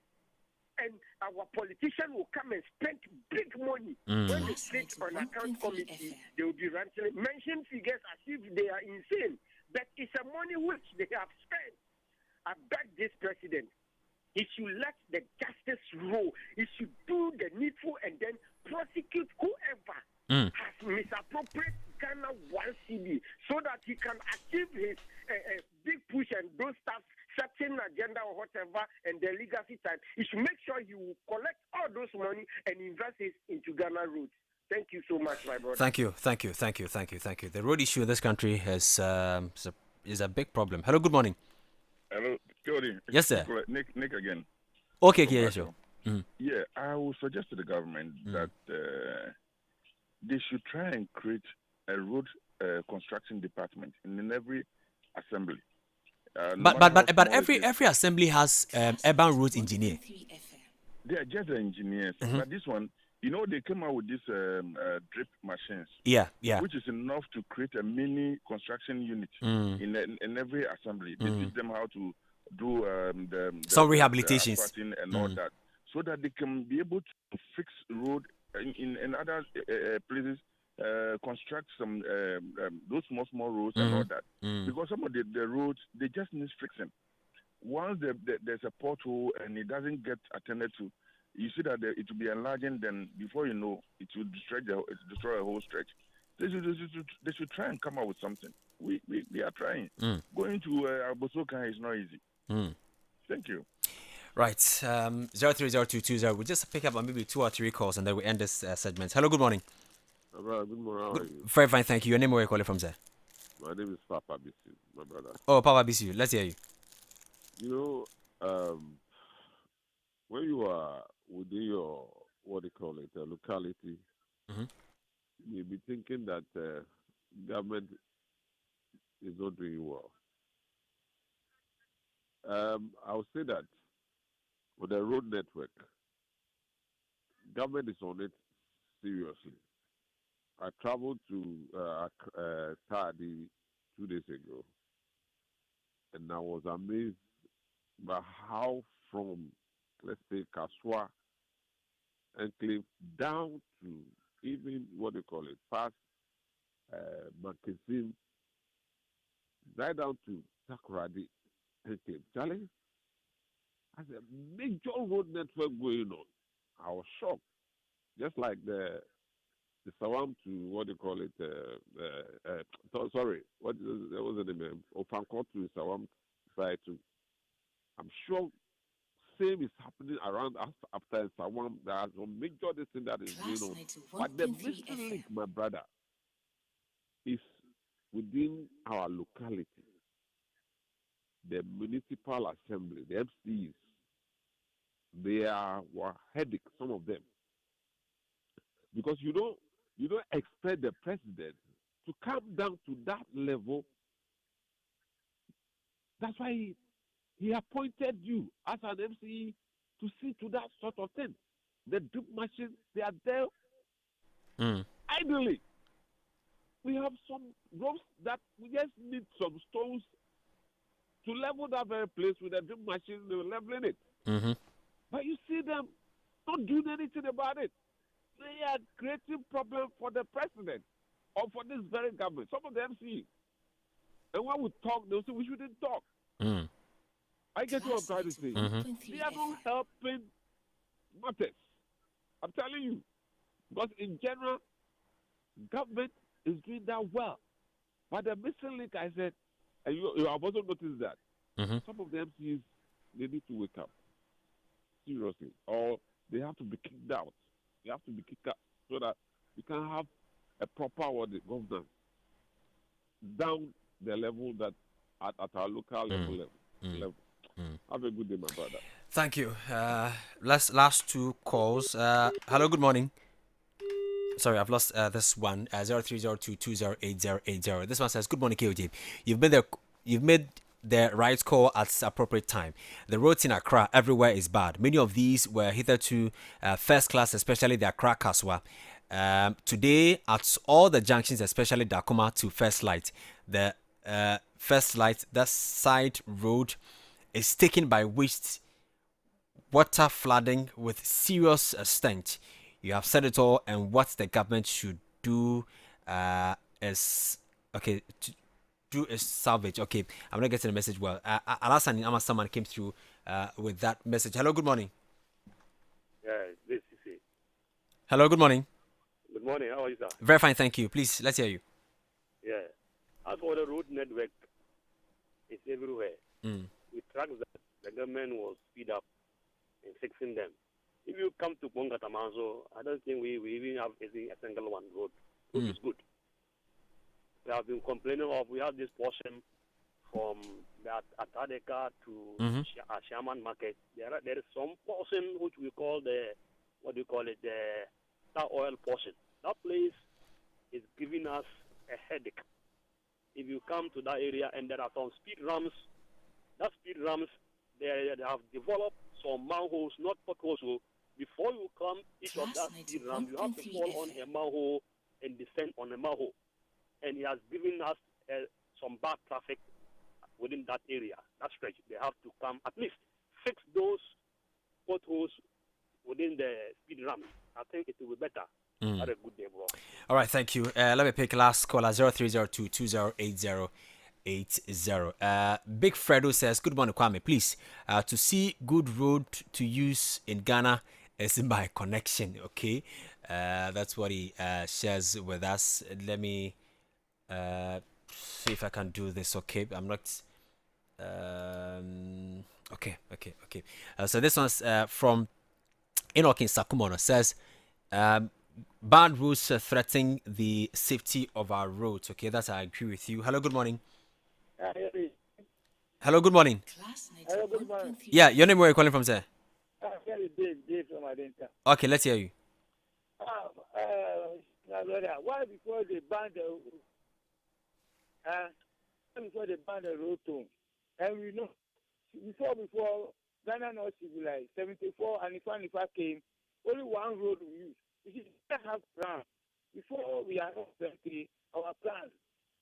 And our politician will come and spend big money. When they sit on account committee, they will be ranting, mention figures as if they are insane. But it's a money which they have spent. I beg this president, he should let the justice roll. He should do the needful and then prosecute whoever has misappropriated Ghana 1 CD so that he can achieve his big push and those stuff, certain agenda or whatever, and the legacy time. He should make sure he will collect all those money and invest it into Ghana roads. Thank you so much, my brother. Thank you. The road issue in this country is a big problem. Hello, good morning. Hello, Jody. Yes, sir. Nick again. Okay, yeah, sure. Yeah, I will suggest to the government that they should try and create a road construction department in every assembly. But every assembly has urban road engineer. They are just the engineers, but this one, you know, they came out with these drip machines. Yeah. Which is enough to create a mini construction unit in every assembly. They teach them how to do some rehabilitations and all that, so that they can be able to fix road in other places, construct some those small roads and all that. Because some of the roads, they just need fixing. Once there's a pothole and it doesn't get attended to, you see that it will be enlarging. Then before you know, it will destroy a whole stretch. They should try and come up with something. We are trying. Going to Abosoka is not easy. Thank you. Right. 030220. We'll just pick up on maybe 2 or 3 calls and then we end this segment. Hello, good morning. Good morning. How are you? Very fine, thank you. Your name, where you calling from, sir? My name is Papa Bisu, my brother. Oh, Papa Bisu. Let's hear you. You know, when you are within your what they call it, locality, Mm-hmm. you'll be thinking that government is not doing well. I would say that with the road network, government is on it seriously. I traveled to Tadi 2 days ago, and I was amazed by how from, let's say, Kaswa enclave down to even what they call it, past Makisim, right down to Takoradi enclave. Charlie, has a major road network going on. I was shocked. Just like the Sawam to what they call it, sorry, what was the name? Opanko to Sawam side to. I'm sure same is happening around us after Sawam. There are some major this thing that is going on. But the missing link, my brother, is within our locality. The municipal assembly, the MCs, they were headache, some of them. Because you don't expect the president to come down to that level. That's why he appointed you as an MC to see to that sort of thing. The drip machines, they are there idly. We have some ropes that we just need some stones to level that very place with the drip machine, they were leveling it. Mm-hmm. But you see them not doing anything about it. They are creating problem for the president or for this very government. Some of them see. And when we talk, they'll say we shouldn't talk. Mm. I get what I'm trying to say. They are not helping matters. I'm telling you. Because in general, government is doing that well. But the missing link, I said, and you have also noticed that some of the MCs, they need to wake up. Seriously. Or they have to be kicked out. They have to be kicked out so that we can have a proper governance down the level that at our local level. Have a good day, my brother. Thank you. Last two calls. Hello, good morning. Sorry, I've lost this one. 0302208080. This one says, "Good morning, KOJ. You've made the right call at appropriate time. The roads in Accra everywhere is bad. Many of these were hitherto first class, especially the Accra Kaswa. Today, at all the junctions, especially Dakuma to First Light, the First Light, that side road is taken by water flooding with serious stench. You have said it all, and what the government should do is salvage. Okay, I'm not getting the message well. Alassane Ama, someone came through with that message. Hello, good morning. Yeah, this is it. Hello, good morning. Good morning. How are you, sir? Very fine, thank you. Please, let's hear you. Yeah. As for the road network, it's everywhere. We track that the government will speed up in fixing them. If you come to Bonga Tamanzo, I don't think we even have a single one road. Road is good. We have been complaining of, we have this portion from Atadeka to Shaman Market. There is some portion which we call the star oil portion. That place is giving us a headache. If you come to that area and there are some speed ramps, they have developed some manholes, not potholes. So before you come each of that speed ramp, you have to fall on a manhole and descend on a manhole. And he has given us some bad traffic within that area, that stretch. They have to come at least fix those potholes within the speed ramp. I think it will be better. Have a good day, bro. All right, thank you. Let me pick last caller 0302208080. Big Fredo says, "Good morning, Kwame. Please, to see good road to use in Ghana is by connection." Okay, that's what he shares with us. Let me see if I can do this. Okay, I'm not. Okay. So this one's from Enoch in Sakumono says, "Bad roads threatening the safety of our roads." Okay, that's I agree with you. Hello, good morning. Hello, good morning. Hello, good morning. Yeah, your name, where are you calling from, sir? Dave from Adenta. Okay, let's hear you. My brother, why before they banned the road tone? And we know before Ghana not civilized, 74 and if I came, only one road we use. We just have plan. Before we are not plenty, our plans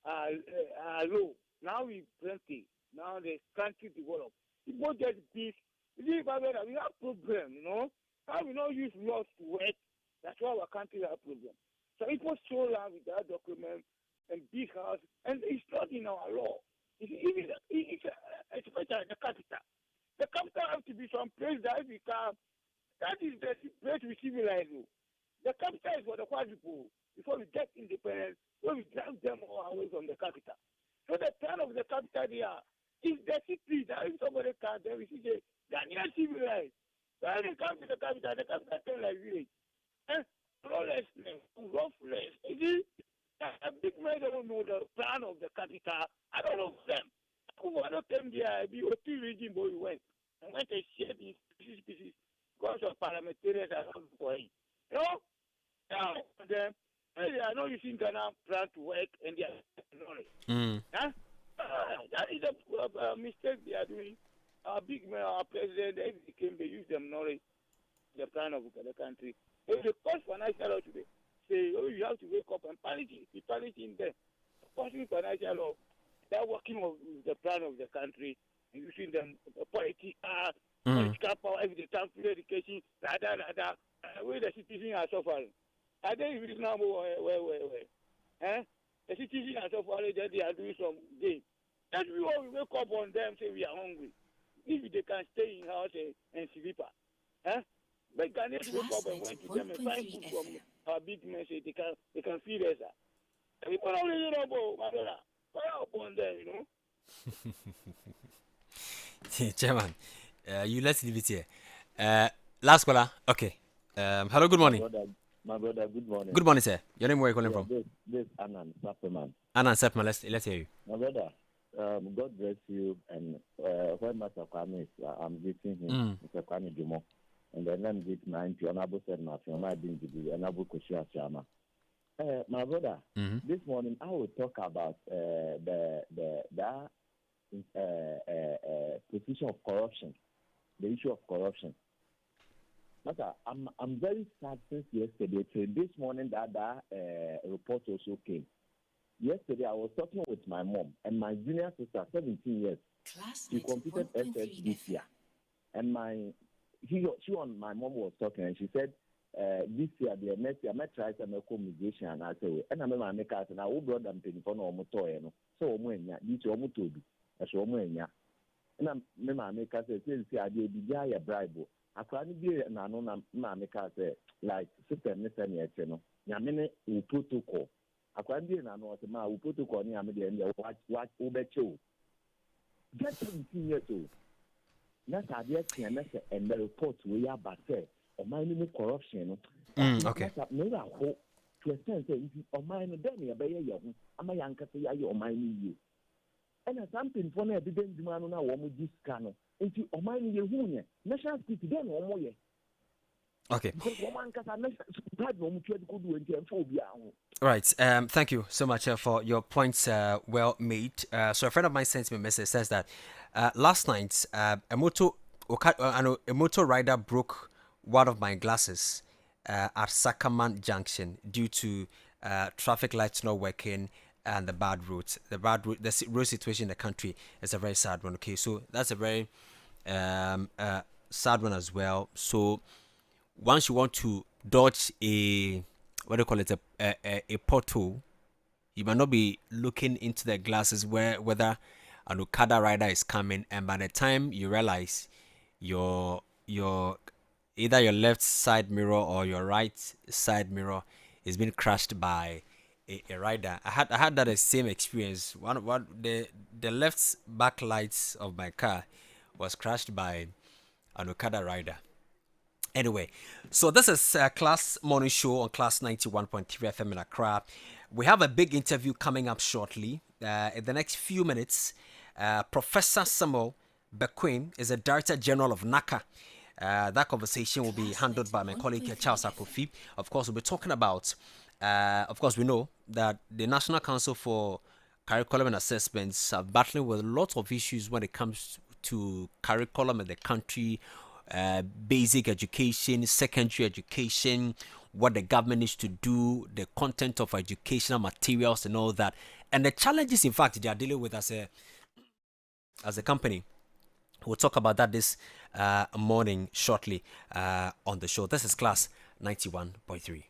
are low. Now we plenty. Now the country develop. People get big. We have problem, you know. How we not use laws to work? That's why our country has problem. So people show love with that document and big house, and it's not in our law. Especially the capital. The capital has to be some place that we can. That is the place we civilize. The capital is for the white people. Before we get independence, when we drive them all away from the capital. So the plan of the capital there is the city that if somebody can, then we see the Ghanaian civilized. When they come to the capital turn like village. And lawlessness, roughness. A big man don't know the plan of the capital. I don't know them. Who are not them there? Be a two region boy went. And when they share these pieces, because of parliamentarians are not for it. You know? Now, them, I know you see Ghana plan to work and they are knowledge. Huh? That is a mistake they are doing. Our big man, our president, they came, they use them knowledge, the plan of the country. If the cost financial law today say, oh, you have to wake up and be punishing them. Costing financial law, they're working on the plan of the country and using them political power, every time free education, where the citizens are suffering. I think if it is now where. The citizens are suffering, that they are doing some game. That's why we wake up on them, say we are hungry. If they can stay in house and sleep. But Ghanaians wake up and went to them and find food from our big men, say they can feed us. People don't really know about my brother. Fire upon them, you know. Chairman, you let's leave it here. Last caller. Okay. Hello, good morning. My brother, good morning. Good morning, sir. Your name, where are you calling from? This Anand Sapperman. Anand Sapperman, let's hear you. My brother, God bless you. And when Master Kwame is, I'm greeting him, Mr. Kwame Jnr. And then I'm greeting my honorable said my being the honorable Koshia Chama. My brother, this morning I will talk about the position of corruption, the issue of corruption. But I'm very sad since yesterday. So this morning that report also came. Yesterday I was talking with my mom and my junior sister, 17 years. She completed SS this year, and my mom was talking and she said, this year, the next year, I might try some migration and I say, and I'm going to make out and I will brought them to the phone or motor. So, when this your motobi, as your moya. And I'm make us say, I did a bribe. I can't be an unknown make us like sister Mr. Channel. Yamine will protocol. I can't be an unknown will protocol near me and watch Ubecho. Just 17 years old. That's how they and the report we are back there. Or my corruption. Okay. Maybe I hope to a sense that or mine then a young, I'm a young cafe, or mine you. And as something for a didn't demand on our woman this canoe. If you or mine you, national city then or more. Okay. Right. Thank you so much for your points. Well made. So a friend of mine sent me a message says that last night a motor rider broke one of my glasses at Sakaman Junction due to traffic lights not working and the bad roads. The road situation in the country is a very sad one. Okay, so that's a very sad one as well. So once you want to dodge a pothole, you might not be looking into the glasses whether an Okada rider is coming, and by the time you realize your either your left side mirror or your right side mirror is being crashed by a rider. I had that same experience. The left back lights of my car was crashed by an Okada rider. Anyway, so this is Class Morning Show on Class 91.3 FM in Accra. We have a big interview coming up shortly. In the next few minutes, Professor Samuel Bequim is the Director General of NACA. That conversation will be handled by my colleague Charles Akofi. Of course, we'll be talking about, of course, we know that the National Council for Curriculum and Assessments are battling with lots of issues when it comes to curriculum in the country, basic education, secondary education, what the government needs to do, the content of educational materials and all that. And the challenges, in fact, they are dealing with as a company. We'll talk about that this morning shortly on the show. This is Class 91.3.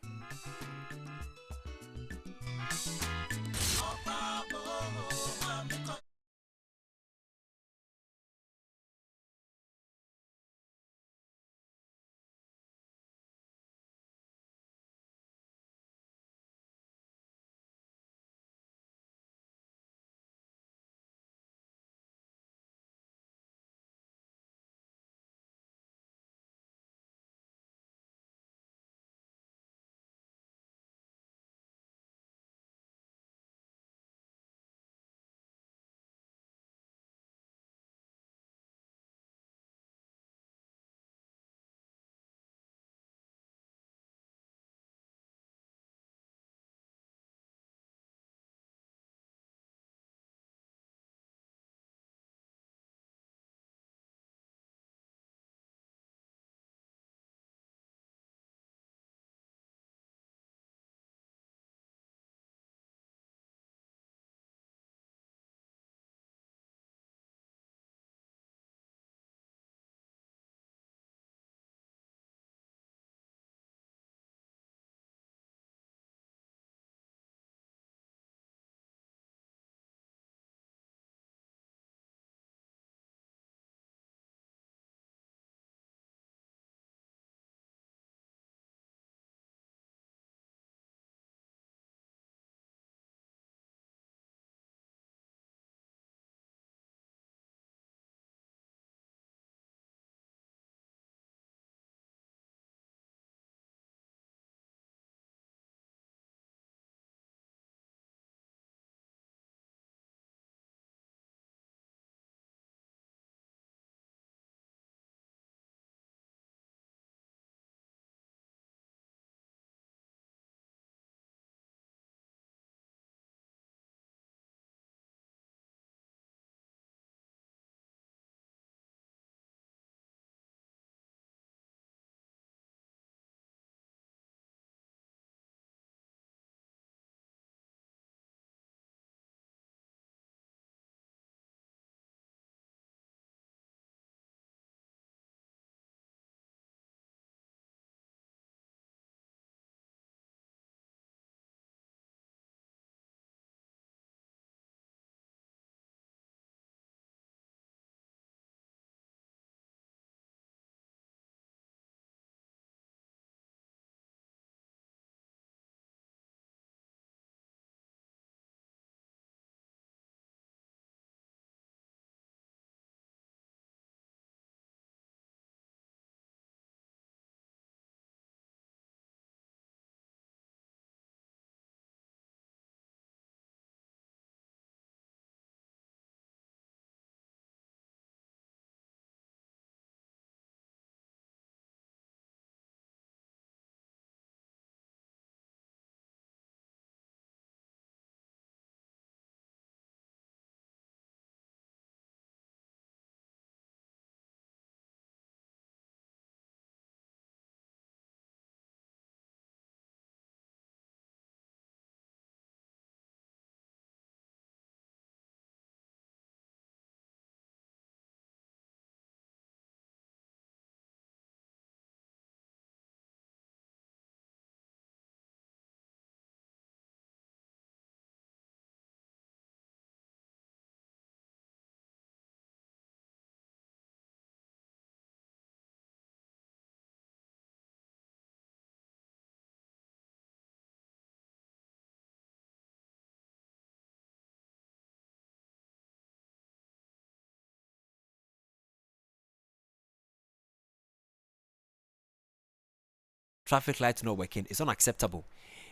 Traffic light not working is unacceptable.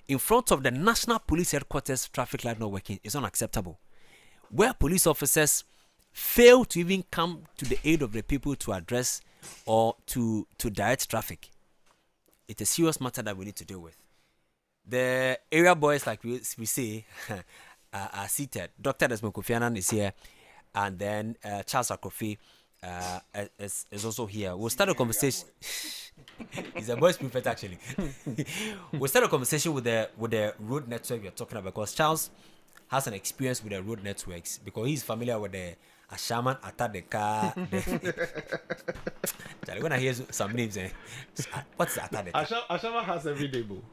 In front of the National Police Headquarters, traffic light not working is unacceptable. Where police officers fail to even come to the aid of the people to address or to direct traffic. It's a serious matter that we need to deal with. The area boys, like we say, are seated. Dr. Desmond Kofi Annan is here, and then Charles Akofi is also here. We'll start a conversation. He's a voice prefect actually. We'll start a conversation with the road network we're talking about, because Charles has an experience with the road networks because he's familiar with the Ashaman attack the car. When I hear some names, what's attack the car? Ashama has every day, boo.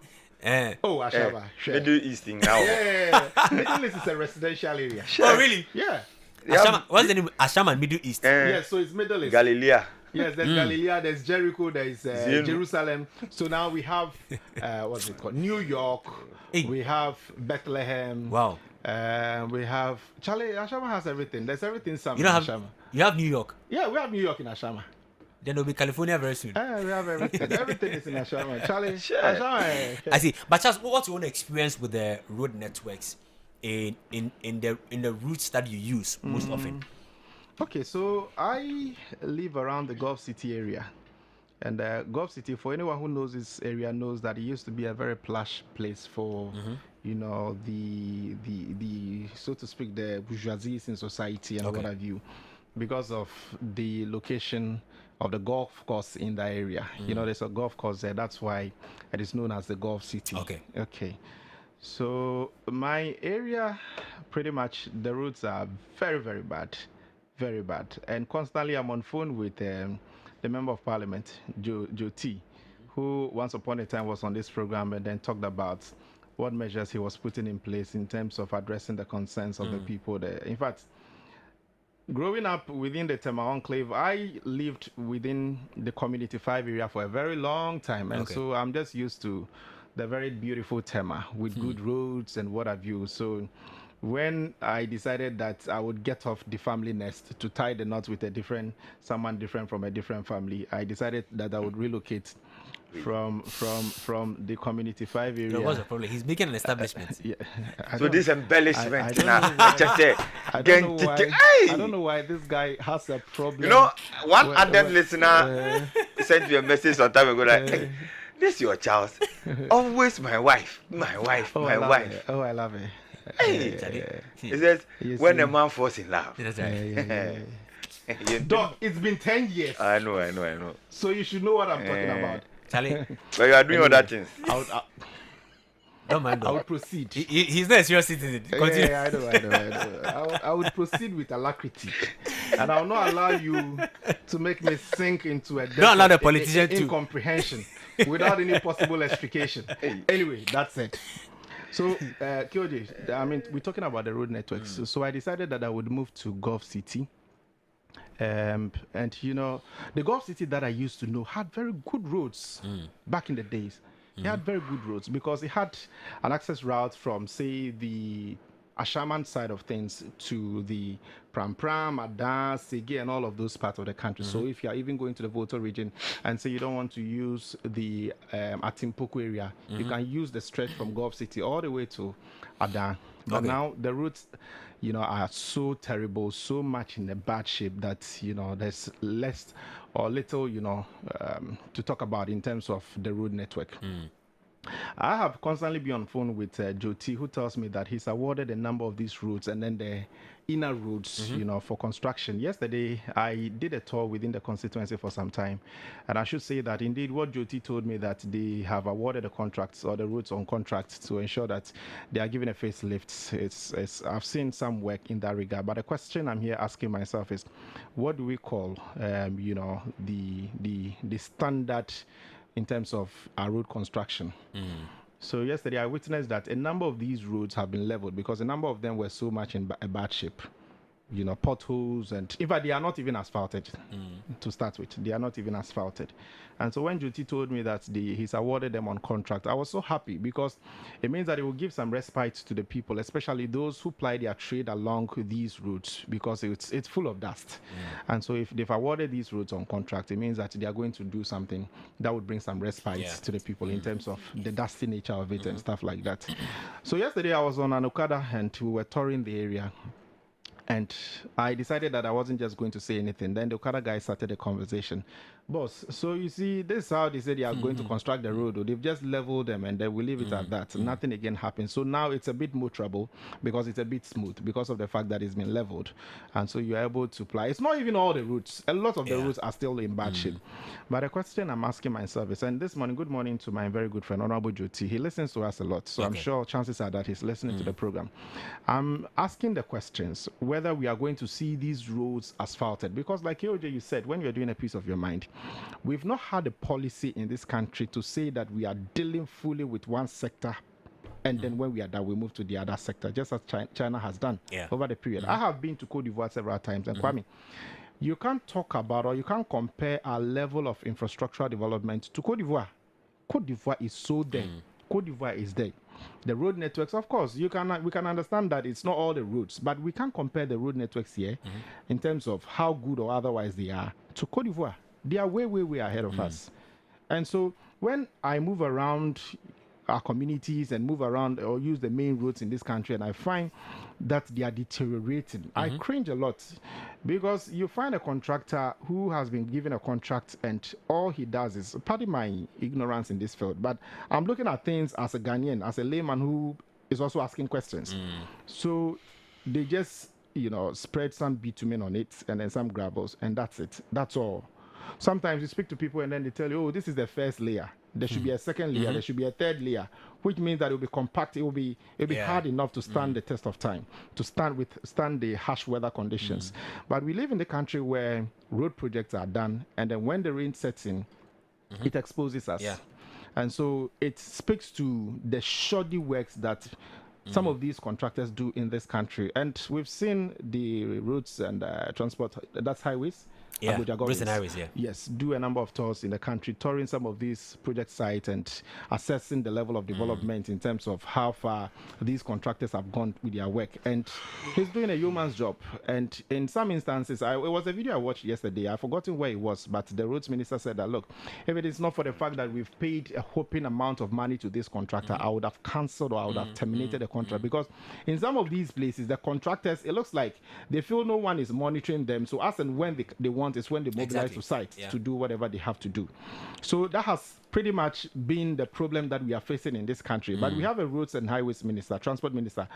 Ashama. Middle East thing now. Yeah. Middle East is a residential area. Oh, really? Yeah. Ashama, what's the name? Ashama Middle East. Yes, so it's Middle East. Galilee. Yes, there's Galilee, there's Jericho, there's Jerusalem. So now we have, what's it called? New York. We have Bethlehem. Wow. We have, Charlie, Ashama has everything. There's everything some in Ashama. You have New York? Yeah, we have New York in Ashama. Then there'll be California very soon. We have everything. Everything is in Ashama. Charlie, Ashama. I see. But Charles, what's your own experience with the road networks in the routes that you use most often? Okay, so I live around the Gulf City area. And Gulf City, for anyone who knows this area, knows that it used to be a very plush place for, you know, the so to speak, the bourgeoisies in society and what have you, because of the location of the golf course in that area. You know, there's a golf course there. That's why it is known as the Gulf City. Okay. So my area, pretty much, the roads are very, very bad. Very bad. And constantly I'm on phone with the Member of Parliament, Joe T, who once upon a time was on this program and then talked about what measures he was putting in place in terms of addressing the concerns of the people there. In fact, growing up within the Tema Enclave, I lived within the Community 5 area for a very long time. And so I'm just used to the very beautiful Tema with good roads and what have you. So when I decided that I would get off the family nest to tie the knot with someone different from a different family, I decided that I would relocate from the Community 5 area. What's the problem? He's making an establishment. So this embellishment. I don't know why this guy has a problem. You know, one ardent listener sent me a message some time ago that this your child. Always my wife. My wife. My wife. Oh, I love it. Hey, he says, when a man falls in love. Dog, it's been 10 years. I know. So you should know what I'm talking about. Charlie. But you are doing other things. Don't mind. I would proceed. He's not a serious citizen. Continue. I know. I would proceed with alacrity. And I will not allow you to make me sink into a don't allow the politician to incomprehension without any possible explication. Anyway, that's it. So, Kyoji, I mean, we're talking about the road networks. So I decided that I would move to Gulf City. And, you know, the Gulf City that I used to know had very good roads back in the days. It had very good roads because it had an access route from, say, the Ashaman side of things to the Pram, Adan, Sege, and all of those parts of the country. So if you are even going to the Volta region and say you don't want to use the Atimpoku area, you can use the stretch from Gulf City all the way to Adan. But now the routes, you know, are so terrible, so much in a bad shape that, you know, there's less or little, you know, to talk about in terms of the road network. I have constantly been on phone with Joe T, who tells me that he's awarded a number of these routes and then the inner roads, you know, for construction. Yesterday, I did a tour within the constituency for some time, and I should say that indeed what Joe T told me that they have awarded the contracts or the routes on contracts to ensure that they are given a facelift. It's I've seen some work in that regard, but the question I'm here asking myself is, what do we call, you know, the standard in terms of our road construction? So yesterday I witnessed that a number of these roads have been leveled because a number of them were so much in a bad shape. You know, potholes, and in fact, they are not even asphalted to start with. They are not even asphalted. And so when Juti told me that he's awarded them on contract, I was so happy because it means that it will give some respite to the people, especially those who ply their trade along these routes, because it's full of dust. And so if they've awarded these routes on contract, it means that they are going to do something that would bring some respite to the people in terms of the dusty nature of it and stuff like that. So yesterday I was on an Okada and we were touring the area. And I decided that I wasn't just going to say anything. Then the Okada guy started a conversation Boss, so you see, this is how they say they are going to construct the road. Or they've just leveled them and they will leave it at that. Nothing again happens. So now it's a bit more trouble because it's a bit smooth because of the fact that it's been leveled. And so you're able to apply. It's not even all the routes. A lot of the routes are still in bad shape. But the question I'm asking myself is, and this morning, good morning to my very good friend, Honorable Joti. He listens to us a lot. So I'm sure chances are that he's listening to the program. I'm asking the questions whether we are going to see these roads asphalted. Because like KOJ, you said, when you're doing a piece of your mind, we've not had a policy in this country to say that we are dealing fully with one sector and then when we are done, we move to the other sector, just as China has done over the period. I have been to Cote d'Ivoire several times, and Kwame, you can't talk about or you can't compare our level of infrastructural development to Cote d'Ivoire. Cote d'Ivoire is so there. Cote d'Ivoire is there. The road networks, of course, we can understand that it's not all the roads, but we can't compare the road networks here in terms of how good or otherwise they are to Cote d'Ivoire. They are way, way, way ahead of us. And so when I move around our communities and move around or use the main roads in this country and I find that they are deteriorating, I cringe a lot because you find a contractor who has been given a contract and all he does is, pardon my ignorance in this field, but I'm looking at things as a Ghanaian, as a layman who is also asking questions. So they just, spread some bitumen on it and then some gravels and that's it. That's all. Sometimes you speak to people and then they tell you, oh, this is the first layer. There should be a second layer. There should be a third layer, which means that it will be compact. It will be hard enough to stand the test of time, to stand the harsh weather conditions. But we live in the country where road projects are done, and then when the rain sets in, it exposes us. And so it speaks to the shoddy works that some of these contractors do in this country. And we've seen the roads and transport, that's highways. Roads and highways, Yes, do a number of tours in the country, touring some of these project sites and assessing the level of development in terms of how far these contractors have gone with their work. And he's doing a yeoman's job. And in some instances, it was a video I watched yesterday. I've forgotten where it was, but the roads minister said that, look, if it is not for the fact that we've paid a whopping amount of money to this contractor, I would have cancelled or I would have terminated the contract. Because in some of these places, the contractors, it looks like they feel no one is monitoring them. So as and when they want is when they mobilize to site to do whatever they have to do. So that has pretty much been the problem that we are facing in this country. But we have a roads and highways minister, transport minister,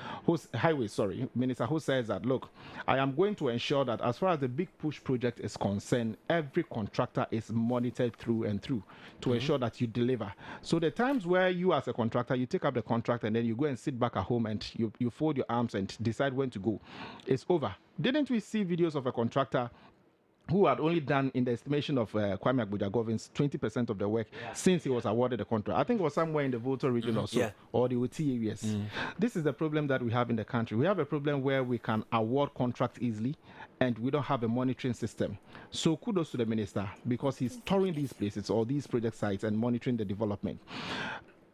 minister who says that, look, I am going to ensure that as far as the big push project is concerned, every contractor is monitored through and through to ensure that you deliver. So the times where you as a contractor, you take up the contract and then you go and sit back at home and you fold your arms and decide when to go, it's over. Didn't we see videos of a contractor who had only done, in the estimation of Kwame Okyere Jnr, 20% of the work since he was awarded the contract? I think it was somewhere in the Volta region or so, or the OT areas. This is the problem that we have in the country. We have a problem where we can award contracts easily, and we don't have a monitoring system. So kudos to the minister, because he's touring these places or these project sites and monitoring the development.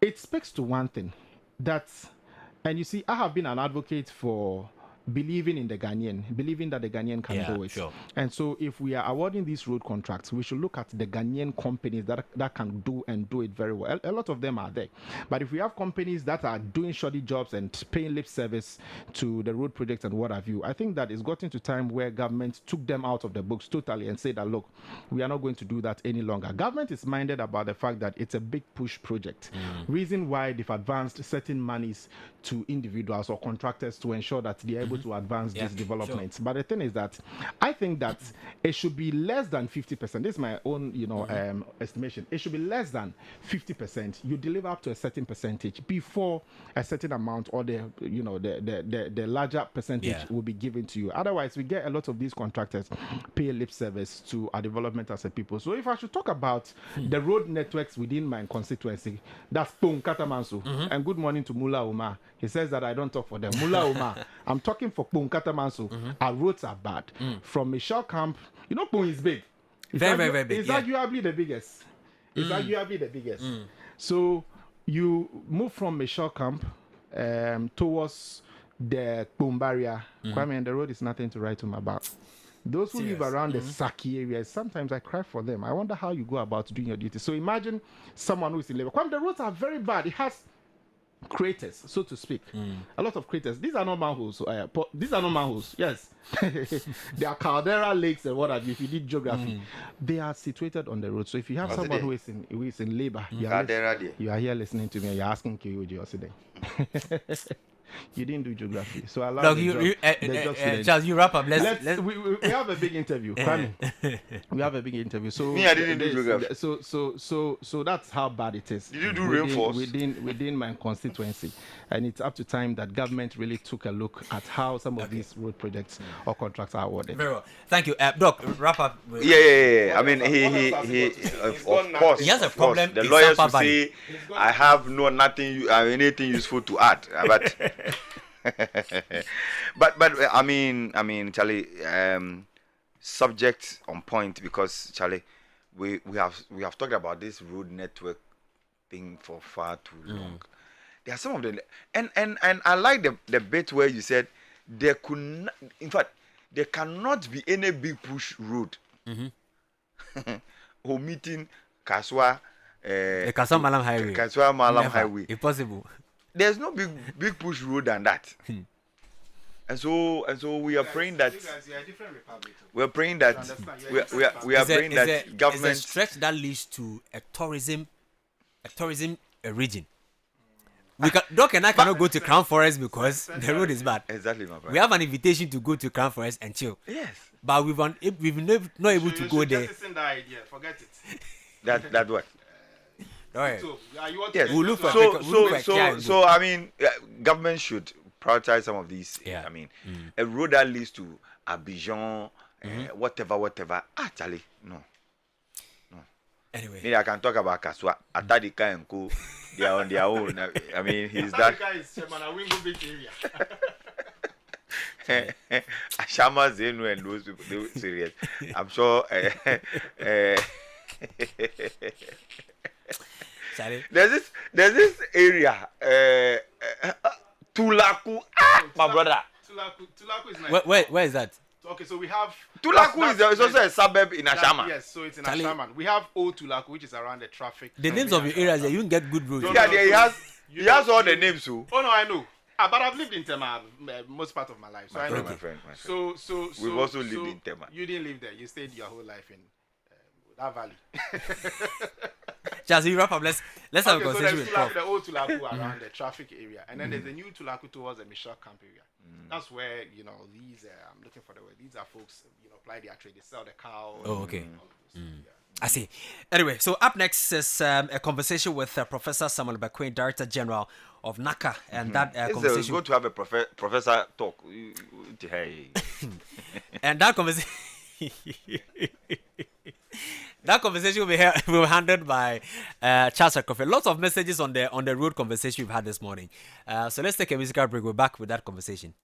It speaks to one thing, and you see, I have been an advocate for believing in the Ghanaian, believing that the Ghanaian can do it. Sure. And so if we are awarding these road contracts, we should look at the Ghanaian companies that can do it very well. A lot of them are there. But if we have companies that are doing shoddy jobs and paying lip service to the road projects and what have you, I think that it's gotten to time where government took them out of the books totally and said that, look, we are not going to do that any longer. Government is minded about the fact that it's a big push project. Reason why they've advanced certain monies to individuals or contractors to ensure that they're able to advance these developments. But the thing is that I think that it should be less than 50%. This is my own, estimation. It should be less than 50%. You deliver up to a certain percentage before a certain amount, or the larger percentage will be given to you. Otherwise, we get a lot of these contractors pay lip service to our development as a people. So if I should talk about the road networks within my constituency, that's Pung Katamansu. And good morning to Mula Umar. He says that I don't talk for them. Mula Umar, I'm talking for Pung Katamansu. Our roads are bad. From Michelle Camp, Pung is big. It's very big. It's arguably the biggest. It's arguably the biggest. So you move from Michelle Camp towards the Pung barrier. Kwame, the road is nothing to write home about. Those who live around the Saki areas, sometimes I cry for them. I wonder how you go about doing your duty. So imagine someone who is in labor. Kwame, the roads are very bad. It has craters, so to speak. A lot of craters. These are not manholes. These are not manholes. Yes, they are caldera lakes and what have you. If you did geography, they are situated on the road. So if you have someone who is in labor, you are here listening to me, and you're asking KOJ or today. You didn't do geography, so I love Charles, you wrap up. Let's we have a big interview. Kwame, we have a big interview. So me, I didn't do geography. So that's how bad it is. Did you do rainforest within my constituency? And it's up to time that government really took a look at how some of these road projects or contracts are awarded. Very well. Thank you, Doc. Wrap up. Yeah. I mean, he of course, he has a problem. The lawyers will say, I have nothing, anything useful to add, but I mean, Charlie, subject on point, because Charlie, we have talked about this road network thing for far too long. There are some of them, and I like the bit where you said there could not, in fact, there cannot be any big push road omitting Kaswa, the Kaswa Malam Highway. Kaswa Malam Highway. Impossible. There's no big push road than that. And so we are praying that we are praying that government, is a stretch that leads to a tourism region. Doc and I cannot go to Crown Forest because the road is bad. Exactly, my friend. We have an invitation to go to Crown Forest and chill. Yes. But we've not able to go there. Forget it. That what? Right. Yes. We'll look for so I mean, government should prioritize some of these. Yeah. I mean, a road that leads to Abidjan, whatever. Actually, no. Anyway, maybe I can talk about Kaswa, Atadika and Co. They are on their own. I mean, he's that. Atadika is Wingo Beach area. Ashama Zenu and those people, they were serious. I'm sure. There's this area, Tulaku. My brother. Tulaku is nice. Where is that? Okay, so we have Tulaku is also a suburb in Ashama. Yes, so it's in Ashama. We have Old Tulaku, which is around the traffic. The names of your areas, you can get good roads. He has all the names too. Oh no, I know. But I've lived in Tema most part of my life, so I know. My friend. So we've also lived in Tema. You didn't live there. You stayed your whole life in that valley. Just you wrap up. Let's have a conversation with Prof. The old Tulaku around the traffic area, and then there's a new Tulaku towards the Michelle camp area. That's where these. I'm looking for the word. These are folks apply their trade. They sell the cow. Oh, okay. I see. Anyway, so up next is a conversation with Professor Samuel Bakwin, Director General of NACA, and that conversation. It's good to have a professor talk. Hey. And that conversation. That conversation will be handled by Charles Akofe. Lots of messages on the road conversation we've had this morning. So let's take a musical break. We're back with that conversation.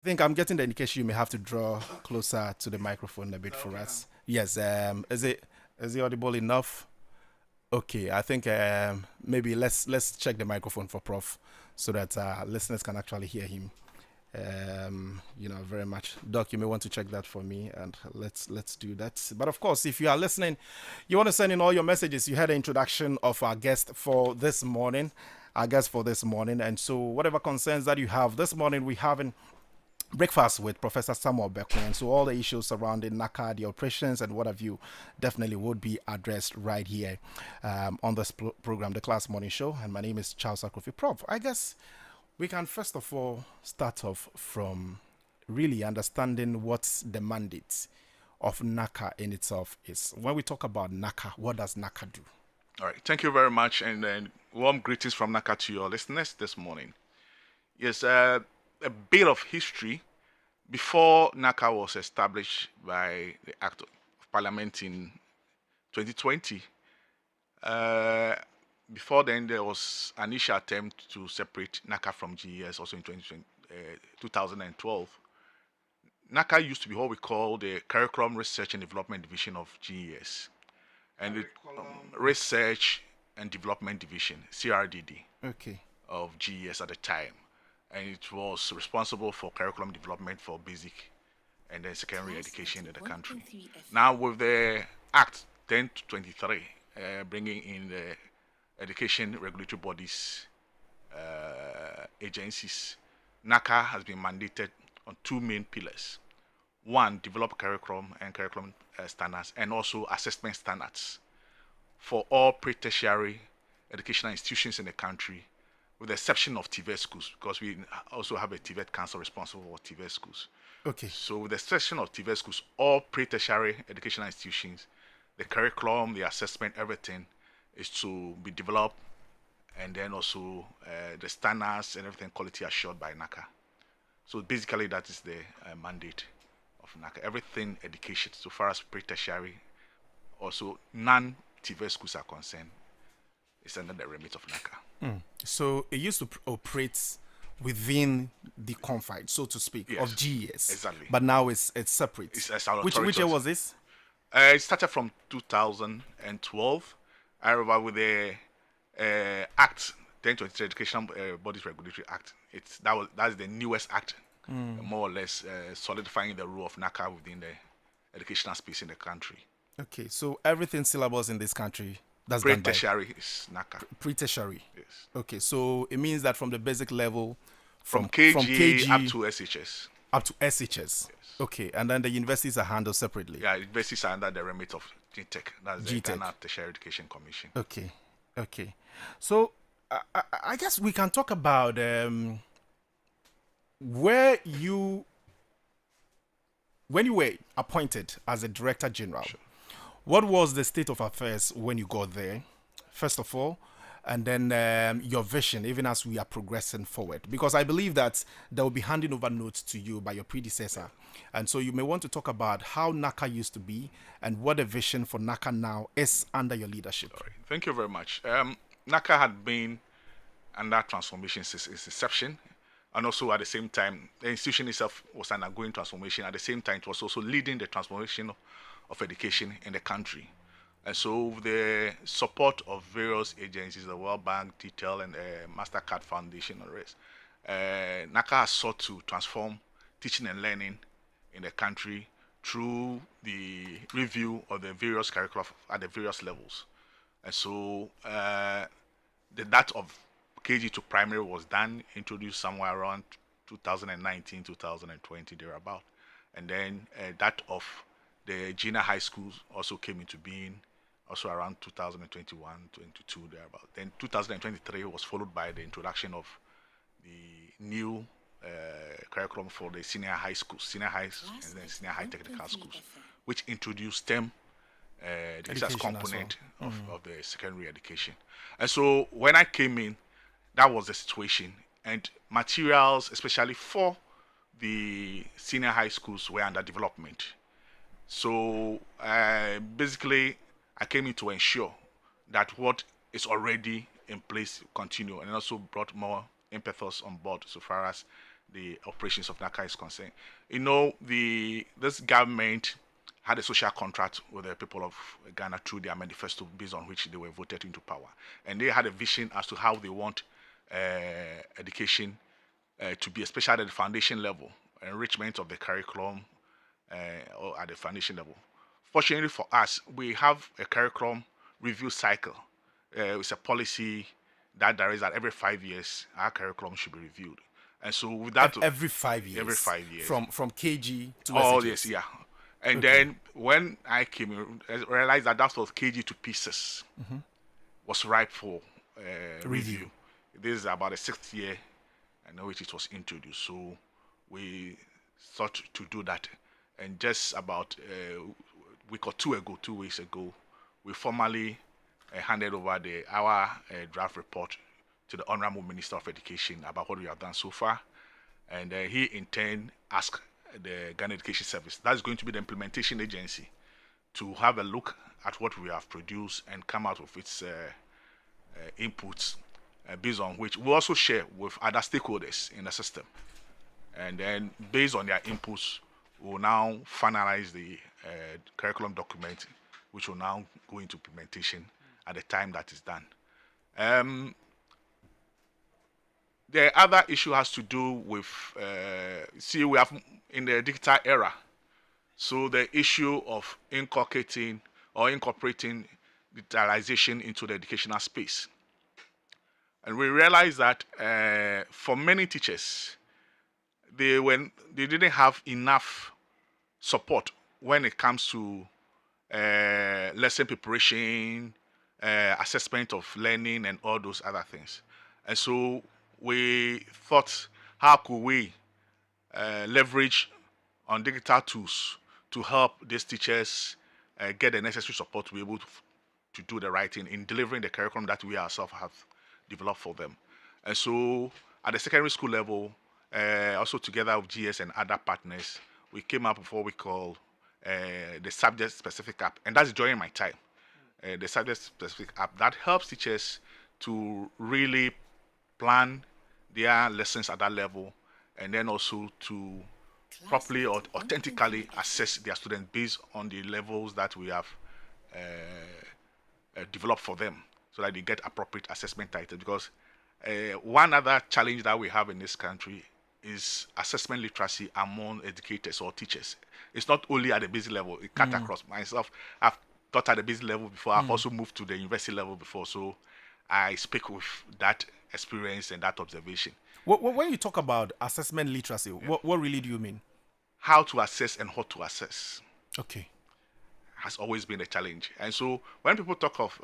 think I'm getting the indication you may have to draw closer to the microphone a bit for us. Yes. Is it audible enough? Okay. I think maybe let's check the microphone for Prof, so that listeners can actually hear him. Very much. Doc, you may want to check that for me, and let's do that. But of course, if you are listening, you want to send in all your messages. You had the introduction of our guest for this morning, and so whatever concerns that you have this morning, we have in breakfast with Professor Samuel Beckman. And so all the issues surrounding NACA, the operations, and what have you, definitely would be addressed right here on this program, the Class Morning Show. And my name is Charles Akrofi. Prof, I guess we can first of all start off from really understanding what the mandate of NACA in itself is. When we talk about NACA, what does NACA do? All right. Thank you very much, and warm greetings from NACA to your listeners this morning. Yes, a bit of history. Before NACA was established by the Act of Parliament in 2020, before then there was an initial attempt to separate NACA from GES also in 2012. NACA used to be what we call the Curriculum Research and Development Division of GES, and the Research and Development Division, CRDD, of GES at the time. And it was responsible for curriculum development for basic and then secondary education in the country. Now with the Act 1023, bringing in the education regulatory bodies, agencies, NACA has been mandated on two main pillars. One, develop curriculum and curriculum standards, and also assessment standards for all pre-tertiary educational institutions in the country, with the exception of TVET schools, because we also have a TVET council responsible for TVET schools. Okay. So with the exception of TVET schools, all pre-tertiary educational institutions, the curriculum, the assessment, everything is to be developed, and then also the standards and everything quality assured by NACA. So basically that is the mandate of NACA. Everything education, so far as pre-tertiary, also non-TVET schools are concerned, is under the remit of NACA. So it used to operate within the confines, so to speak, of GES. Exactly. But now it's separate. Which year was this? It started from 2012. I remember with the Act 1023 Educational Bodies Regulatory Act. That's the newest act, more or less solidifying the role of NACA within the educational space in the country. Okay, so everything syllabus in this country that's pre-tertiary is NACA. Pre-tertiary. Yes. Okay, so it means that from the basic level, from KG up to SHS. Up to SHS. Yes. Okay, and then the universities are handled separately. Yeah, universities are under the remit of GTEC. That's the Ghana Tertiary Education Commission. Okay. So I guess we can talk about when you were appointed as a Director General. Sure. What was the state of affairs when you got there, first of all, and then your vision, even as we are progressing forward? Because I believe that they will be handing over notes to you by your predecessor. And so you may want to talk about how NACA used to be and what the vision for NACA now is under your leadership. All right. Thank you very much. NACA had been under transformation since its inception. And also at the same time, the institution itself was undergoing transformation. At the same time, it was also leading the transformation of education in the country. And so with the support of various agencies, the World Bank, TTL, and the MasterCard Foundation and the rest, NACA has sought to transform teaching and learning in the country through the review of the various curricula at the various levels. And so that of KG to primary was done, introduced somewhere around 2019, 2020, thereabout. And then that of the junior high schools also came into being also around 2021, 22, thereabout. Then 2023 was followed by the introduction of the new curriculum for the senior high schools, and then senior high technical schools, which introduced STEM, the research component of the secondary education. And so when I came in, that was the situation. And materials, especially for the senior high schools, were under development. So basically, I came in to ensure that what is already in place continue, and also brought more impetus on board so far as the operations of NACA is concerned. You know, this government had a social contract with the people of Ghana through their manifesto based on which they were voted into power. And they had a vision as to how they want education to be, especially at the foundation level, enrichment of the curriculum or at the foundation level. Fortunately for us, we have a curriculum review cycle. It's a policy that there is that every 5 years our curriculum should be reviewed. And so with that, every 5 years. Every 5 years. From KG to oh SHS. yes, yeah. And Okay. then when I came in, I realized that was KG to pieces was ripe for review. This is about the 6th year, I know it was introduced. So we sought to do that. And just about a week or 2 weeks ago, we formally handed over our draft report to the Honorable Minister of Education about what we have done so far. And he in turn asked the Ghana Education Service, that's going to be the implementation agency, to have a look at what we have produced and come out with its inputs, based on which we also share with other stakeholders in the system. And then based on their inputs, we'll now finalize the curriculum document, which will now go into implementation at the time that is done. The other issue has to do with, see, we have in the digital era, so the issue of incorporating digitalization into the educational space. And we realized that for many teachers, they didn't have enough support when it comes to lesson preparation, assessment of learning, and all those other things. And so we thought, how could we leverage on digital tools to help these teachers get the necessary support to be able to do the right thing in delivering the curriculum that we ourselves have developed for them. And so at the secondary school level, also together with GS and other partners, we came up with what we call the subject-specific app, and that's during my time. The subject-specific app that helps teachers to really plan their lessons at that level, and then also to properly or authentically assess their students based on the levels that we have developed for them, so that they get appropriate assessment titles. Because one other challenge that we have in this country is assessment literacy among educators or teachers. It's not only at the basic level, it cut across. Myself, I've taught at the basic level before, I've also moved to the university level before, so I speak with that experience and that observation. When you talk about assessment literacy, what really do you mean? How to assess and what to assess. Okay. Has always been a challenge. And so when people talk of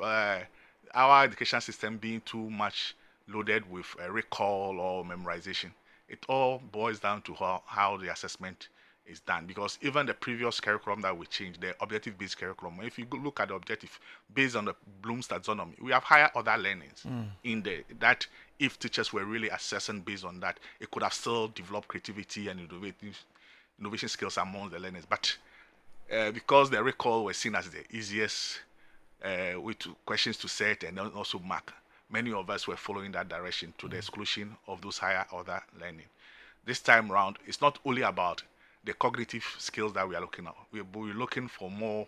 our education system being too much loaded with recall or memorization, it all boils down to how the assessment is done. Because even the previous curriculum that we changed, the objective-based curriculum, if you look at the objective based on the Bloom's taxonomy, we have higher order learnings in there that if teachers were really assessing based on that, it could have still developed creativity and innovation skills among the learners. But because the recall was seen as the easiest way to questions to set and also mark, many of us were following that direction to the exclusion of those higher order learning. This time around, it's not only about the cognitive skills that we are looking at. We're looking for more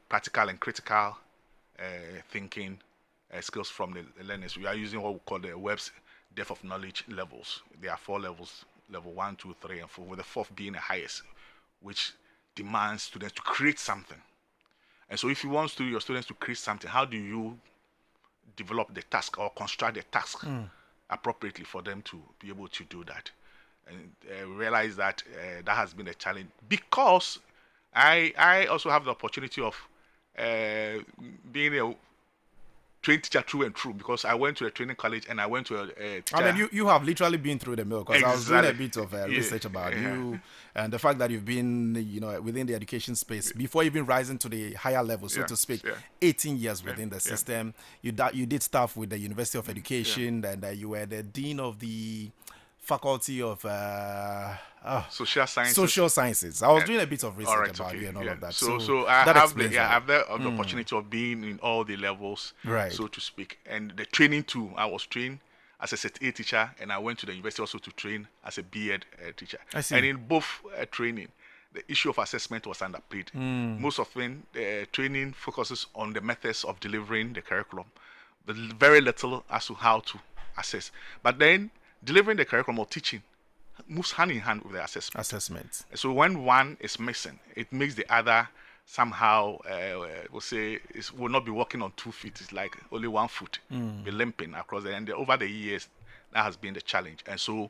practical and critical thinking skills from the learners. We are using what we call the Webb's depth of knowledge levels. There are 4 levels, level 1, 2, 3, and 4, with the 4th being the highest, which demands students to create something. And so if you want your students to create something, how do you develop the task or construct the task appropriately for them to be able to do that? And realize that that has been a challenge, because I also have the opportunity of being a trained teacher through and through, because I went to a training college and I went to a teacher. I mean, you have literally been through the mill, because I was doing a bit of research about you and the fact that you've been, within the education space before even rising to the higher level, so to speak. 18 years within the system. You did stuff with the University of Education, and you were the dean of the Faculty of Social Sciences. Social Sciences. I was doing a bit of research about you and all of that. So I have the opportunity of being in all the levels, right, so to speak. And the training too. I was trained as a Set A teacher, and I went to the university also to train as a B.Ed teacher. I see. And in both training, the issue of assessment was underplayed. Most often, training focuses on the methods of delivering the curriculum, but very little as to how to assess. But then, delivering the curriculum or teaching moves hand in hand with the assessment. So when one is missing, it makes the other somehow, we'll say, will not be walking on 2 feet. It's like only 1 foot, be limping across the. And over the years, that has been the challenge. And so,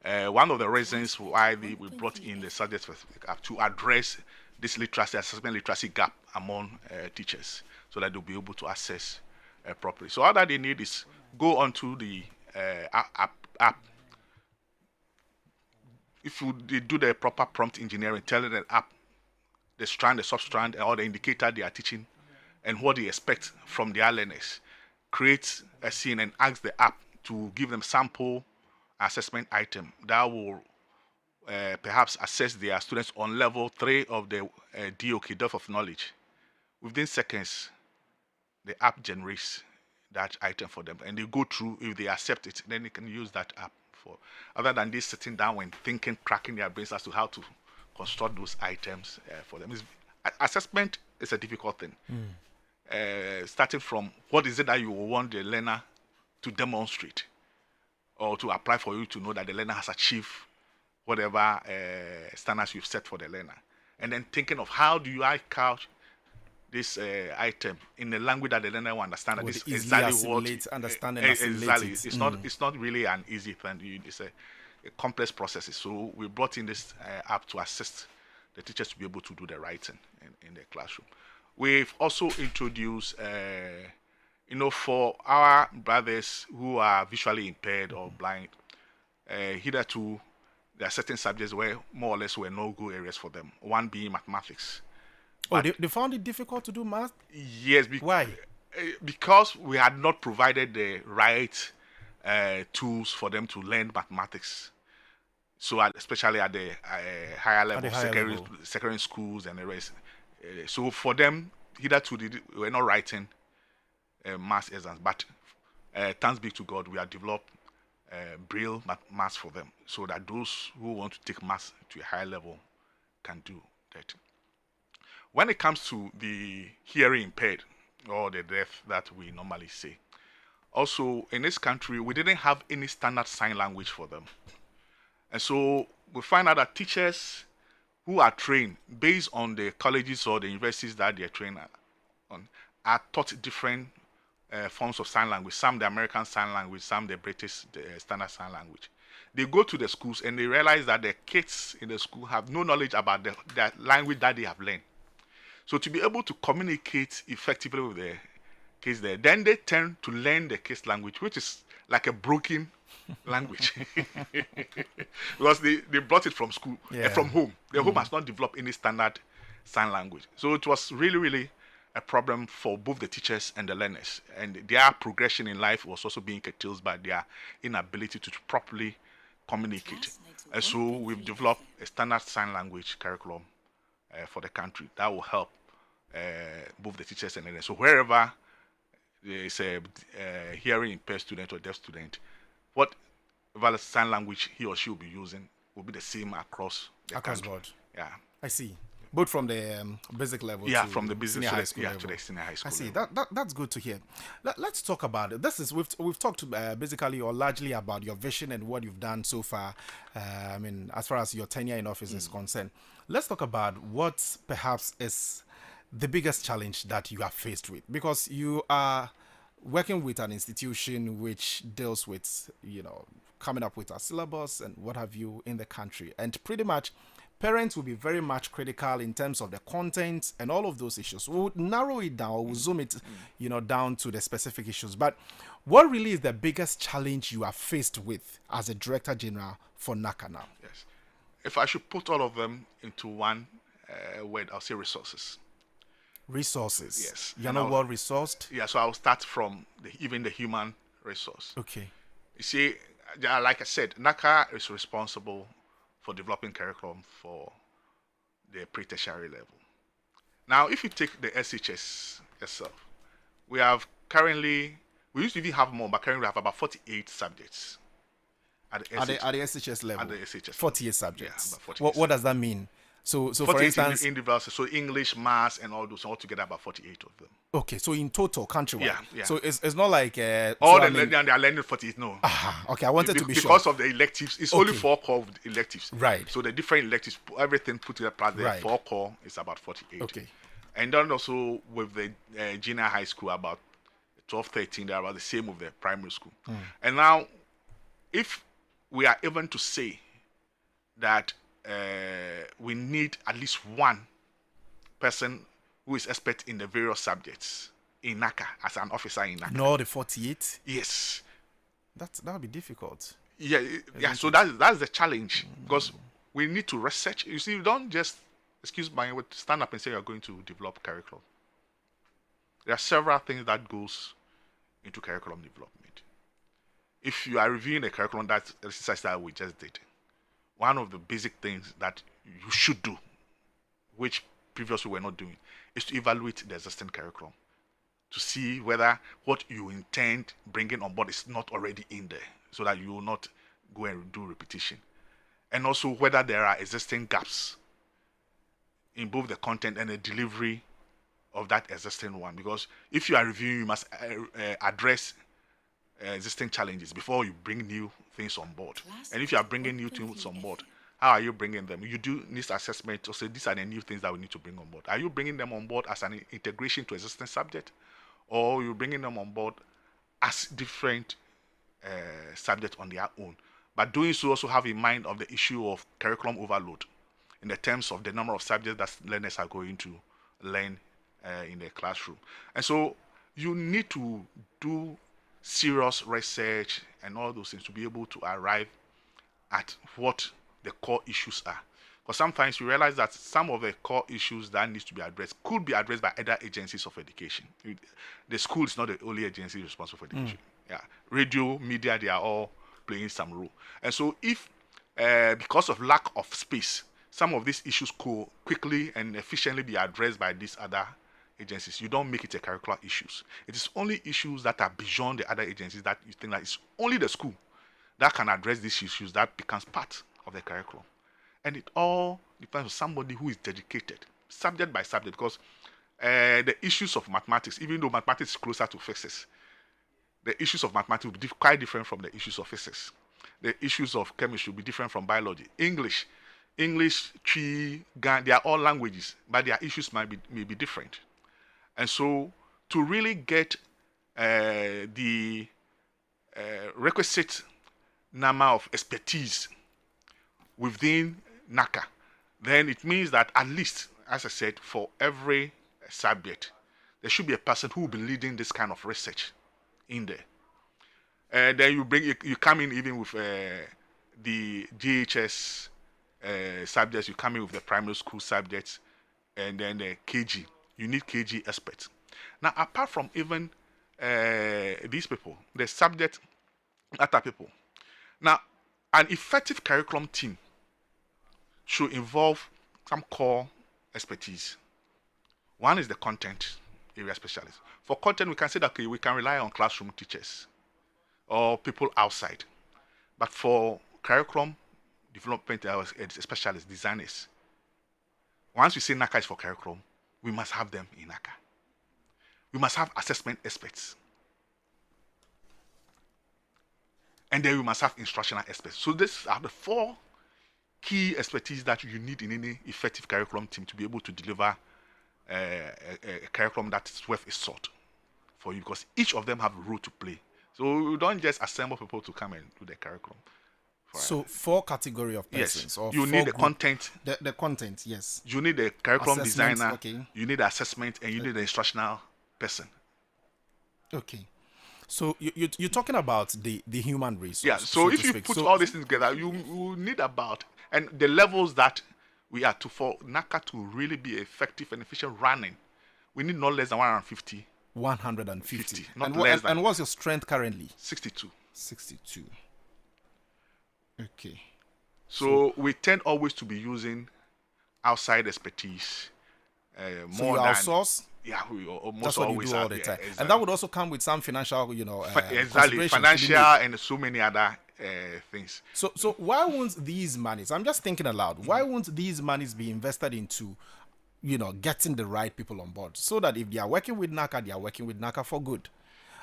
one of the reasons why we brought in the subject to address this assessment literacy gap among teachers, so that they'll be able to assess properly. So all that they need is go onto the app. If they do the proper prompt engineering, telling the app the strand, the substrand, or the indicator they are teaching, and what they expect from their learners, create a scene and ask the app to give them sample assessment item that will perhaps assess their students on level 3 of the DOK, depth of knowledge. Within seconds, the app generates that item for them, and they go through. If they accept it, then they can use that app for. Other than this, sitting down and thinking, cracking their brains as to how to construct those items for them. Assessment is a difficult thing. Starting from what is it that you want the learner to demonstrate or to apply for you to know that the learner has achieved whatever standards you've set for the learner. And then thinking of how do I couch this item in the language that the learner will understand. That this is exactly what understanding exactly. It's not really an easy thing. It's a complex process. So we brought in this app to assist the teachers to be able to do the writing in the classroom. We've also introduced, for our brothers who are visually impaired or blind, hitherto there are certain subjects where more or less were no-go areas for them. One being mathematics. Oh, they found it difficult to do math? Yes. Why? Because we had not provided the right tools for them to learn mathematics. So, especially at the higher level, secondary schools and the rest. So, for them, hitherto they were not writing math exams. But thanks be to God, we have developed Braille maths for them, so that those who want to take maths to a higher level can do that. When it comes to the hearing impaired or the deaf that we normally say, also in this country we didn't have any standard sign language for them, and so we find out that teachers who are trained based on the colleges or the universities that they are trained on are taught different forms of sign language. Some the American sign language, some the British standard sign language. They go to the schools and they realize that the kids in the school have no knowledge about the language that they have learned. So to be able to communicate effectively with the kids there, then they tend to learn the kids' language, which is like a broken language. Because they brought it from school, from home. Their home has not developed any standard sign language. So it was really, really a problem for both the teachers and the learners. And their progression in life was also being curtailed by their inability to properly communicate. And so we've developed a standard sign language curriculum for the country that will help both the teachers and learners. So wherever there is a hearing impaired student or deaf student, whatever sign language he or she will be using will be the same across the country. Board. Yeah, I see. Both from the basic level to from the basic senior high school level. to the senior high school. I see. Level. That's good to hear. Let's talk about it. We've talked basically or largely about your vision and what you've done so far. As far as your tenure in office is concerned, let's talk about what perhaps is the biggest challenge that you are faced with, because you are working with an institution which deals with coming up with a syllabus and what have you in the country, and pretty much parents will be very much critical in terms of the content and all of those issues. We'll narrow it down, we'll zoom it, down to the specific issues. But what really is the biggest challenge you are faced with as a Director General for NACA now? Yes. If I should put all of them into one word, I'll say resources. Resources? Yes. You're not well resourced? Yeah, so I'll start from even the human resource. Okay. You see, like I said, NACA is responsible for developing curriculum for the pre-tertiary level. Now, if you take the SHS itself, we have currently We used to even have more, but currently we have about 48 subjects at the SHS level. At the SHS 48 subjects. Yeah, about 48 what does that mean? So for instance, individuals, so English, maths, and all those, altogether about 48 of them. Okay, so in total, countrywide. Yeah. So it's not like they are learning 48. No. Okay, I wanted to be sure. Because of the electives, it's only 4 core electives. Right. So the different electives, everything put together, plus the 4 core is about 48. Okay. And then also with the junior high school, about 12, 13, they're about the same with the primary school. And now, if we are even to say that we need at least one person who is expert in the various subjects in NACA as an officer in NACA. No, the 48? Yes. That would be difficult. Yeah. So that's the challenge, because we need to research. You see, you don't just, excuse my word, stand up and say you're going to develop curriculum. There are several things that goes into curriculum development. If you are reviewing a curriculum, that exercise that we just did, one of the basic things that you should do, which previously we're not doing, is to evaluate the existing curriculum to see whether what you intend bringing on board is not already in there, so that you will not go and do repetition. And also whether there are existing gaps in both the content and the delivery of that existing one. Because if you are reviewing, you must address existing challenges before you bring new things on board. And if you are bringing new things on board, how are you bringing them? You do needs assessment to say these are the new things that we need to bring on board. Are you bringing them on board as an integration to existing subject, or are you bringing them on board as different subjects on their own? But doing so also have in mind of the issue of curriculum overload in the terms of the number of subjects that learners are going to learn in the classroom. And so you need to do serious research and all those things to be able to arrive at what the core issues are. Because sometimes you realize that some of the core issues that needs to be addressed could be addressed by other agencies of education. The school is not the only agency responsible for education. Yeah, radio, media, they are all playing some role. And so if, because of lack of space, some of these issues could quickly and efficiently be addressed by these other agencies, you don't make it a curricular issues. It is only issues that are beyond the other agencies that you think that it's only the school that can address these issues that becomes part of the curriculum. And it all depends on somebody who is dedicated, subject by subject, because the issues of mathematics, even though mathematics is closer to physics, the issues of mathematics will be quite different from the issues of physics. The issues of chemistry will be different from biology. English, Twi, Gan, they are all languages, but their issues may be different. And so to really get the requisite number of expertise within NACA, then it means that at least, as I said, for every subject, there should be a person who will be leading this kind of research in there. And then you come in even with the GHS subjects, you come in with the primary school subjects, and then the KG. You need KG experts. Now, apart from even these people, the subject matter people. Now, an effective curriculum team should involve some core expertise. One is the content area specialist. For content, we can say that okay, we can rely on classroom teachers or people outside. But for curriculum development specialists, designers, once we say NACA is for curriculum, we must have them in NACA. We must have assessment experts. And then we must have instructional experts. So these are the 4 key expertise that you need in any effective curriculum team to be able to deliver a curriculum that is worth its salt for you, because each of them have a role to play. So you don't just assemble people to come and do the curriculum. So 4 category of persons. Yes. Or you need the content. The content, yes. You need the curriculum Assessment, designer. okay. You need the assessment, and you need the instructional person. Okay. So you're talking about the human resource. Yeah. So if you put all these things together, you need about, and the levels that we are to, for NACA to really be effective and efficient running, we need not less than 150. 150. Not less than. And what's your strength currently? 62. 62. Okay. So we tend always to be using outside expertise. So you outsource? Yeah, we almost that's what you always do all have. the Yeah, time, exactly. and that would also come with some financial, exactly, financial and so many other things. So why won't these monies? I'm just thinking aloud. Why won't these monies be invested into, getting the right people on board, so that if they are working with NACA, they are working with NACA for good?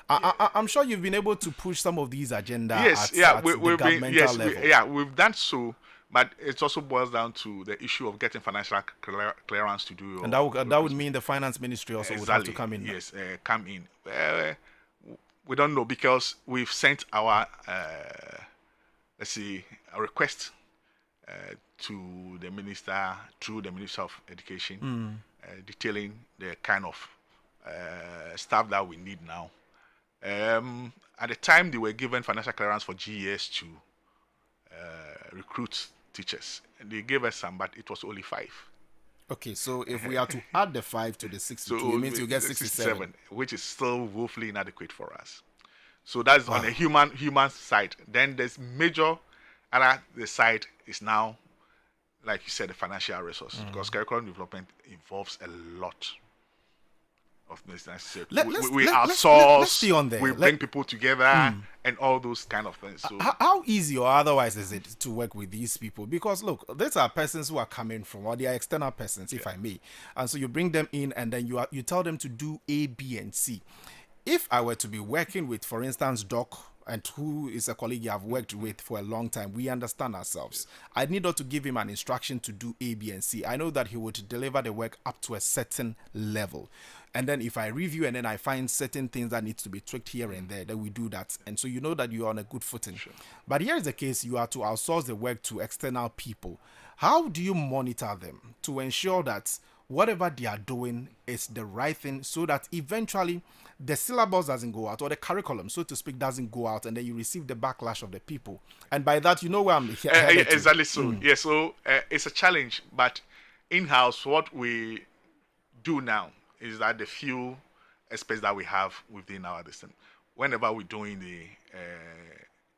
I'm sure you've been able to push some of these agenda at the governmental level. We've done so, but it also boils down to the issue of getting financial clearance to do. And that would mean the finance ministry also would have to come in. Yes, come in. We don't know, because we've sent our a request to the minister through the Minister of Education, detailing the kind of staff that we need now. At the time they were given financial clearance for GES to recruit teachers, they gave us some, but it was only 5. Okay, so if we are to add the 5 to the 62, so it means you get 67, which is still woefully inadequate for us. So that's on the human side. Then there's major, and the side is now, like you said, the financial resource, because curriculum development involves a lot of this. We outsource, we bring people together, and all those kind of things. So how easy or otherwise is it to work with these people? Because look, these are persons who are coming from, or they are external persons, if I may, and so you bring them in, and then you tell them to do A, B, and C. If I were to be working with, for instance, Doc, and who is a colleague I've worked with for a long time, we understand ourselves. I need not to give him an instruction to do A, B, and C. I know that he would deliver the work up to a certain level. And then if I review and then I find certain things that needs to be tweaked here and there, then we do that. And so you know that you're on a good footing. Sure. But here is the case, you are to outsource the work to external people. How do you monitor them to ensure that whatever they are doing is the right thing, so that eventually the syllabus doesn't go out, or the curriculum, so to speak, doesn't go out, and then you receive the backlash of the people? And by that, you know where I'm headed exactly to. so. Yeah, so it's a challenge, but in-house, what we do now is that the few experts that we have within our system, whenever we're doing the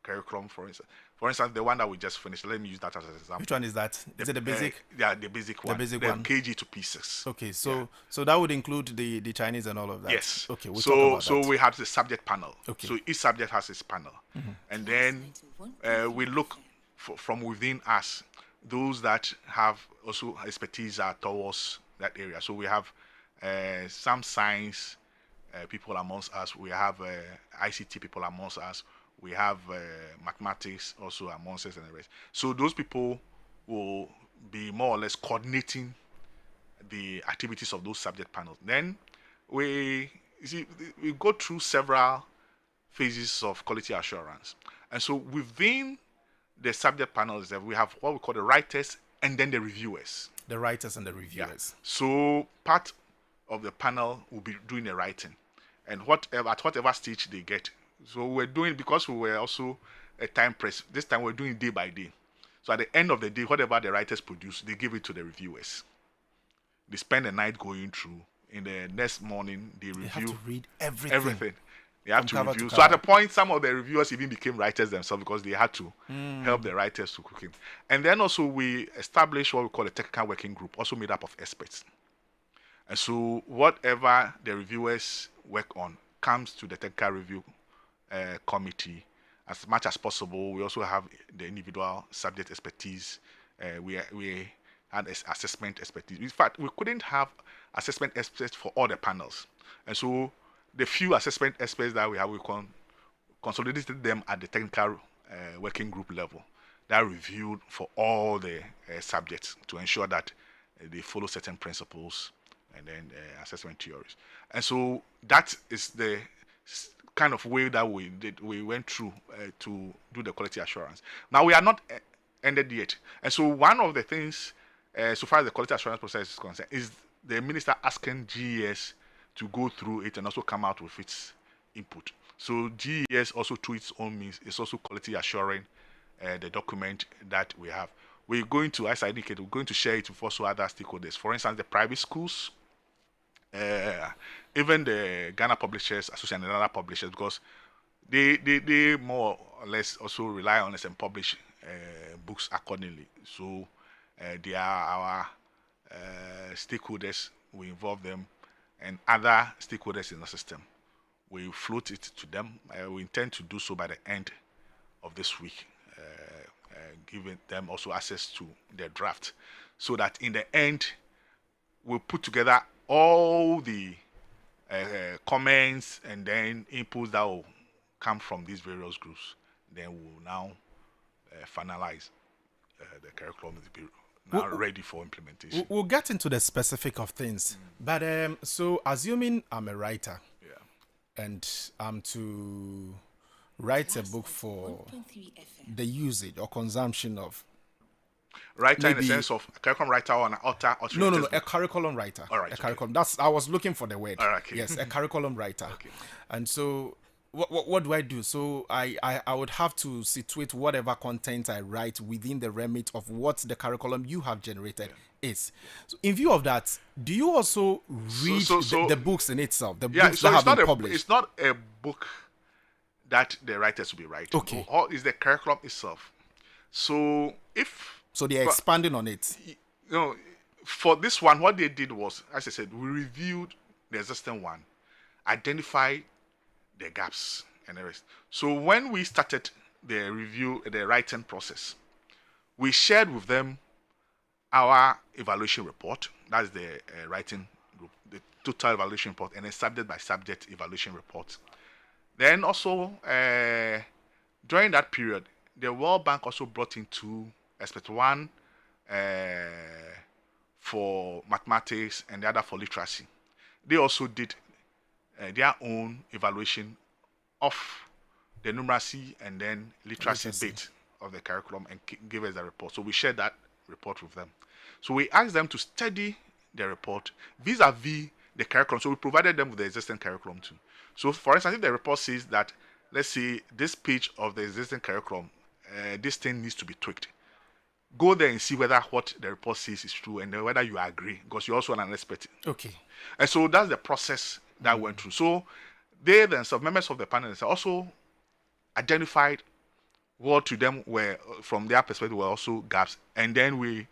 curriculum, for instance, the one that we just finished, let me use that as an example. Which one is that? Is it the basic? Yeah, the basic one. The basic one. one. KG to P6. Okay, so that would include the Chinese and all of that. Yes. Okay, we'll talk about that. So we have the subject panel. Okay. So each subject has its panel, and then we look from within us, those that have also expertise towards that area. So we have some science people amongst us. We have ICT people amongst us. We have mathematics also amongst us and the rest. So those people will be more or less coordinating the activities of those subject panels. Then we go through several phases of quality assurance. And so within the subject panels, we have what we call the writers and then the reviewers. The writers and the reviewers. Yeah. So part of the panel will be doing the writing, and at whatever stage they get. So we're doing, because we were also a time press, this time we're doing day by day. So at the end of the day, whatever the writers produce, they give it to the reviewers. They spend the night going through. In the next morning, they review. They have to read everything. They have to review. So at a point, some of the reviewers even became writers themselves, because they had to help the writers to cook it. And then also we established what we call a technical working group, also made up of experts. And so whatever the reviewers work on comes to the technical review committee as much as possible. We also have the individual subject expertise. We had assessment expertise. In fact, we couldn't have assessment experts for all the panels. And so the few assessment experts that we have, we consolidated them at the technical working group level that reviewed for all the subjects to ensure that they follow certain principles and then assessment theories. And so that is the kind of way that we went through to do the quality assurance. Now we are not ended yet. And so one of the things, so far as the quality assurance process is concerned, is the minister asking GES to go through it and also come out with its input. So GES also, through its own means, is also quality assuring the document that we have. We're going to, as I indicated, we're going to share it with also other stakeholders. For instance, the private schools, even the Ghana Publishers Association and other publishers, because they more or less also rely on us and publish books accordingly. So they are our stakeholders. We involve them and other stakeholders in the system. We float it to them. We intend to do so by the end of this week, giving them also access to their draft, so that in the end, we'll put together all the comments and then inputs that will come from these various groups. Then we'll now finalize the curriculum is now ready for implementation. We'll get into the specific of things, but so assuming I'm a writer, and I'm to write a book for the usage or consumption of writer in the sense of a curriculum writer or an author or no, a curriculum writer. All right, a curriculum. That's I was looking for the word. All right, okay. Yes, a curriculum writer. Okay. And so what do I do? So I would have to situate whatever content I write within the remit of what the curriculum you have generated is. So in view of that, do you also read the books in itself? The books that have been published? It's not a book that the writers will be writing. Okay. Or is the curriculum itself. So they're expanding on it. For this one, what they did was, as I said, we reviewed the existing one, identified the gaps and the rest. So when we started the review, the writing process, we shared with them our evaluation report. That's the writing group, the total evaluation report, and a subject by subject evaluation report. Then also during that period, the World Bank also brought in two aspects. One for mathematics and the other for literacy. They also did their own evaluation of the numeracy and then literacy bit of the curriculum and give us a report. So we shared that report with them. So we asked them to study the report vis-a-vis the curriculum. So we provided them with the existing curriculum too. So for instance, if the report says that, let's say, this page of the existing curriculum, this thing needs to be tweaked, go there and see whether what the report says is true and then whether you agree, because you're also an expert. Okay. And so that's the process that went through. So they themselves, members of the panel, also identified what to them were, from their perspective, were also gaps. And then we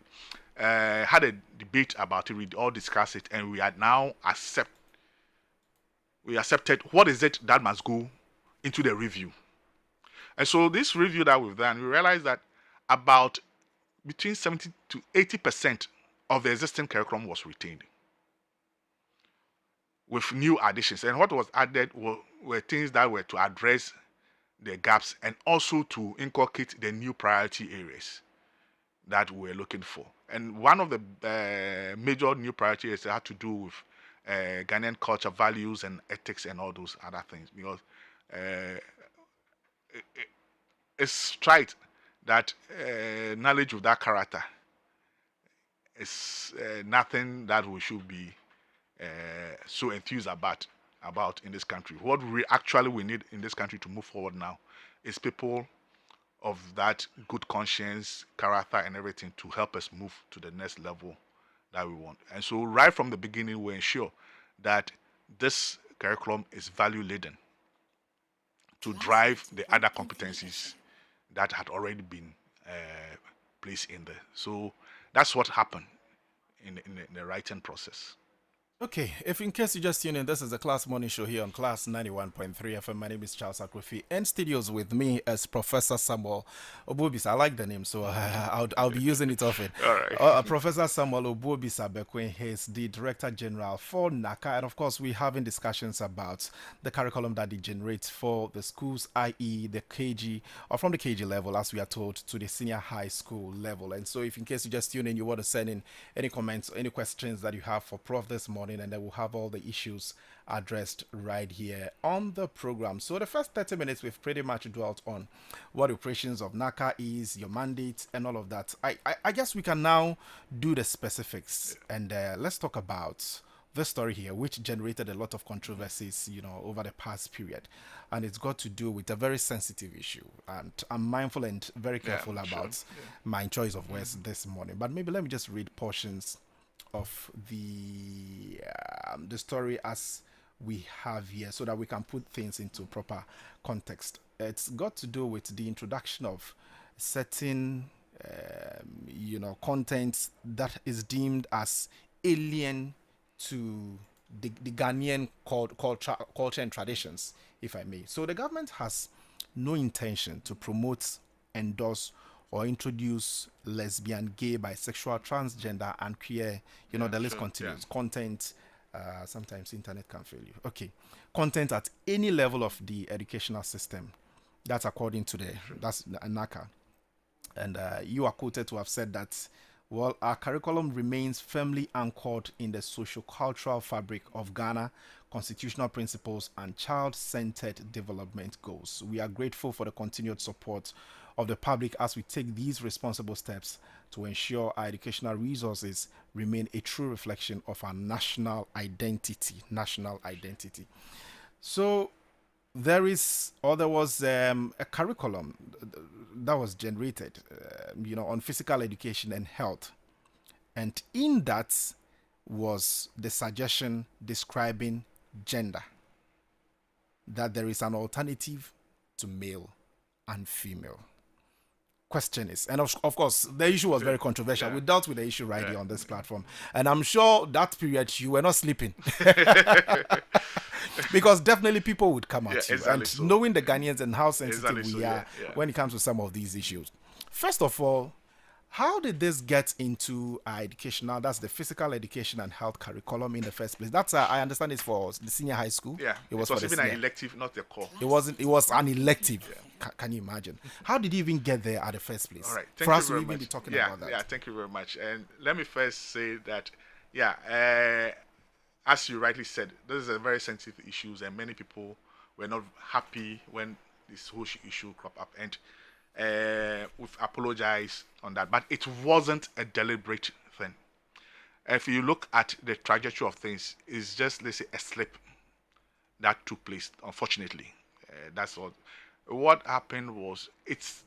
had a debate about it. We all discussed it, and we had now accepted what is it that must go into the review. And so this review that we've done, we realized that about between 70 to 80% of the existing curriculum was retained, with new additions. And what was added were things that were to address the gaps and also to inculcate the new priority areas that we're looking for. And one of the major new priority areas had to do with Ghanaian culture, values, and ethics, and all those other things. Because it's right that knowledge of that character is nothing that we should be so enthused about in this country. What we need in this country to move forward now is people of that good conscience, character, and everything to help us move to the next level that we want. And so right from the beginning, we ensure that this curriculum is value-laden to drive the other competencies that had already been placed in there. So that's what happened in the writing process. Okay, if in case you just tune in, this is the Class Morning Show here on Class 91.3 FM. My name is Charles Akrofi, and studios with me as Professor Samuel Obobisa. I like the name, so I'll be using it often. All right. Professor Samuel Obobisa Bekwin, he's the Director General for NACA, and of course, we're having discussions about the curriculum that they generate for the schools, i.e., the KG, or from the KG level, as we are told, to the senior high school level. And so, if in case you just tune in, you want to send in any comments, any questions that you have for Prof this morning, and then we'll have all the issues addressed right here on the program. So the first 30 minutes we've pretty much dwelt on what the operations of NACA is, your mandate, and all of that. I guess we can now do the specifics, and let's talk about this story here, which generated a lot of controversies, over the past period, and it's got to do with a very sensitive issue. And I'm mindful and very careful about my choice of words this morning. But maybe let me just read portions of the story as we have here, so that we can put things into proper context. It's got to do with the introduction of certain content that is deemed as alien to the Ghanaian culture and traditions, if I may. So the government has no intention to promote, endorse, or introduce lesbian, gay, bisexual, transgender, and queer. The list continues. Content, sometimes internet can fail you. Okay, content at any level of the educational system. That's according to that's the NACA. And you are quoted to have said that, well, our curriculum remains firmly anchored in the socio-cultural fabric of Ghana, constitutional principles, and child-centered development goals. We are grateful for the continued support of the public as we take these responsible steps to ensure our educational resources remain a true reflection of our national identity. So there was a curriculum that was generated, on physical education and health. And in that was the suggestion describing gender, that there is an alternative to male and female. Question is, and of course, the issue was very controversial. We dealt with the issue right here on this platform. And I'm sure that period you were not sleeping. Because definitely people would come at you. And knowing the Ghanaians and how sensitive we are when it comes to some of these issues. First of all, how did this get into educational? That's the physical education and health curriculum in the first place. That's I understand it's for the senior high school. Yeah, it was even an elective, not a core. It wasn't. It was an elective. Yeah. Can you imagine? How did you even get there at the first place? All right, for us to even be talking about that. Yeah, thank you very much. And let me first say that, as you rightly said, this is a very sensitive issue, and many people were not happy when this whole issue cropped up. And we've apologized on that, but it wasn't a deliberate thing. If you look at the trajectory of things, it's just, let's say, a slip that took place, unfortunately. That's all. What happened was,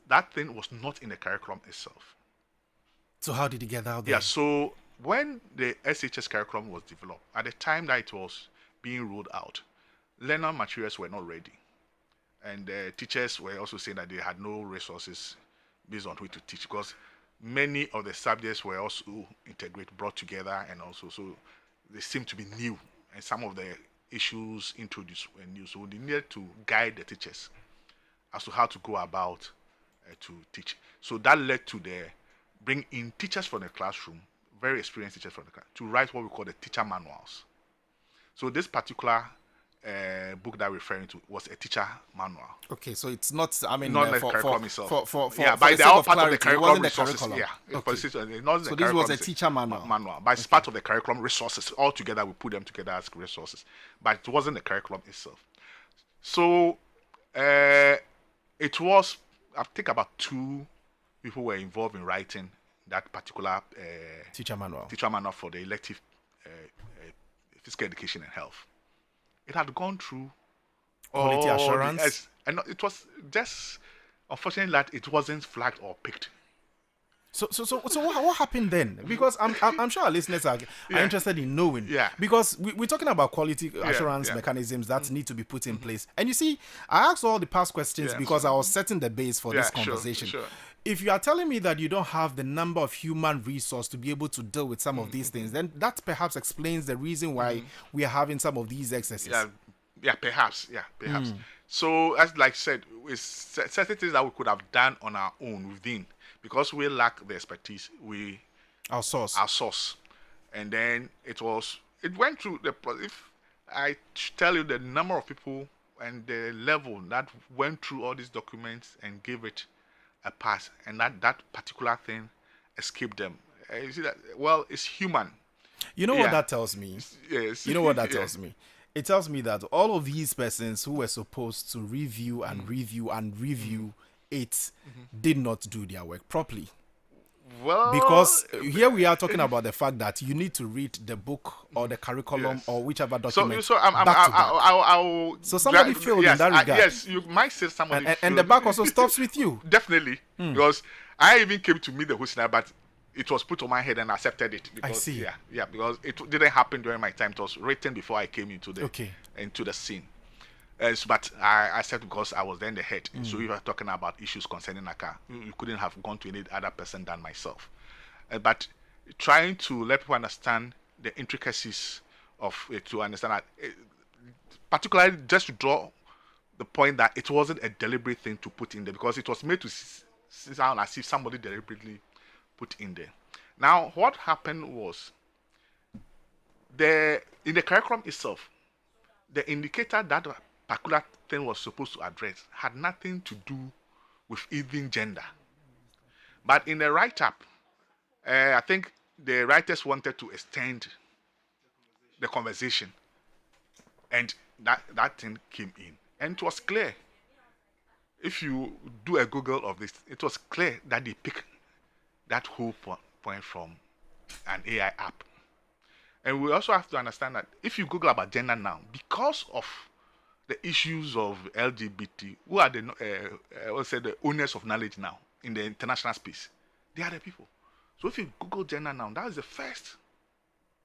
that thing was not in the curriculum itself. So how did it get out there? Yeah, so when the SHS curriculum was developed, at the time that it was being rolled out, learner materials were not ready. And teachers were also saying that they had no resources based on which to teach, because many of the subjects were also brought together, and also so they seemed to be new, and some of the issues introduced were new. So they needed to guide the teachers as to how to go about to teach. So that led to bring in teachers from the classroom, very experienced teachers from the class, to write what we call the teacher manuals. So this particular book that I'm referring to was a teacher manual. Okay, so it's not, I mean, not the curriculum itself. But they are part of the curriculum resources. Yeah, okay. So this was a teacher manual. But it's part of the curriculum resources. All together, we put them together as resources. But it wasn't the curriculum itself. So it was, I think about 2 people were involved in writing that particular teacher manual for the elective physical education and health. It had gone through quality assurance. Yes, and it was just unfortunately that it wasn't flagged or picked. So what happened then? Because I'm sure our listeners are interested in knowing. Yeah. Because we're talking about quality assurance mechanisms that need to be put in place. And you see, I asked all the past questions because I was setting the base for this conversation. Sure. If you are telling me that you don't have the number of human resource to be able to deal with some of these things, then that perhaps explains the reason why we are having some of these excesses. Yeah, perhaps. So, as like I said, with certain things that we could have done on our own within, because we lack the expertise, we outsource. And then it went through if I tell you the number of people and the level that went through all these documents and gave it a pass, and that particular thing escaped them. You see that? Well, it's human. You know what that tells me? Yes. You know what that tells me? It tells me that all of these persons who were supposed to review and review it did not do their work properly. Well, because here we are talking about the fact that you need to read the book or the curriculum or whichever document. So somebody failed in that regard. Yes, you might say somebody and the back also stops with you. Definitely, because I even came to meet the host now, but it was put on my head and I accepted it. Because, I see. Yeah, because it didn't happen during my time. It was written before I came into the scene. But I accept because I was then the head. So if you are talking about issues concerning NACA, you couldn't have gone to any other person than myself. But trying to let people understand the intricacies of it to understand that, particularly just to draw the point that it wasn't a deliberate thing to put in there, because it was made to sound as if somebody deliberately put in there. Now, what happened was, in the curriculum itself, the indicator that a particular thing was supposed to address had nothing to do with even gender. But in the write-up, I think the writers wanted to extend the conversation, and that thing came in. And it was clear. If you do a Google of this, it was clear that they picked that whole point from an AI app. And we also have to understand that if you Google about gender now, because of the issues of LGBT, who are the owners of knowledge now in the international space? They are the people. So if you Google gender now, that is the first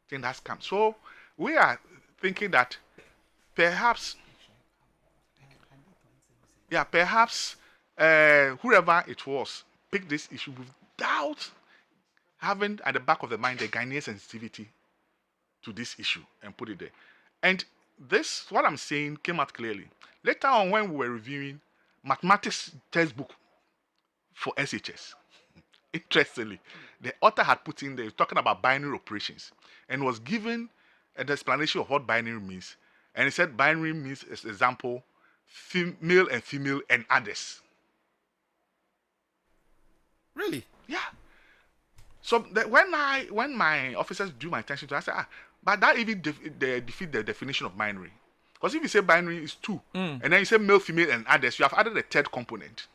thing that's come. So we are thinking that perhaps whoever it was picked this issue without having at the back of the mind the Ghanaian sensitivity to this issue and put it there. And this, what I'm saying, came out clearly. Later on, when we were reviewing mathematics textbook for SHS, interestingly, the author had put in there, talking about binary operations, and was given an explanation of what binary means. And he said binary means, as example, male and female and others. Really? Yeah. So when my officers drew my attention to it, I said, but that even defeat the definition of binary. Because if you say binary is two, and then you say male, female, and others, you have added a third component.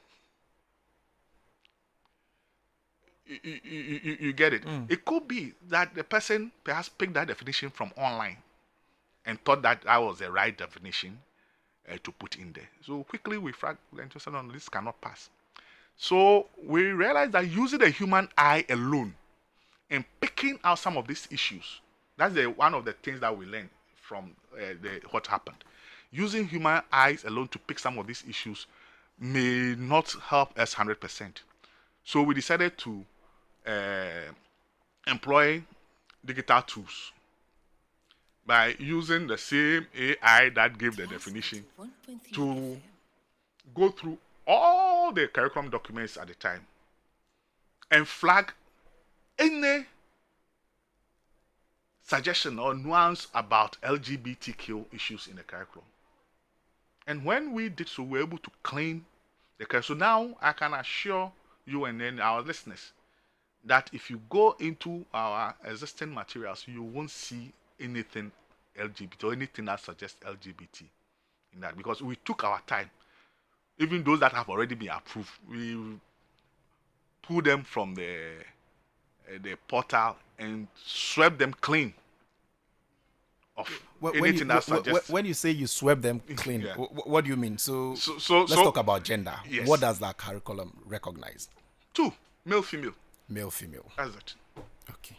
You get it? It could be that the person perhaps picked that definition from online and thought that was the right definition to put in there. So quickly we fragged and said, no, this cannot pass. So we realized that using the human eye alone and picking out some of these issues, that's one of the things that we learned from what happened. Using human eyes alone to pick some of these issues may not help us 100%. So we decided to employ digital tools by using the same AI that gave the definition to go through all the curriculum documents at the time and flag any suggestion or nuance about LGBTQ issues in the curriculum. And when we did so, we were able to clean the curriculum. So now I can assure you and then our listeners that if you go into our existing materials, you won't see anything LGBT or anything that suggests LGBT in that, because we took our time. Even those that have already been approved, we pulled them from the portal and swept them clean of anything that suggests. When you say you swept them clean, Yeah. What do you mean? So let's talk about gender. Yes. What does that curriculum recognize? Two, male, female. Male, female. That's it. Okay.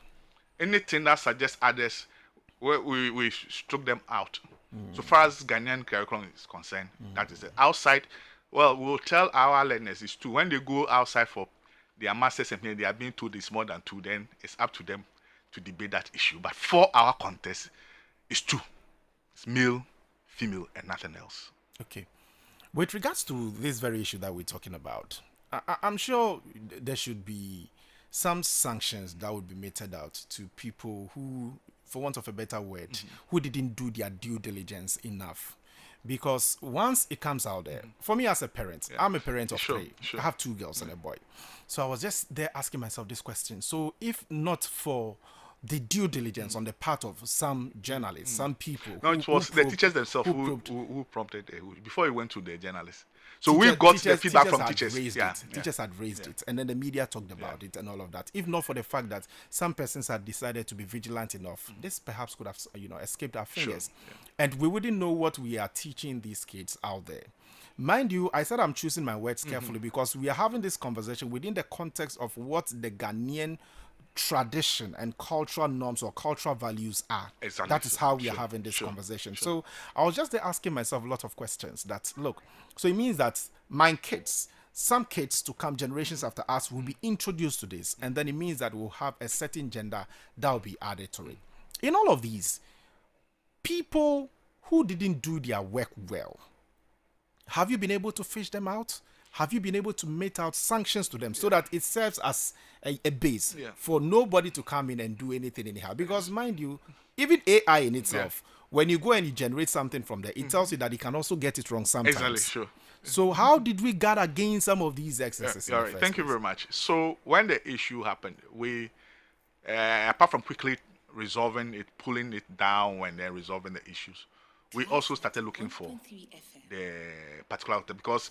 Anything that suggests others, we struck them out. So far as Ghanaian curriculum is concerned, that is it. Outside, well, we'll tell our learners it's two. When they go outside for their masters and they are being told it's more than two, then it's up to them to debate that issue. But for our contest, it's two. It's male, female, and nothing else. Okay. With regards to this very issue that we're talking about, I'm sure there should be some sanctions that would be meted out to people who, for want of a better word, who didn't do their due diligence enough. Because once it comes out there, for me as a parent, I'm a parent of three. I have two girls and a boy. So I was just there asking myself this question. So if not for the due diligence on the part of some journalists, some people. No, it was the teachers themselves who prompted before it went to the journalists. So we got the feedback from teachers. Teachers had raised it, and then the media talked about it and all of that. If not for the fact that some persons had decided to be vigilant enough, this perhaps could have escaped our fingers. And we wouldn't know what we are teaching these kids out there. Mind you, I said I'm choosing my words carefully because we are having this conversation within the context of what the Ghanaian tradition and cultural norms or cultural values are. Exactly. That is how we are having this conversation. So I was just there asking myself a lot of questions that, look, so it means that my kids, some kids to come generations after us will be introduced to this, and then it means that we'll have a certain gender that will be added to it. In all of these, people who didn't do their work well, have you been able to fish them out? Have you been able to mete out sanctions to them so that it serves as a base for nobody to come in and do anything anyhow? Because mind you, even AI in itself, when you go and you generate something from there, it tells you that it can also get it wrong sometimes. Exactly, sure. So how did we guard against some of these excesses? All right, thank you very much. So when the issue happened, we, apart from quickly resolving it, pulling it down and then resolving the issues, we also started looking for the particular, because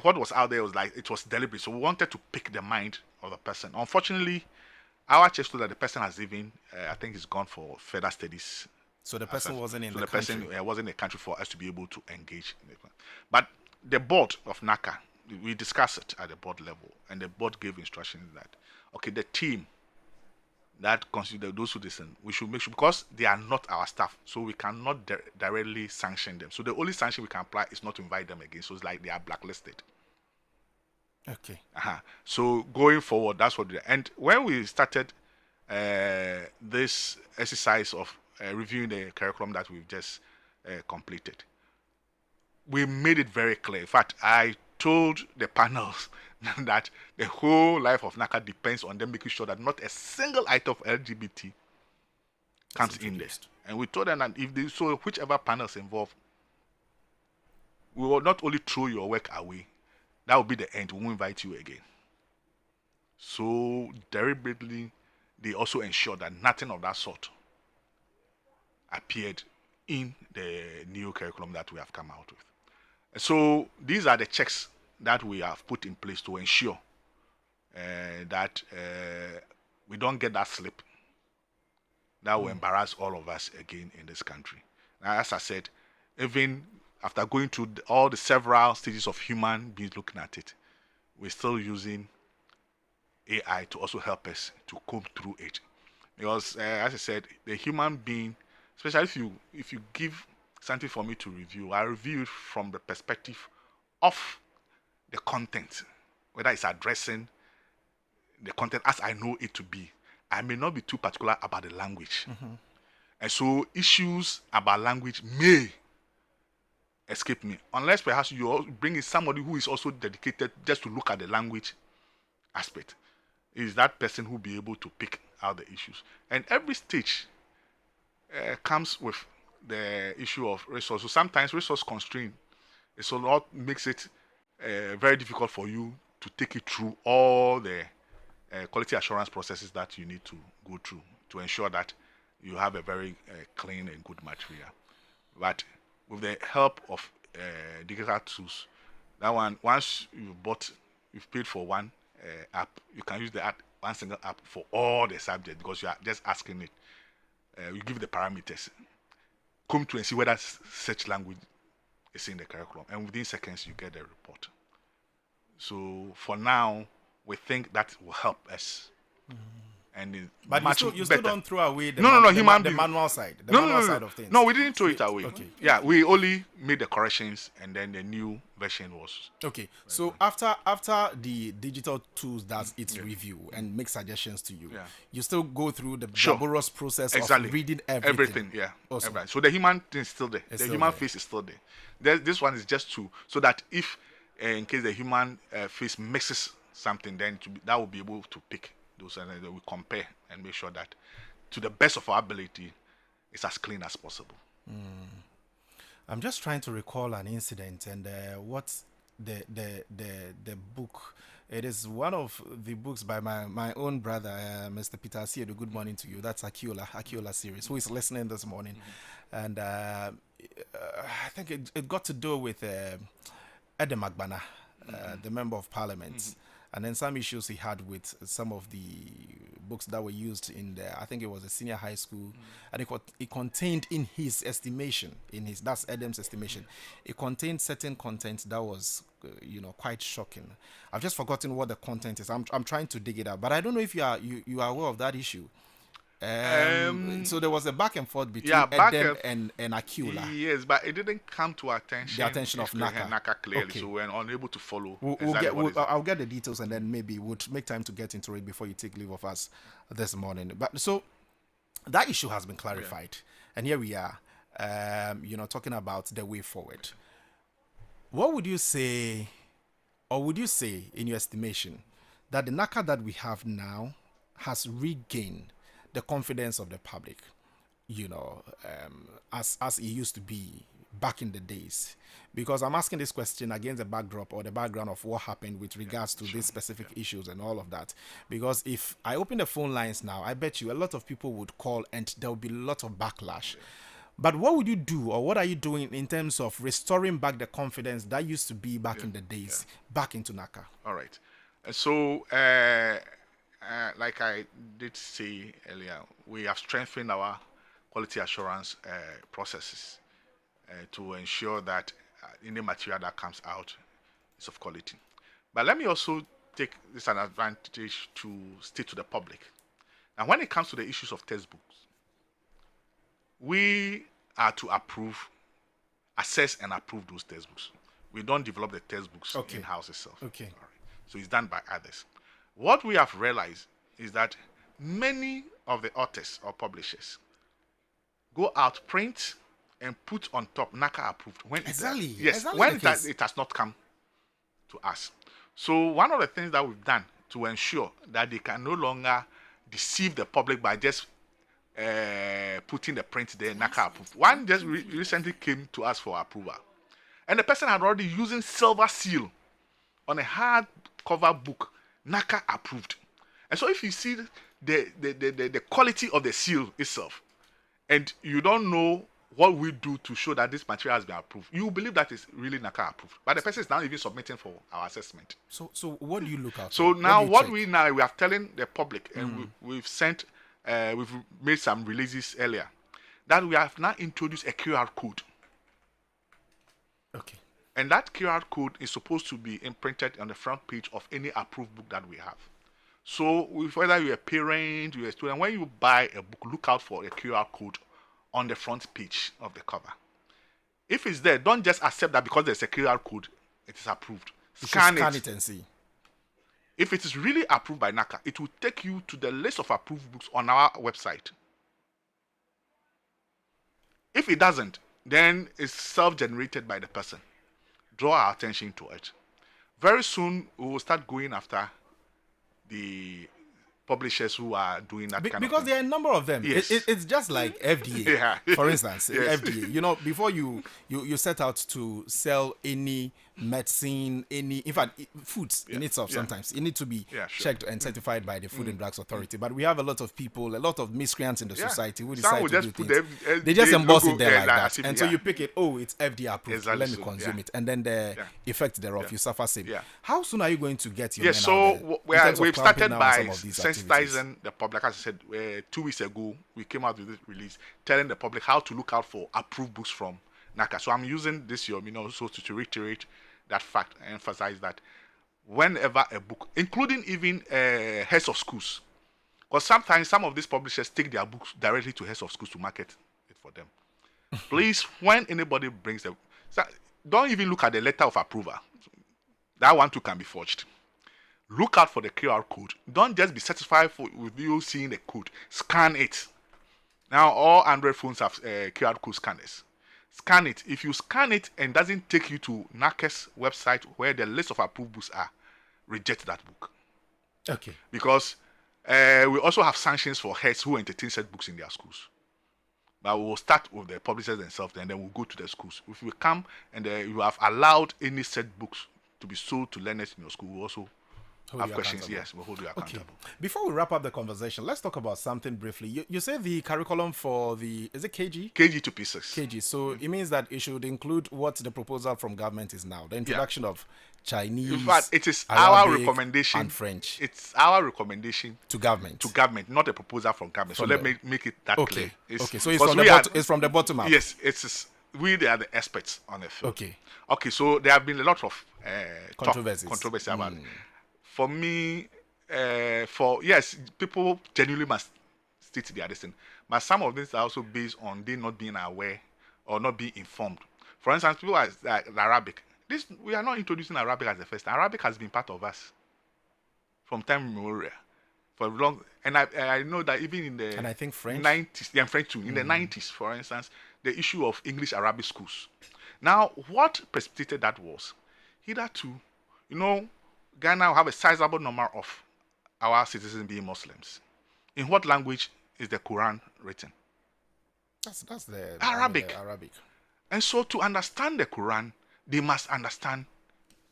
what was out there was like, it was deliberate. So we wanted to pick the mind of the person. Unfortunately, our checks told that the person has even, I think he's gone for further studies. So the person wasn't in so the country. person wasn't in the country for us to be able to engage. But the board of NACA, we discussed it at the board level, and the board gave instructions that, okay, the team that consider those who listen, we should make sure, because they are not our staff, so we cannot directly sanction them. So the only sanction we can apply is not to invite them again. So it's like they are blacklisted. Okay. So going forward, that's what we did. And when we started this exercise of reviewing the curriculum that we've just completed, we made it very clear. In fact, I told the panels that the whole life of NACA depends on them making sure that not a single item of LGBT comes in there. And we told them that if they, so whichever panels involved, we will not only throw your work away, that will be the end. We won't invite you again. So deliberately, they also ensured that nothing of that sort appeared in the new curriculum that we have come out with. So these are the checks that we have put in place to ensure that we don't get that slip that will embarrass all of us again in this country. Now, as I said, even after going through all the several stages of human beings looking at it, we're still using AI to also help us to comb through it. Because, as I said, the human being, especially if you give something for me to review, I review it from the perspective of the content, whether it's addressing the content as I know it to be. I may not be too particular about the language. And so issues about language may escape me, unless perhaps you bring in somebody who is also dedicated just to look at the language aspect. Is that person who will be able to pick out the issues. And every stage comes with the issue of resource. So sometimes resource constraint is a lot, makes it very difficult for you to take it through all the quality assurance processes that you need to go through to ensure that you have a very clean and good material. But with the help of digital tools, that one, once you've paid for one app, you can use the app, one single app for all the subjects, because you are just asking it. You give the parameters, come to and see whether such language is in the curriculum, and within seconds you get the report. So for now, we think that will help us. And but you still don't throw away the manual side, side of things. No, we didn't throw it away. Okay. Yeah, we only made the corrections, and then the new version was. Okay, so after the digital tools does its review and make suggestions to you, you still go through the laborious process of reading everything. Yeah. Awesome. Everything. So the human thing is still there. The human face is still there. This one is just so that if, in case the human face misses something, then that will be able to pick those, and then we compare and make sure that, to the best of our ability, it's as clean as possible. I'm just trying to recall an incident, and what's the book. It is one of the books by my own brother, Mr. Peter Asiedu. Good morning to you. That's Akiola series, who is listening this morning. And I think it got to do with Edem Agbana, the Member of Parliament. And then some issues he had with some of the books that were used in the, I think it was a senior high school, and it contained, in his estimation, that's Edem's estimation, it contained certain content that was, quite shocking. I've just forgotten what the content is. I'm trying to dig it out, but I don't know if you are aware of that issue. So there was a back and forth between Edem and Akiola. Yes, but it didn't come to our attention. The attention of NACA. Clearly, so we're unable to follow. I'll get the details, and then maybe we'll make time to get into it before you take leave of us this morning. But so that issue has been clarified, and here we are. talking about the way forward. What would you say, or would you say, in your estimation, that the NACA that we have now has regained the confidence of the public, as it used to be back in the days? Because I'm asking this question against the backdrop or the background of what happened with regards to these specific issues and all of that. Because if I open the phone lines now, I bet you a lot of people would call and there will be a lot of backlash. But what would you do, or what are you doing in terms of restoring back the confidence that used to be back in the days, back into NACA? All right. So, like I did say earlier, we have strengthened our quality assurance processes to ensure that any material that comes out is of quality. But let me also take this an advantage to state to the public. Now, when it comes to the issues of textbooks, we are to assess and approve those textbooks. We don't develop the textbooks in-house itself. Okay. Right. So it's done by others. What we have realized is that many of the authors or publishers go out, print, and put on top NACA approved when it has not come to us. So one of the things that we've done to ensure that they can no longer deceive the public by just putting the print there, NACA approved. One just recently came to us for approval, and the person had already using silver seal on a hardcover book, NACA approved. And so if you see the quality of the seal itself, and you don't know what we do to show that this material has been approved, you believe that it's really NACA approved. But the person is now even submitting for our assessment. So what do you look at? So now we are telling the public, and we've made some releases earlier, that we have now introduced a QR code. Okay. And that QR code is supposed to be imprinted on the front page of any approved book that we have. So whether you're a parent, you're a student, when you buy a book, look out for a QR code on the front page of the cover. If it's there, don't just accept that because there's a QR code, it is approved. Scan it and see. If it is really approved by NACA, it will take you to the list of approved books on our website. If it doesn't, then it's self-generated by the person. Draw our attention to it. Very soon, we will start going after the publishers who are doing that kind of because thing. there are a number of them. Yes. It's just like FDA, for instance. Yes. FDA. Before you set out to sell any medicine, in fact, foods in itself, sometimes it needs to be checked and certified by the Food and Drugs Authority. But we have a lot of people, a lot of miscreants in the society who decide to do things. They just emboss it there like that. And so you pick it, it's FDA approved, exactly, let me consume it. And then the effect thereof, you suffer same. How soon are you going to get your men so out there? we've started by sensitizing the public. As I said, 2 weeks ago, we came out with this release telling the public how to look out for approved books from NACA. So I'm using this year, so to reiterate that fact and emphasize that whenever a book, including even heads of schools, because sometimes some of these publishers take their books directly to heads of schools to market it for them. Please, when anybody brings them, don't even look at the letter of approval. That one too can be forged. Look out for the QR code. Don't just be satisfied with you seeing the code. Scan it. Now all Android phones have QR code scanners. Scan it. If you scan it and doesn't take you to NACA's website where the list of approved books are, reject that book. Okay. Because we also have sanctions for heads who entertain said books in their schools. But we will start with the publishers themselves, and then we'll go to the schools. If you come and you have allowed any said books to be sold to learners in your school, we'll also have questions. Yes, we'll hold you accountable. Okay. Before we wrap up the conversation, let's talk about something briefly. You say the curriculum for is it KG? KG to P6. KG. So it means that it should include what the proposal from government is now. The introduction of Chinese. In fact, it is Arabic, our recommendation and French. It's our recommendation to government. To government, not a proposal from government. So let me make it that clear. Okay. So it's from the bottom up. Yes, we are the experts on it. Okay. Okay. So there have been a lot of controversy about it. For me, people genuinely must state their destiny. But some of these are also based on they not being aware or not being informed. For instance, people like Arabic. We are not introducing Arabic as the first time. Arabic has been part of us from time immemorial for long. And I know that even in the and I think French 90s, French too. In the 90s, for instance, the issue of English Arabic schools. Now, what precipitated that was hitherto, Ghana will have a sizable number of our citizens being Muslims. In what language is the Quran written? That's the Arabic. The Arabic. And so to understand the Quran, they must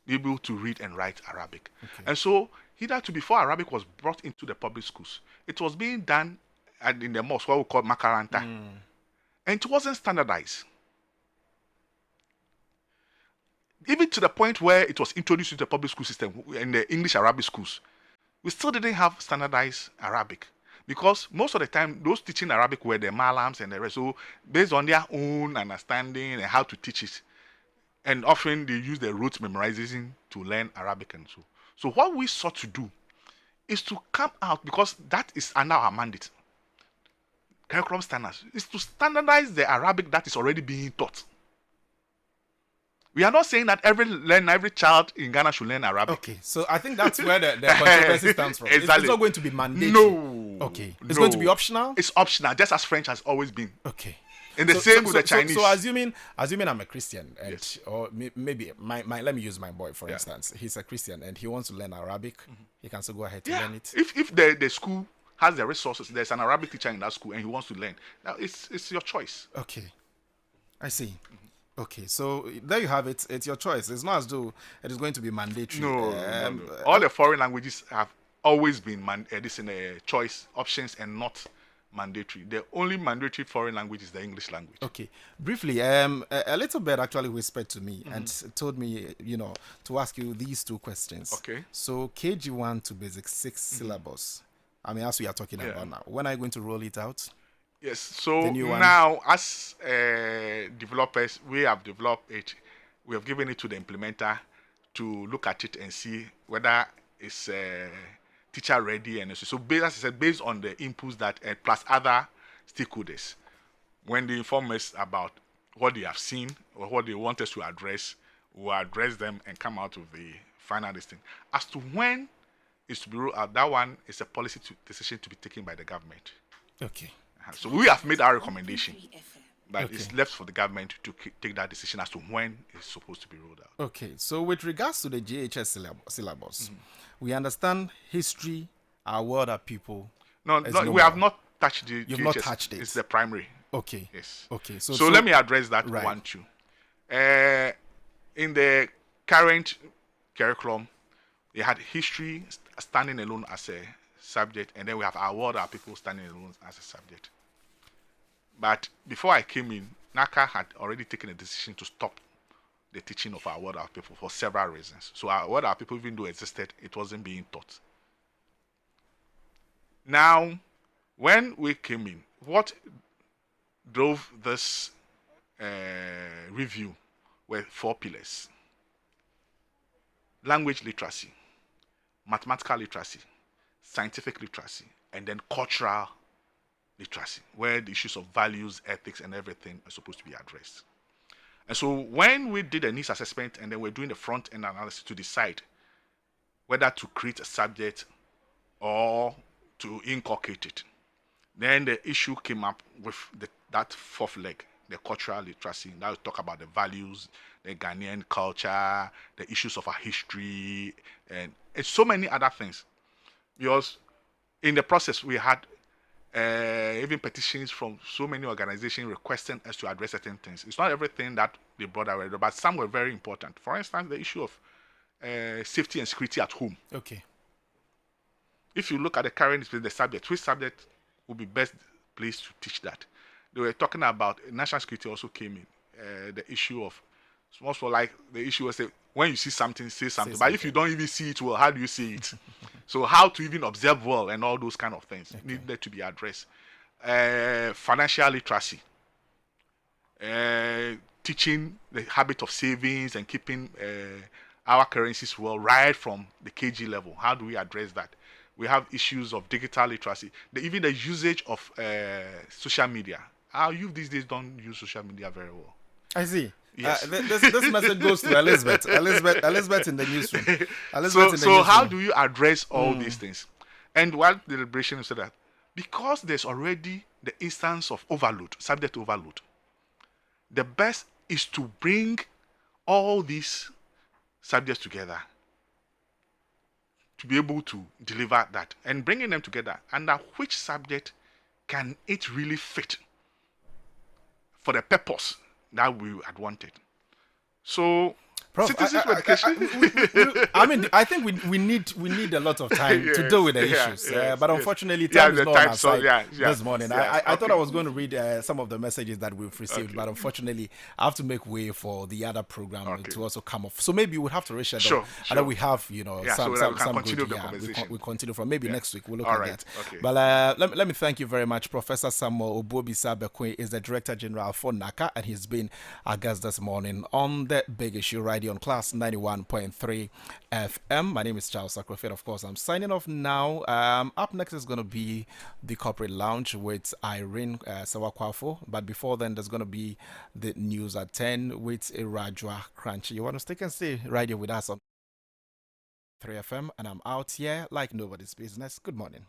be able to read and write Arabic. Okay. And so hitherto, before Arabic was brought into the public schools, it was being done in the mosque, what we call Makaranta. And it wasn't standardized. Even to the point where it was introduced into the public school system in the English Arabic schools, we still didn't have standardized Arabic. Because most of the time, those teaching Arabic were the malams and the rest. So based on their own understanding and how to teach it. And often they use the rote memorization to learn Arabic and so. So what we sought to do is to come out, because that is under our mandate, curriculum standards, is to standardize the Arabic that is already being taught. We are not saying that every child in Ghana should learn Arabic. Okay, so I think that's where the controversy stands from. Exactly. It's not going to be mandatory. No. Okay. It's going to be optional? It's optional, just as French has always been. Okay. In the same with the Chinese. So assuming I'm a Christian, and yes. Or maybe let me use my boy for instance. He's a Christian and he wants to learn Arabic. He can still go ahead to learn it. If the school has the resources, there's an Arabic teacher in that school and he wants to learn. Now it's your choice. Okay. I see. Okay, so there you have it. It's your choice. It's not as though it is going to be mandatory. No. All the foreign languages have always been choice options and not mandatory. The only mandatory foreign language is the English language. Okay, briefly, a little bit actually whispered to me and told me, to ask you these two questions. Okay. So KG1 to basic 6 syllabus. I mean, as we are talking about now, when are you going to roll it out? Yes, so now as developers, we have developed it. We have given it to the implementer to look at it and see whether it's teacher ready. And so as I said, based on the inputs that, plus other stakeholders, when they inform us about what they have seen or what they want us to address, we'll address them and come out of the final listing. As to when it's to be rolled out, that one is a policy decision to be taken by the government. Okay. So we have made our recommendation, but it's left for the government to take that decision as to when it's supposed to be rolled out. Okay, so with regards to the GHS syllabus, we understand history, our world, our people. No, we have not touched the You've GHS. not touched it. It's the primary. Okay. Yes. Okay. So let me address that one too. In the current curriculum, they had history standing alone as a subject, and then we have our world, our people standing alone as a subject. But before I came in, NACA had already taken a decision to stop the teaching of our world, our people for several reasons. So our world, our people, even though it existed, it wasn't being taught. Now, when we came in, what drove this review were 4 pillars: language literacy, mathematical literacy, scientific literacy, and then cultural literacy, where the issues of values, ethics, and everything are supposed to be addressed. And so when we did a needs assessment and then we're doing the front-end analysis to decide whether to create a subject or to inculcate it, then the issue came up with that 4th leg, the cultural literacy. That will talk about the values, the Ghanaian culture, the issues of our history, and so many other things. Because in the process, we had even petitions from so many organizations requesting us to address certain things. It's not everything that they brought away, but some were very important. For instance, the issue of safety and security at home. Okay. If you look at the current subject, which subject would be best placed to teach that? They were talking about national security also came in. The issue of, also like the issue was when you see something, say something. But if you don't even see it well, how do you see it? So how to even observe well and all those kind of things needed to be addressed. Financial literacy. Teaching the habit of savings and keeping our currencies well right from the KG level. How do we address that? We have issues of digital literacy. Even the usage of social media. Our youth these days don't use social media very well. I see. Yes. This message goes to Elizabeth. Elizabeth in the newsroom. So how do you address all these things? And while the deliberation said that, because there's already the instance of overload, subject overload, the best is to bring all these subjects together to be able to deliver that, and bringing them together under which subject can it really fit for the purpose that we had wanted. So, Prof, citizens education. I mean, I think we need a lot of time to deal with the issues. But unfortunately, time is not on our side this morning. I thought I was going to read some of the messages that we've received, but unfortunately, I have to make way for the other program to also come off. So maybe we'll have to reschedule, and then we have some continue good. The conversation. We continue from maybe next week. We'll look All at right. that. Okay. But let me thank you very much, Professor Samuel Obobisa Bekwe is the Director General for NACA, and he's been our guest this morning on the big issue right on Class 91.3 FM. My name is Charles Sakrofit. Of course, I'm signing off now. Up next is going to be the Corporate Lounge with Irene Sawakwafo. But before then, there's going to be the news at 10 with Irajwa Crunchy. You want to stick and stay right here with us on 3 FM, and I'm out here like nobody's business. Good morning. Bye.